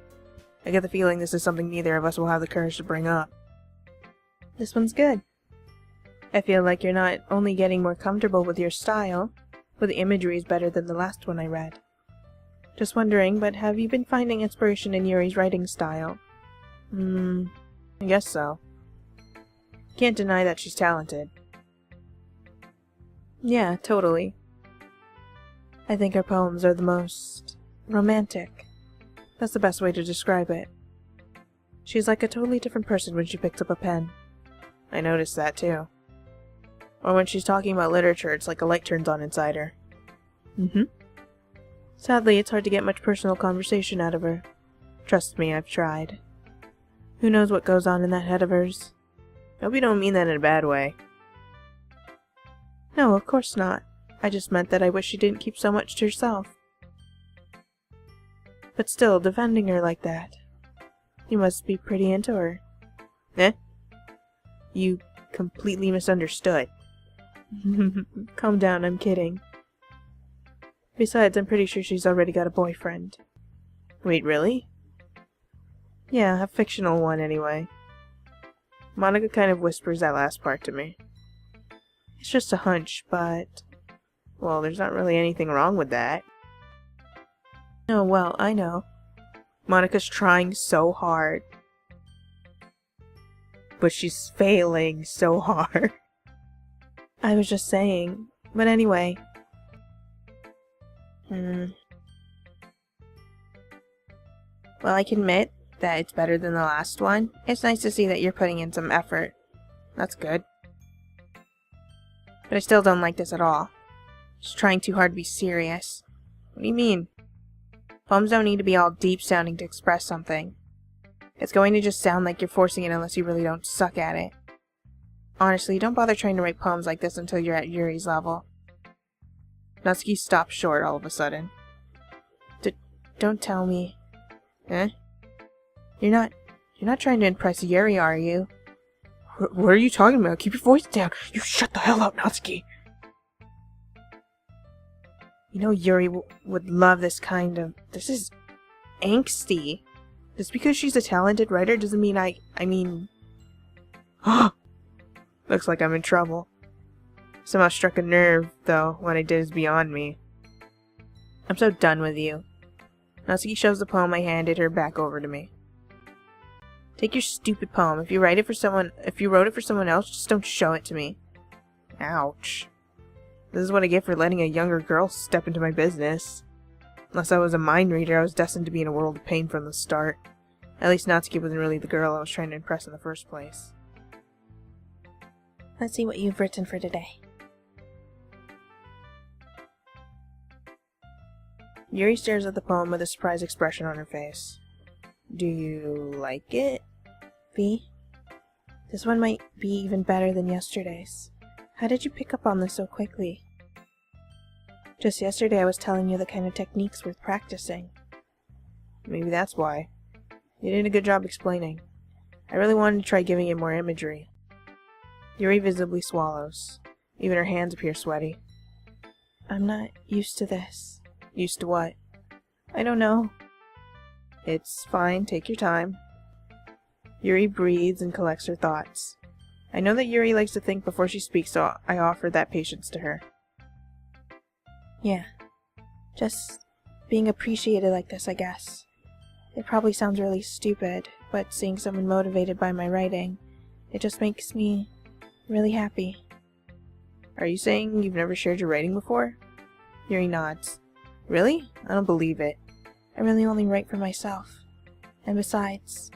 Speaker 1: I get the feeling this is something neither of us will have the courage to bring up. This one's good. I feel like you're not only getting more comfortable with your style, but the imagery is better than the last one I read. Just wondering, but have you been finding inspiration in Yuri's writing style? I guess so. Can't deny that she's talented. Yeah, totally. I think her poems are the most romantic. That's the best way to describe it. She's like a totally different person when she picks up a pen. I noticed that too. Or when she's talking about literature, it's like a light turns on inside her. Sadly, it's hard to get much personal conversation out of her. Trust me, I've tried. Who knows what goes on in that head of hers? Hope you don't mean that in a bad way. No, of course not. I just meant that I wish she didn't keep so much to herself. But still, defending her like that. You must be pretty into her. Eh? You
Speaker 2: completely misunderstood. Calm down, I'm kidding. Besides, I'm pretty sure she's already got a boyfriend. Wait, really? Yeah, a fictional one anyway. Monica kind of whispers that last part to me. It's just a hunch, but... well, there's not really anything wrong with that. Oh, well, I know. Monica's trying so hard. But she's failing so hard. I was just saying. But anyway. Well, I can admit that it's better than the last one. It's nice to see that you're putting in some effort. That's good. But I still don't like this at all. Just trying too hard to be serious. What do you mean? Poems don't need to be all deep sounding to express something. It's going to just sound like you're forcing it unless you really don't suck at it. Honestly, don't bother trying to write poems like this until you're at Yuri's level. Natsuki stops short all of a sudden. Don't tell me. Eh? You're not trying to impress Yuri, are you? What are you talking about? Keep your voice down. You shut the hell up, Natsuki. You know Yuri would love this kind of... this is angsty. Just because she's a talented writer doesn't mean I mean... Looks like I'm in trouble. Somehow struck a nerve, though. What I did is beyond me. I'm so done with you. Natsuki shoves the poem I handed her back over to me. Take your stupid poem. If you wrote it for someone else, just don't show it to me. Ouch. This is what I get for letting a younger girl step into my business. Unless I was a mind reader, I was destined to be in a world of pain from the start. At least Natsuki wasn't really the girl I was trying to impress in the first place.
Speaker 3: Let's see what you've written for today.
Speaker 2: Yuri stares at the poem with a surprised expression on her face. Do you like it?
Speaker 3: V? This one might be even better than yesterday's. How did you pick up on this so quickly? Just yesterday I was telling you the kind of techniques worth practicing.
Speaker 2: Maybe that's why. You did a good job explaining. I really wanted to try giving it more imagery. Yuri visibly swallows. Even her hands appear sweaty.
Speaker 3: I'm not used to this.
Speaker 2: Used to what? I don't know. It's fine, take your time. Yuri breathes and collects her thoughts. I know that Yuri likes to think before she speaks, so I offer that patience to her.
Speaker 3: Yeah. Just being appreciated like this, I guess. It probably sounds really stupid, but seeing someone motivated by my writing, it just makes me really happy.
Speaker 2: Are you saying you've never shared your writing before? Yuri nods. Really? I don't believe it.
Speaker 3: I really only write for myself. And besides,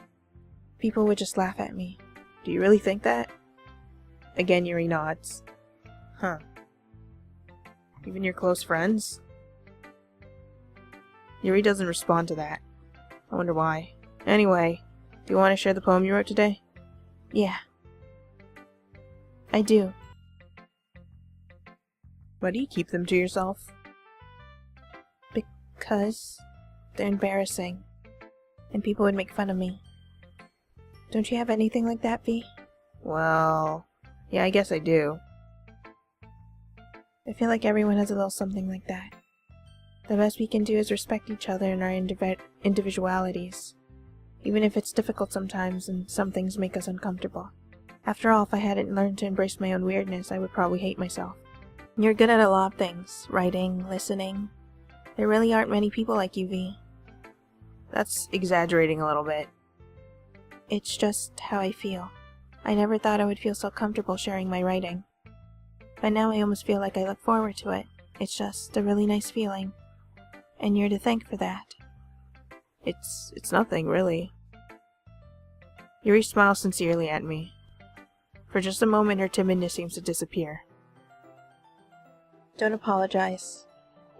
Speaker 3: people would just laugh at me.
Speaker 2: Do you really think that? Again, Yuri nods. Huh. Even your close friends? Yuri doesn't respond to that. I wonder why. Anyway, do you want to share the poem you wrote today?
Speaker 3: Yeah. I do.
Speaker 2: Why do you keep them to yourself?
Speaker 3: Because they're embarrassing. And people would make fun of me. Don't you have anything like that, V?
Speaker 2: Well, yeah, I guess I do.
Speaker 3: I feel like everyone has a little something like that. The best we can do is respect each other and our individualities. Even if it's difficult sometimes and some things make us uncomfortable. After all, if I hadn't learned to embrace my own weirdness, I would probably hate myself. You're good at a lot of things. Writing, listening. There really aren't many people like you, V.
Speaker 2: That's exaggerating a little bit.
Speaker 3: It's just how I feel. I never thought I would feel so comfortable sharing my writing. But now I almost feel like I look forward to it. It's just a really nice feeling. And you're to thank for that.
Speaker 2: It's nothing, really. Yuri smiles sincerely at me. For just a moment, her timidness seems to disappear.
Speaker 3: Don't apologize.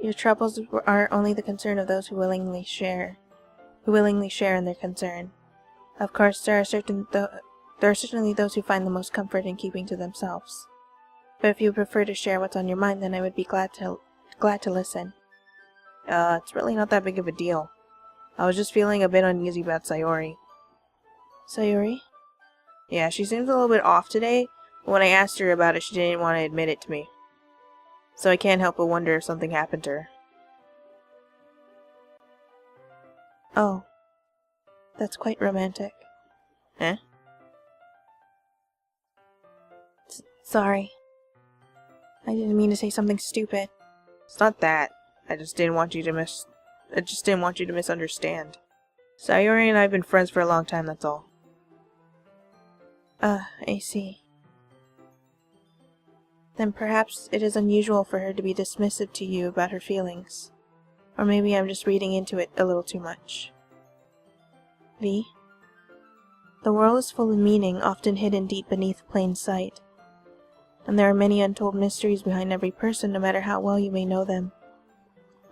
Speaker 3: Your troubles are only the concern of those who willingly share in their concern. Of course, there are certainly those who find the most comfort in keeping to themselves. But if you prefer to share what's on your mind, then I would be glad to listen.
Speaker 2: It's really not that big of a deal. I was just feeling a bit uneasy about Sayori.
Speaker 3: Sayori?
Speaker 2: Yeah, she seems a little bit off today,
Speaker 1: When I asked her about it, she didn't want to admit it to me. So I can't help but wonder if something happened to her.
Speaker 3: Oh. That's quite romantic.
Speaker 1: Eh?
Speaker 3: Sorry. I didn't mean to say something stupid.
Speaker 1: It's not that. I just didn't want you to misunderstand. Sayori and I have been friends for a long time, that's all.
Speaker 3: I see. Then perhaps it is unusual for her to be dismissive to you about her feelings. Or maybe I'm just reading into it a little too much. V? The world is full of meaning, often hidden deep beneath plain sight. And there are many untold mysteries behind every person, no matter how well you may know them.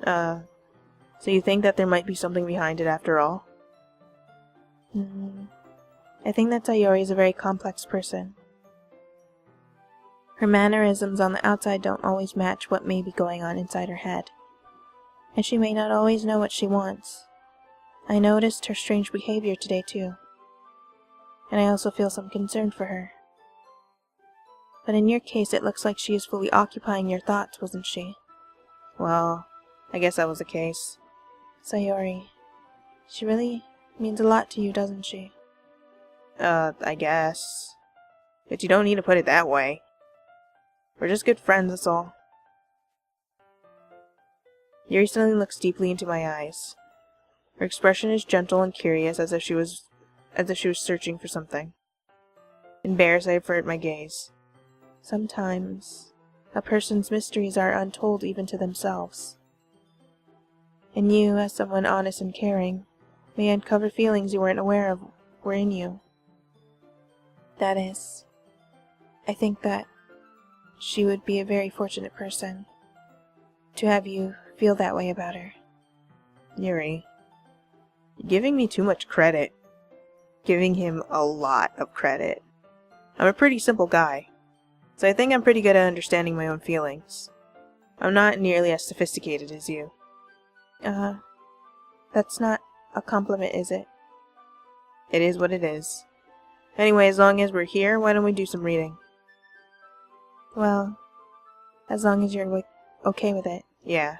Speaker 1: So you think that there might be something behind it after all?
Speaker 3: I think that Sayori is a very complex person. Her mannerisms on the outside don't always match what may be going on inside her head. And she may not always know what she wants. I noticed her strange behavior today too. And I also feel some concern for her. But in your case, it looks like she is fully occupying your thoughts, wasn't she?
Speaker 1: Well, I guess that was the case.
Speaker 3: Sayori, she really means a lot to you, doesn't she?
Speaker 1: I guess. But you don't need to put it that way. We're just good friends, that's all. Yuri suddenly looks deeply into my eyes. Her expression is gentle and curious, as if she was searching for something. Embarrassed, I avert my gaze.
Speaker 3: Sometimes, a person's mysteries are untold even to themselves. And you, as someone honest and caring, may uncover feelings you weren't aware of were in you. That is, I think that she would be a very fortunate person to have you feel that way about her.
Speaker 1: Yuri, you're giving me too much credit. Giving him a lot of credit. I'm a pretty simple guy, so I think I'm pretty good at understanding my own feelings. I'm not nearly as sophisticated as you.
Speaker 3: That's not a compliment, is it?
Speaker 1: It is what it is. Anyway, as long as we're here, why don't we do some reading?
Speaker 3: Well, as long as you're okay with it.
Speaker 1: Yeah.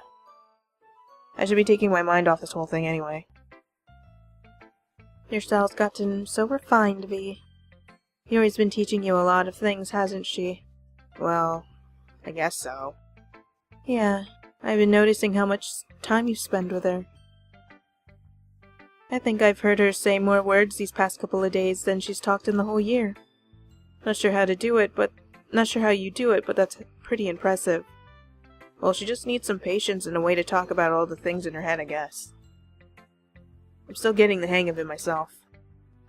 Speaker 1: I should be taking my mind off this whole thing anyway.
Speaker 3: Your style's gotten so refined, V. Yuri's been teaching you a lot of things, hasn't she?
Speaker 1: Well, I guess so.
Speaker 3: Yeah, I've been noticing how much time you spend with her. I think I've heard her say more words these past couple of days than she's talked in the whole year. Not sure how you do it, but that's pretty impressive.
Speaker 1: Well, she just needs some patience and a way to talk about all the things in her head, I guess. I'm still getting the hang of it myself.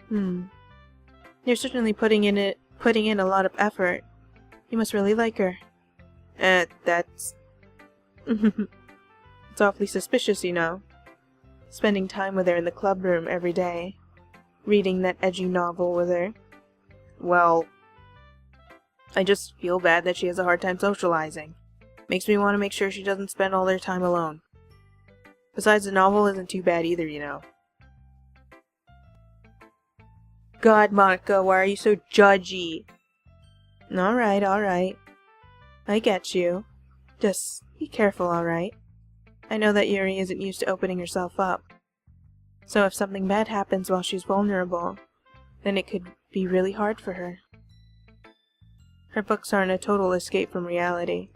Speaker 3: You're certainly putting in a lot of effort. You must really like her.
Speaker 1: That's...
Speaker 3: It's awfully suspicious, you know. Spending time with her in the club room every day. Reading that edgy novel with her.
Speaker 1: Well, I just feel bad that she has a hard time socializing. Makes me want to make sure she doesn't spend all their time alone. Besides, the novel isn't too bad either, you know.
Speaker 3: God, Monica, why are you so judgy? Alright. I get you. Just be careful, alright? I know that Yuri isn't used to opening herself up. So if something bad happens while she's vulnerable, then it could be really hard for her. Her books aren't a total escape from reality.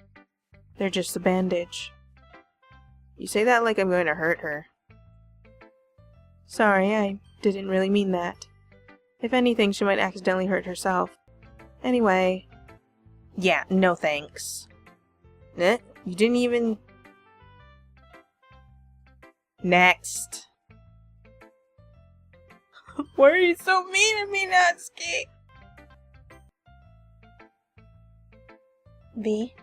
Speaker 3: They're just a bandage.
Speaker 1: You say that like I'm going to hurt her.
Speaker 3: Sorry, I didn't really mean that. If anything, she might accidentally hurt herself. Anyway...
Speaker 1: Yeah, no thanks. You didn't even... Next. Why are you so mean to me, Natsuki?
Speaker 3: V,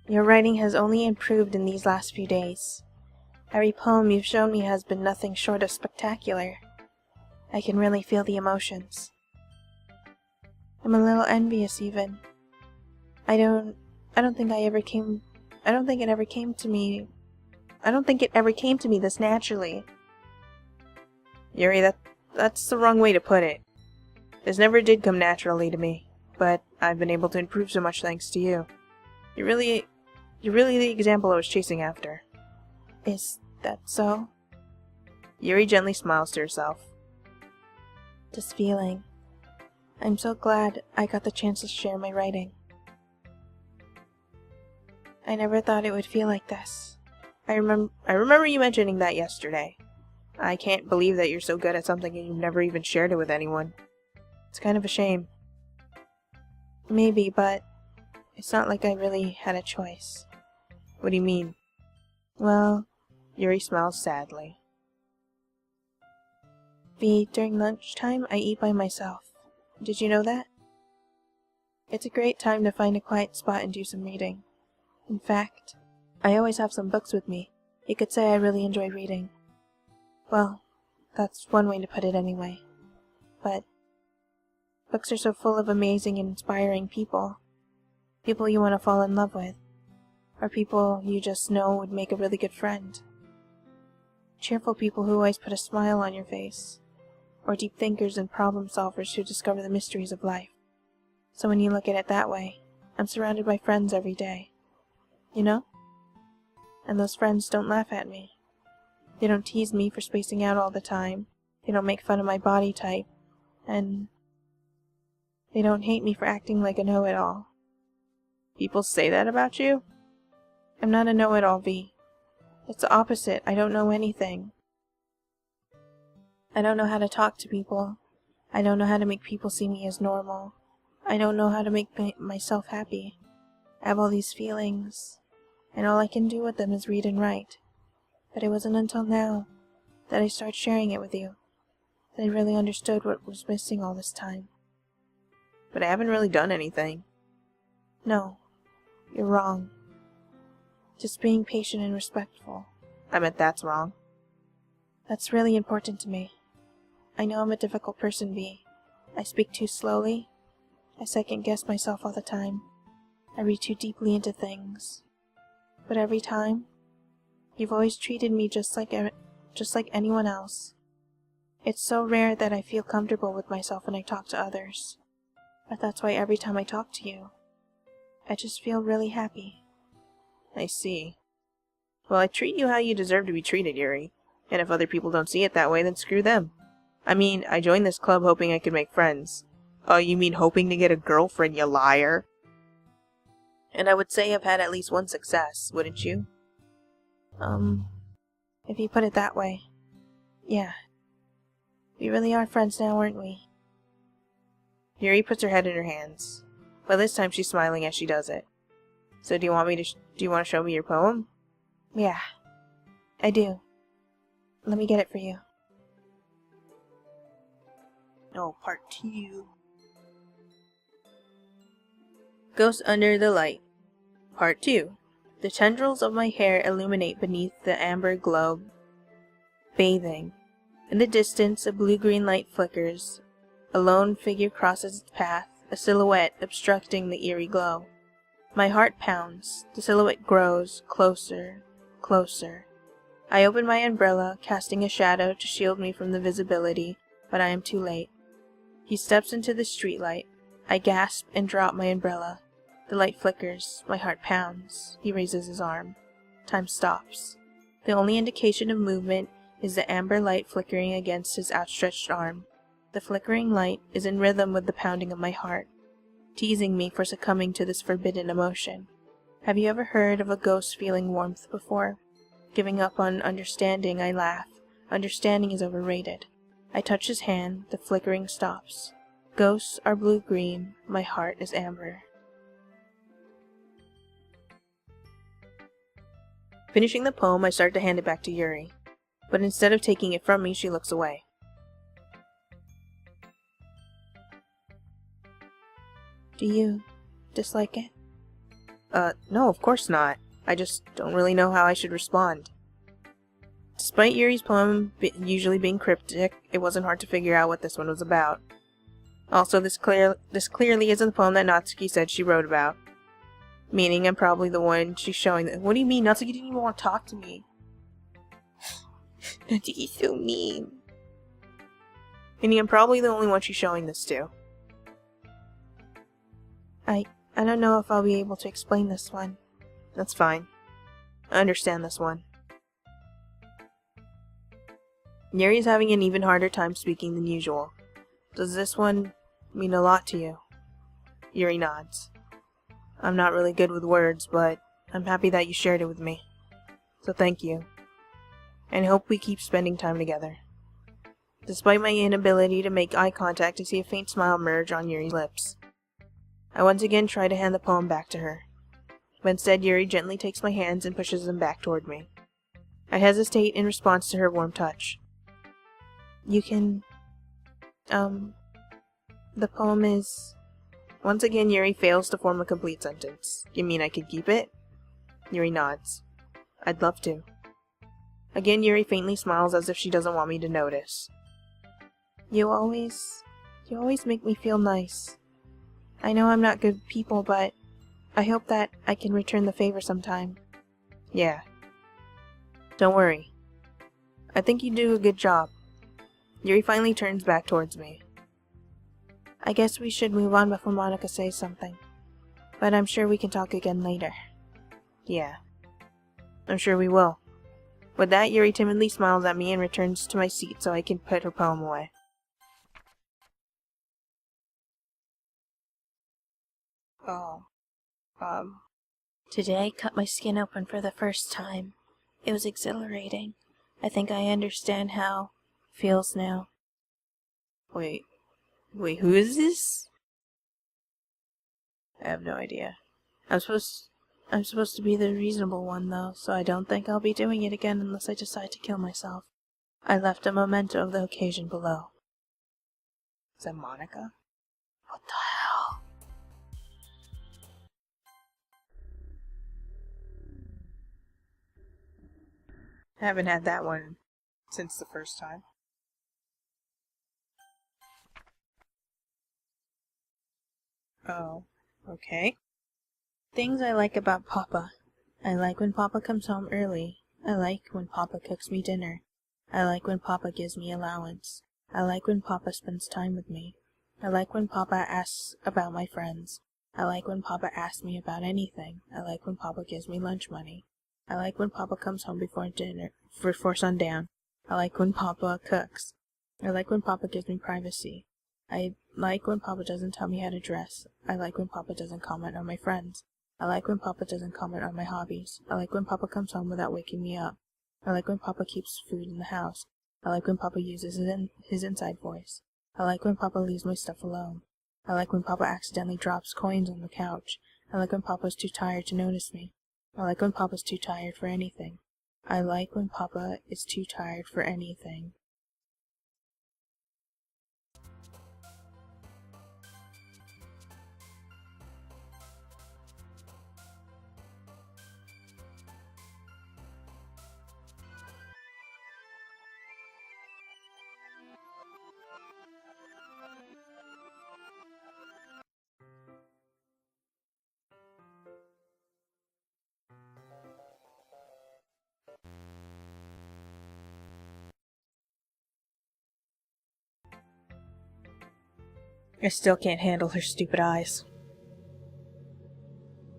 Speaker 3: your writing has only improved in these last few days. Every poem you've shown me has been nothing short of spectacular. I can really feel the emotions. I'm a little envious even. I don't think it ever came to me this naturally.
Speaker 1: Yuri, that's the wrong way to put it. This never did come naturally to me.
Speaker 2: but I've been able to improve so much thanks to you. You're really the example I was chasing after.
Speaker 3: Is that so?
Speaker 2: Yuri gently smiles to herself.
Speaker 3: This feeling. I'm so glad I got the chance to share my writing. I never thought it would feel like this.
Speaker 2: I remember you mentioning that yesterday. I can't believe that you're so good at something and you've never even shared it with anyone. It's kind of a shame.
Speaker 3: Maybe, but it's not like I really had a choice.
Speaker 2: What do you mean?
Speaker 3: Well,
Speaker 2: Yuri smiles sadly.
Speaker 3: V, during lunchtime, I eat by myself. Did you know that? It's a great time to find a quiet spot and do some reading. In fact, I always have some books with me. You could say I really enjoy reading. Well, that's one way to put it anyway. But books are so full of amazing and inspiring people. People you want to fall in love with. Or people you just know would make a really good friend. Cheerful people who always put a smile on your face. Or deep thinkers and problem solvers who discover the mysteries of life. So when you look at it that way, I'm surrounded by friends every day. You know? And those friends don't laugh at me. They don't tease me for spacing out all the time. They don't make fun of my body type. And they don't hate me for acting like a know-it-all.
Speaker 2: People say that about you?
Speaker 3: I'm not a know-it-all, V. It's the opposite. I don't know anything. I don't know how to talk to people. I don't know how to make people see me as normal. I don't know how to make myself happy. I have all these feelings, and all I can do with them is read and write. But it wasn't until now that I started sharing it with you that I really understood what was missing all this time.
Speaker 2: But I haven't really done anything.
Speaker 3: No, you're wrong. Just being patient and respectful.
Speaker 2: I meant that's wrong.
Speaker 3: That's really important to me. I know I'm a difficult person, V. I speak too slowly. I second-guess myself all the time. I read too deeply into things. But every time, you've always treated me just like anyone else. It's so rare that I feel comfortable with myself when I talk to others. But that's why every time I talk to you, I just feel really happy.
Speaker 2: I see. Well, I treat you how you deserve to be treated, Yuri. And if other people don't see it that way, then screw them. I mean, I joined this club hoping I could make friends. Oh, you mean hoping to get a girlfriend, you liar? And I would say I've had at least one success, wouldn't you?
Speaker 3: If you put it that way. Yeah. We really are friends now, aren't we?
Speaker 2: Yuri puts her head in her hands. But this time she's smiling as she does it. So do you want to show me your poem?
Speaker 3: Yeah. I do. Let me get it for you.
Speaker 2: Oh, part 2. Ghost Under the Light. Part 2. The tendrils of my hair illuminate beneath the amber globe. Bathing. In the distance, a blue-green light flickers. A lone figure crosses its path, a silhouette obstructing the eerie glow. My heart pounds. The silhouette grows, closer, closer. I open my umbrella, casting a shadow to shield me from the visibility, but I am too late. He steps into the streetlight. I gasp and drop my umbrella. The light flickers. My heart pounds. He raises his arm. Time stops. The only indication of movement is the amber light flickering against his outstretched arm. The flickering light is in rhythm with the pounding of my heart, teasing me for succumbing to this forbidden emotion. Have you ever heard of a ghost feeling warmth before? Giving up on understanding, I laugh. Understanding is overrated. I touch his hand. The flickering stops. Ghosts are blue-green. My heart is amber. Finishing the poem, I start to hand it back to Yuri. But instead of taking it from me, she looks away.
Speaker 3: Do you dislike it?
Speaker 2: No, of course not. I just don't really know how I should respond. Despite Yuri's poem usually being cryptic, it wasn't hard to figure out what this one was about. Also, this clearly isn't the poem that Natsuki said she wrote about. Meaning I'm probably the one she's showing that. What do you mean? Natsuki didn't even want to talk to me. Natsuki's so mean. Meaning I'm probably the only one she's showing this to.
Speaker 3: I don't know if I'll be able to explain this one.
Speaker 2: That's fine. I understand this one. Yuri's having an even harder time speaking than usual. Does this one mean a lot to you? Yuri nods. I'm not really good with words, but I'm happy that you shared it with me. So thank you. And I hope we keep spending time together. Despite my inability to make eye contact, I see a faint smile merge on Yuri's lips. I once again try to hand the poem back to her. But instead, Yuri gently takes my hands and pushes them back toward me. I hesitate in response to her warm touch.
Speaker 3: You can... the poem is...
Speaker 2: Once again, Yuri fails to form a complete sentence. You mean I could keep it? Yuri nods. I'd love to. Again, Yuri faintly smiles as if she doesn't want me to notice.
Speaker 3: You always make me feel nice. I know I'm not good people, but I hope that I can return the favor sometime.
Speaker 2: Yeah. Don't worry. I think you do a good job. Yuri finally turns back towards me.
Speaker 3: I guess we should move on before Monica says something. But I'm sure we can talk again later.
Speaker 2: Yeah. I'm sure we will. With that, Yuri timidly smiles at me and returns to my seat so I can put her poem away.
Speaker 3: Today I cut my skin open for the first time. It was exhilarating. I think I understand how it feels now.
Speaker 2: Wait, who is this? I have no idea.
Speaker 3: I'm supposed to be the reasonable one, though, so I don't think I'll be doing it again unless I decide to kill myself. I left a memento of the occasion below.
Speaker 2: Is that Monica?
Speaker 3: What the hell?
Speaker 2: I haven't had that one since the first time. Oh, okay.
Speaker 3: Things I like about Papa. I like when Papa comes home early. I like when Papa cooks me dinner. I like when Papa gives me allowance. I like when Papa spends time with me. I like when Papa asks about my friends. I like when Papa asks me about anything. I like when Papa gives me lunch money. I like when Papa comes home before sundown. I like when Papa cooks. I like when Papa gives me privacy. I like when Papa doesn't tell me how to dress. I like when Papa doesn't comment on my friends. I like when Papa doesn't comment on my hobbies. I like when Papa comes home without waking me up. I like when Papa keeps food in the house. I like when Papa uses his inside voice. I like when Papa leaves my stuff alone. I like when Papa accidentally drops coins on the couch. I like when Papa's too tired to notice me. I like when Papa's too tired for anything. I like when Papa is too tired for anything.
Speaker 2: I still can't handle her stupid eyes.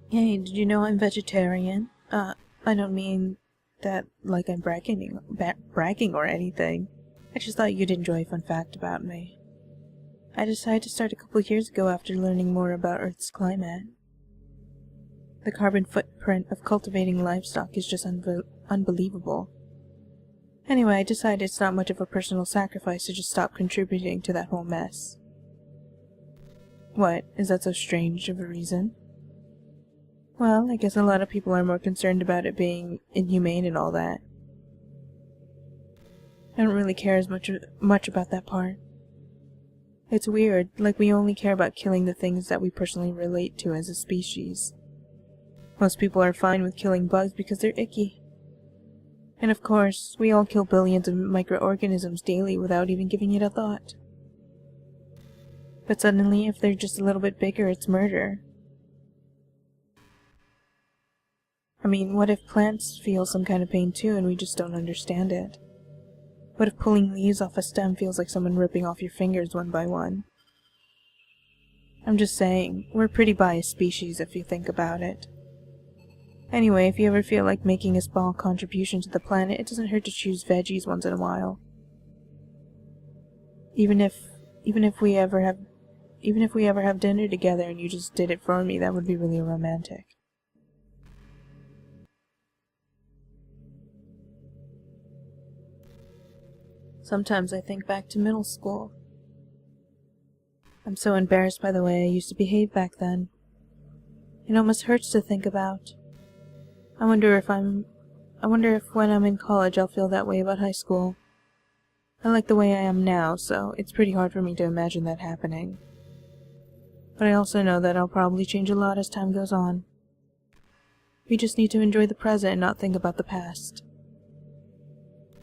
Speaker 3: Hey, did you know I'm vegetarian? I don't mean that like I'm bragging or anything. I just thought you'd enjoy a fun fact about me. I decided to start a couple years ago after learning more about Earth's climate. The carbon footprint of cultivating livestock is just unbelievable. Anyway, I decided it's not much of a personal sacrifice to just stop contributing to that whole mess. What, is that so strange of a reason? Well, I guess a lot of people are more concerned about it being inhumane and all that. I don't really care as much about that part. It's weird, like we only care about killing the things that we personally relate to as a species. Most people are fine with killing bugs because they're icky. And of course, we all kill billions of microorganisms daily without even giving it a thought. But suddenly, if they're just a little bit bigger, it's murder. I mean, what if plants feel some kind of pain too and we just don't understand it? What if pulling leaves off a stem feels like someone ripping off your fingers one by one?
Speaker 2: I'm just saying, we're a pretty biased species if you think about it. Anyway, if you ever feel like making a small contribution to the planet, it doesn't hurt to choose veggies once in a while. Even if we ever have dinner together and you just did it for me, that would be really romantic. Sometimes I think back to middle school. I'm so embarrassed by the way I used to behave back then. It almost hurts to think about. I wonder if when I'm in college I'll feel that way about high school. I like the way I am now, so it's pretty hard for me to imagine that happening. But I also know that I'll probably change a lot as time goes on. We just need to enjoy the present and not think about the past.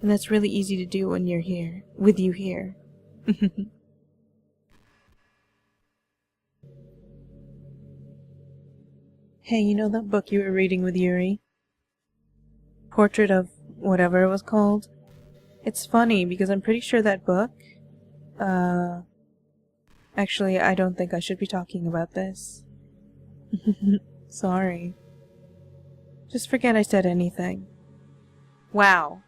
Speaker 2: And that's really easy to do when you're here, with you here. Hey, you know that book you were reading with Yuri? Portrait of whatever it was called? It's funny because I'm pretty sure that book... Actually, I don't think I should be talking about this. Sorry. Just forget I said anything. Wow.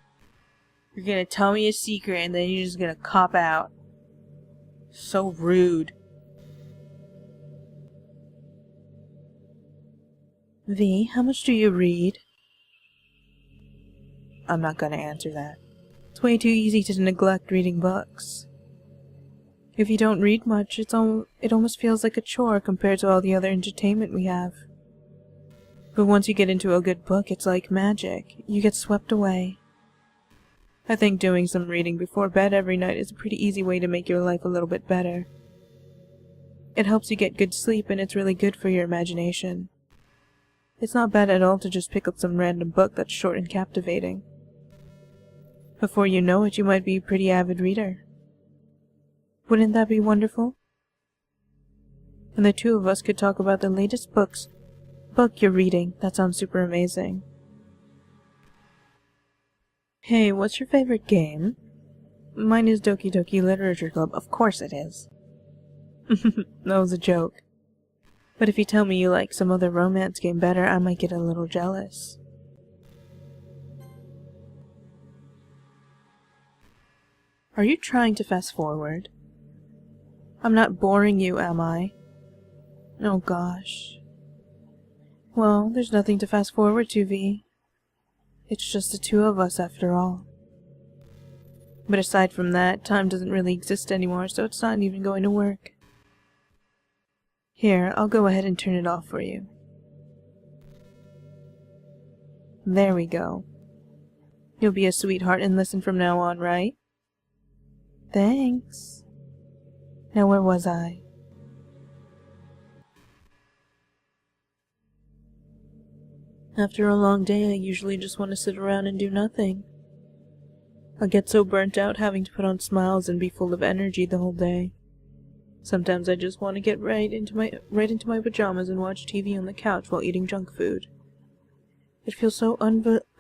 Speaker 2: You're gonna tell me a secret and then you're just gonna cop out. So rude. V, how much do you read? I'm not gonna answer that. It's way too easy to neglect reading books. If you don't read much, it almost feels like a chore compared to all the other entertainment we have. But once you get into a good book, it's like magic. You get swept away. I think doing some reading before bed every night is a pretty easy way to make your life a little bit better. It helps you get good sleep and it's really good for your imagination. It's not bad at all to just pick up some random book that's short and captivating. Before you know it, you might be a pretty avid reader. Wouldn't that be wonderful? And the two of us could talk about the latest book you're reading. That sounds super amazing. Hey, what's your favorite game? Mine is Doki Doki Literature Club. Of course it is. That was a joke. But if you tell me you like some other romance game better, I might get a little jealous. Are you trying to fast forward? I'm not boring you, am I? Oh gosh. Well, there's nothing to fast forward to, V. It's just the two of us after all. But aside from that, time doesn't really exist anymore, so it's not even going to work. Here, I'll go ahead and turn it off for you. There we go. You'll be a sweetheart and listen from now on, right? Thanks. Now where was I? After a long day, I usually just want to sit around and do nothing. I get so burnt out having to put on smiles and be full of energy the whole day. Sometimes I just want to get right into my pajamas and watch TV on the couch while eating junk food. It feels so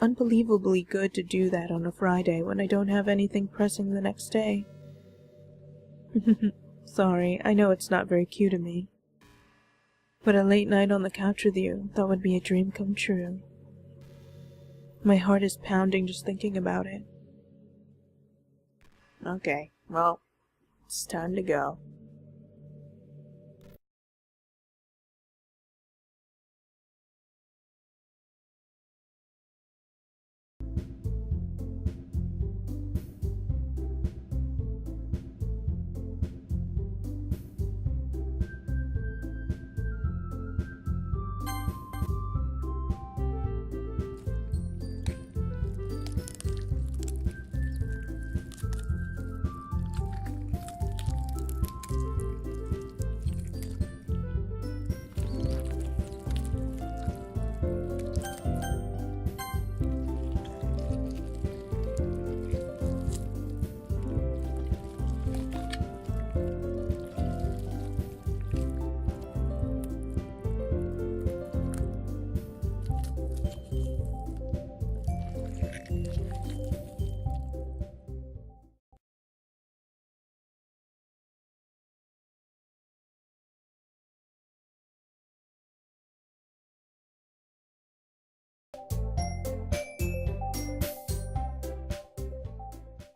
Speaker 2: unbelievably good to do that on a Friday when I don't have anything pressing the next day. Sorry, I know it's not very cute of me. But a late night on the couch with you, that would be a dream come true. My heart is pounding just thinking about it. Okay, well, it's time to go.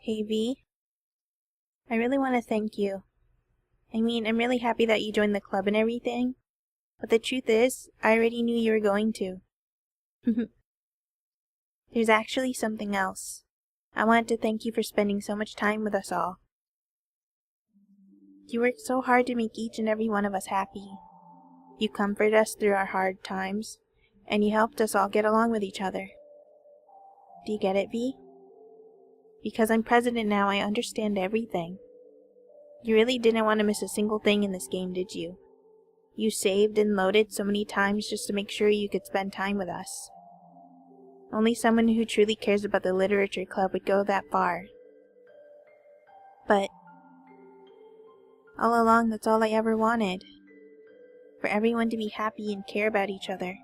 Speaker 3: Hey V, I really want to thank you. I mean, I'm really happy that you joined the club and everything, but the truth is, I already knew you were going to. There's actually something else. I wanted to thank you for spending so much time with us all. You worked so hard to make each and every one of us happy. You comforted us through our hard times, and you helped us all get along with each other. Do you get it, V? Because I'm president now, I understand everything. You really didn't want to miss a single thing in this game, did you? You saved and loaded so many times just to make sure you could spend time with us. Only someone who truly cares about the literature club would go that far. But all along, that's all I ever wanted. For everyone to be happy and care about each other.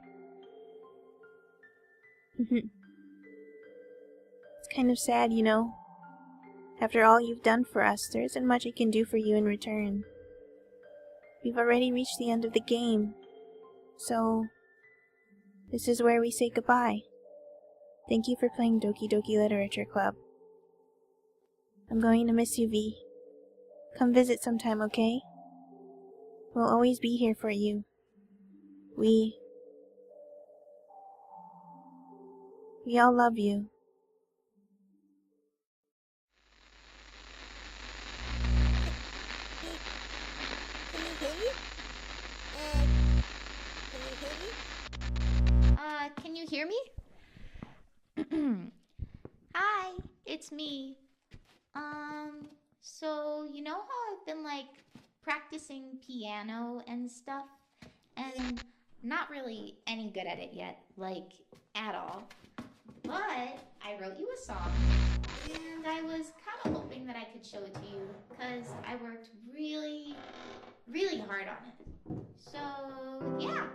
Speaker 3: It's kind of sad, you know. After all you've done for us, there isn't much I can do for you in return. We've already reached the end of the game. So, this is where we say goodbye. Thank you for playing Doki Doki Literature Club. I'm going to miss you, V. Come visit sometime, okay? We'll always be here for you. We all love you.
Speaker 4: Can you hear me? Hi, it's me. So you know how I've been like practicing piano and stuff, and not really any good at it yet, like at all. But I wrote you a song, and I was kind of hoping that I could show it to you, because I worked really, really hard on it. So, yeah.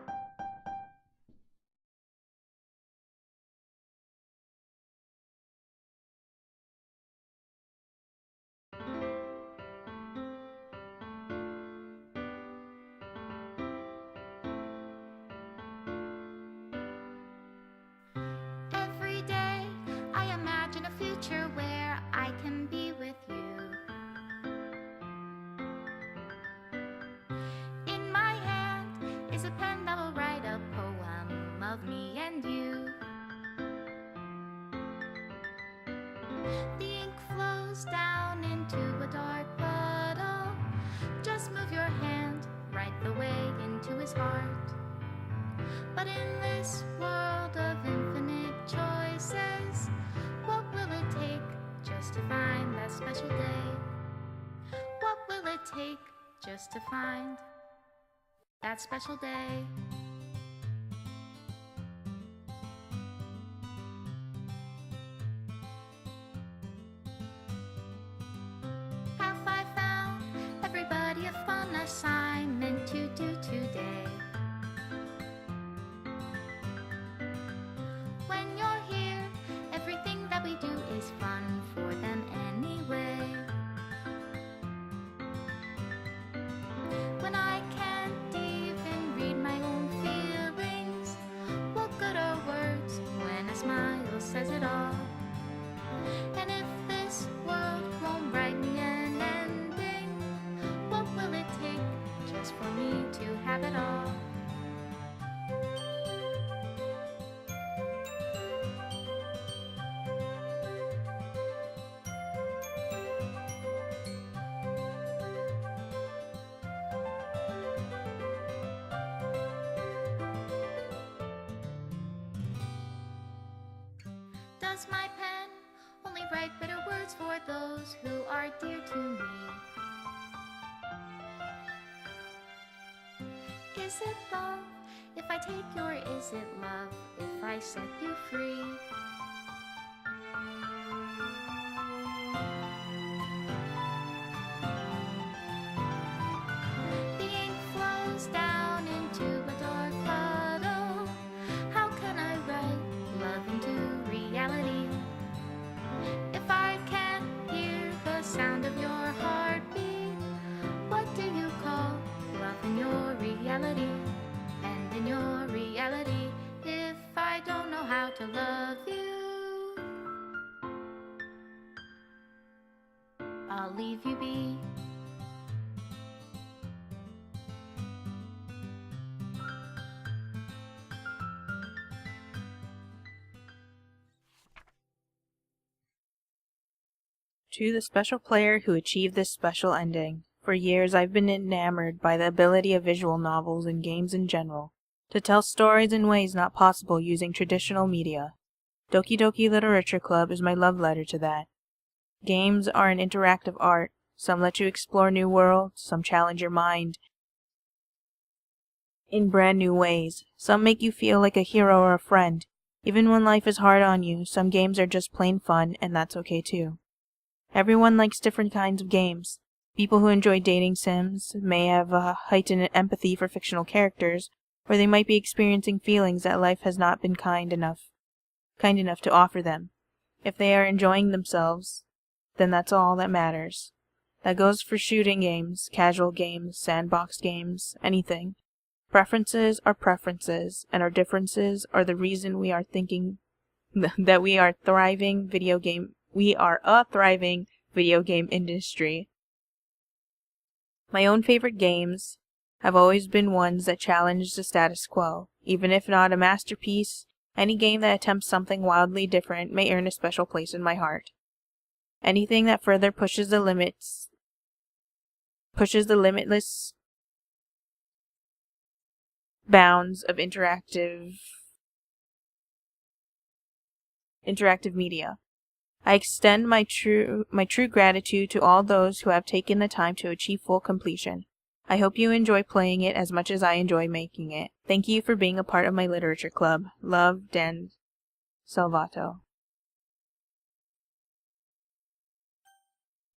Speaker 4: Every day I imagine a future where I can be with you. In my hand is a pen that will write a poem of me and you. The ink flows down into a dark puddle. Just move your hand right the way into his heart. But in this world of infinite choices, what will it take just to find that special day? What will it take just to find that special day? Have I found everybody a fun assignment to do today? When you're here, everything that we do is fun for them anyway. When I can't even read my own feelings, what good are words when a smile says it all? And if this world won't write me an ending, what will it take just for me to have it all? Does my pen only write bitter words for those who are dear to me? Is it love if I take you, or is it love if I set you free? The ink flows down into a dark puddle. How can I write love into reality if I can't hear the sound of your heartbeat? What do you call love in your reality? And in your reality, if I don't know how to love you, I'll leave you be.
Speaker 2: To the special player who achieved this special ending, for years I've been enamored by the ability of visual novels and games in general to tell stories in ways not possible using traditional media. Doki Doki Literature Club is my love letter to that. Games are an interactive art. Some let you explore new worlds, some challenge your mind in brand new ways. Some make you feel like a hero or a friend. Even when life is hard on you, some games are just plain fun, and that's okay too. Everyone likes different kinds of games. People who enjoy dating sims may have a heightened empathy for fictional characters, or they might be experiencing feelings that life has not been kind enough to offer them. If they are enjoying themselves, then that's all that matters. That goes for shooting games, casual games, sandbox games, anything. Preferences are preferences, and our differences are the reason we are thinking that we are a thriving video game industry. My own favorite games have always been ones that challenge the status quo. Even if not a masterpiece, any game that attempts something wildly different may earn a special place in my heart. Anything that further pushes the limitless bounds of interactive media. I extend my true gratitude to all those who have taken the time to achieve full completion. I hope you enjoy playing it as much as I enjoy making it. Thank you for being a part of my literature club. Love, Dan Salvato.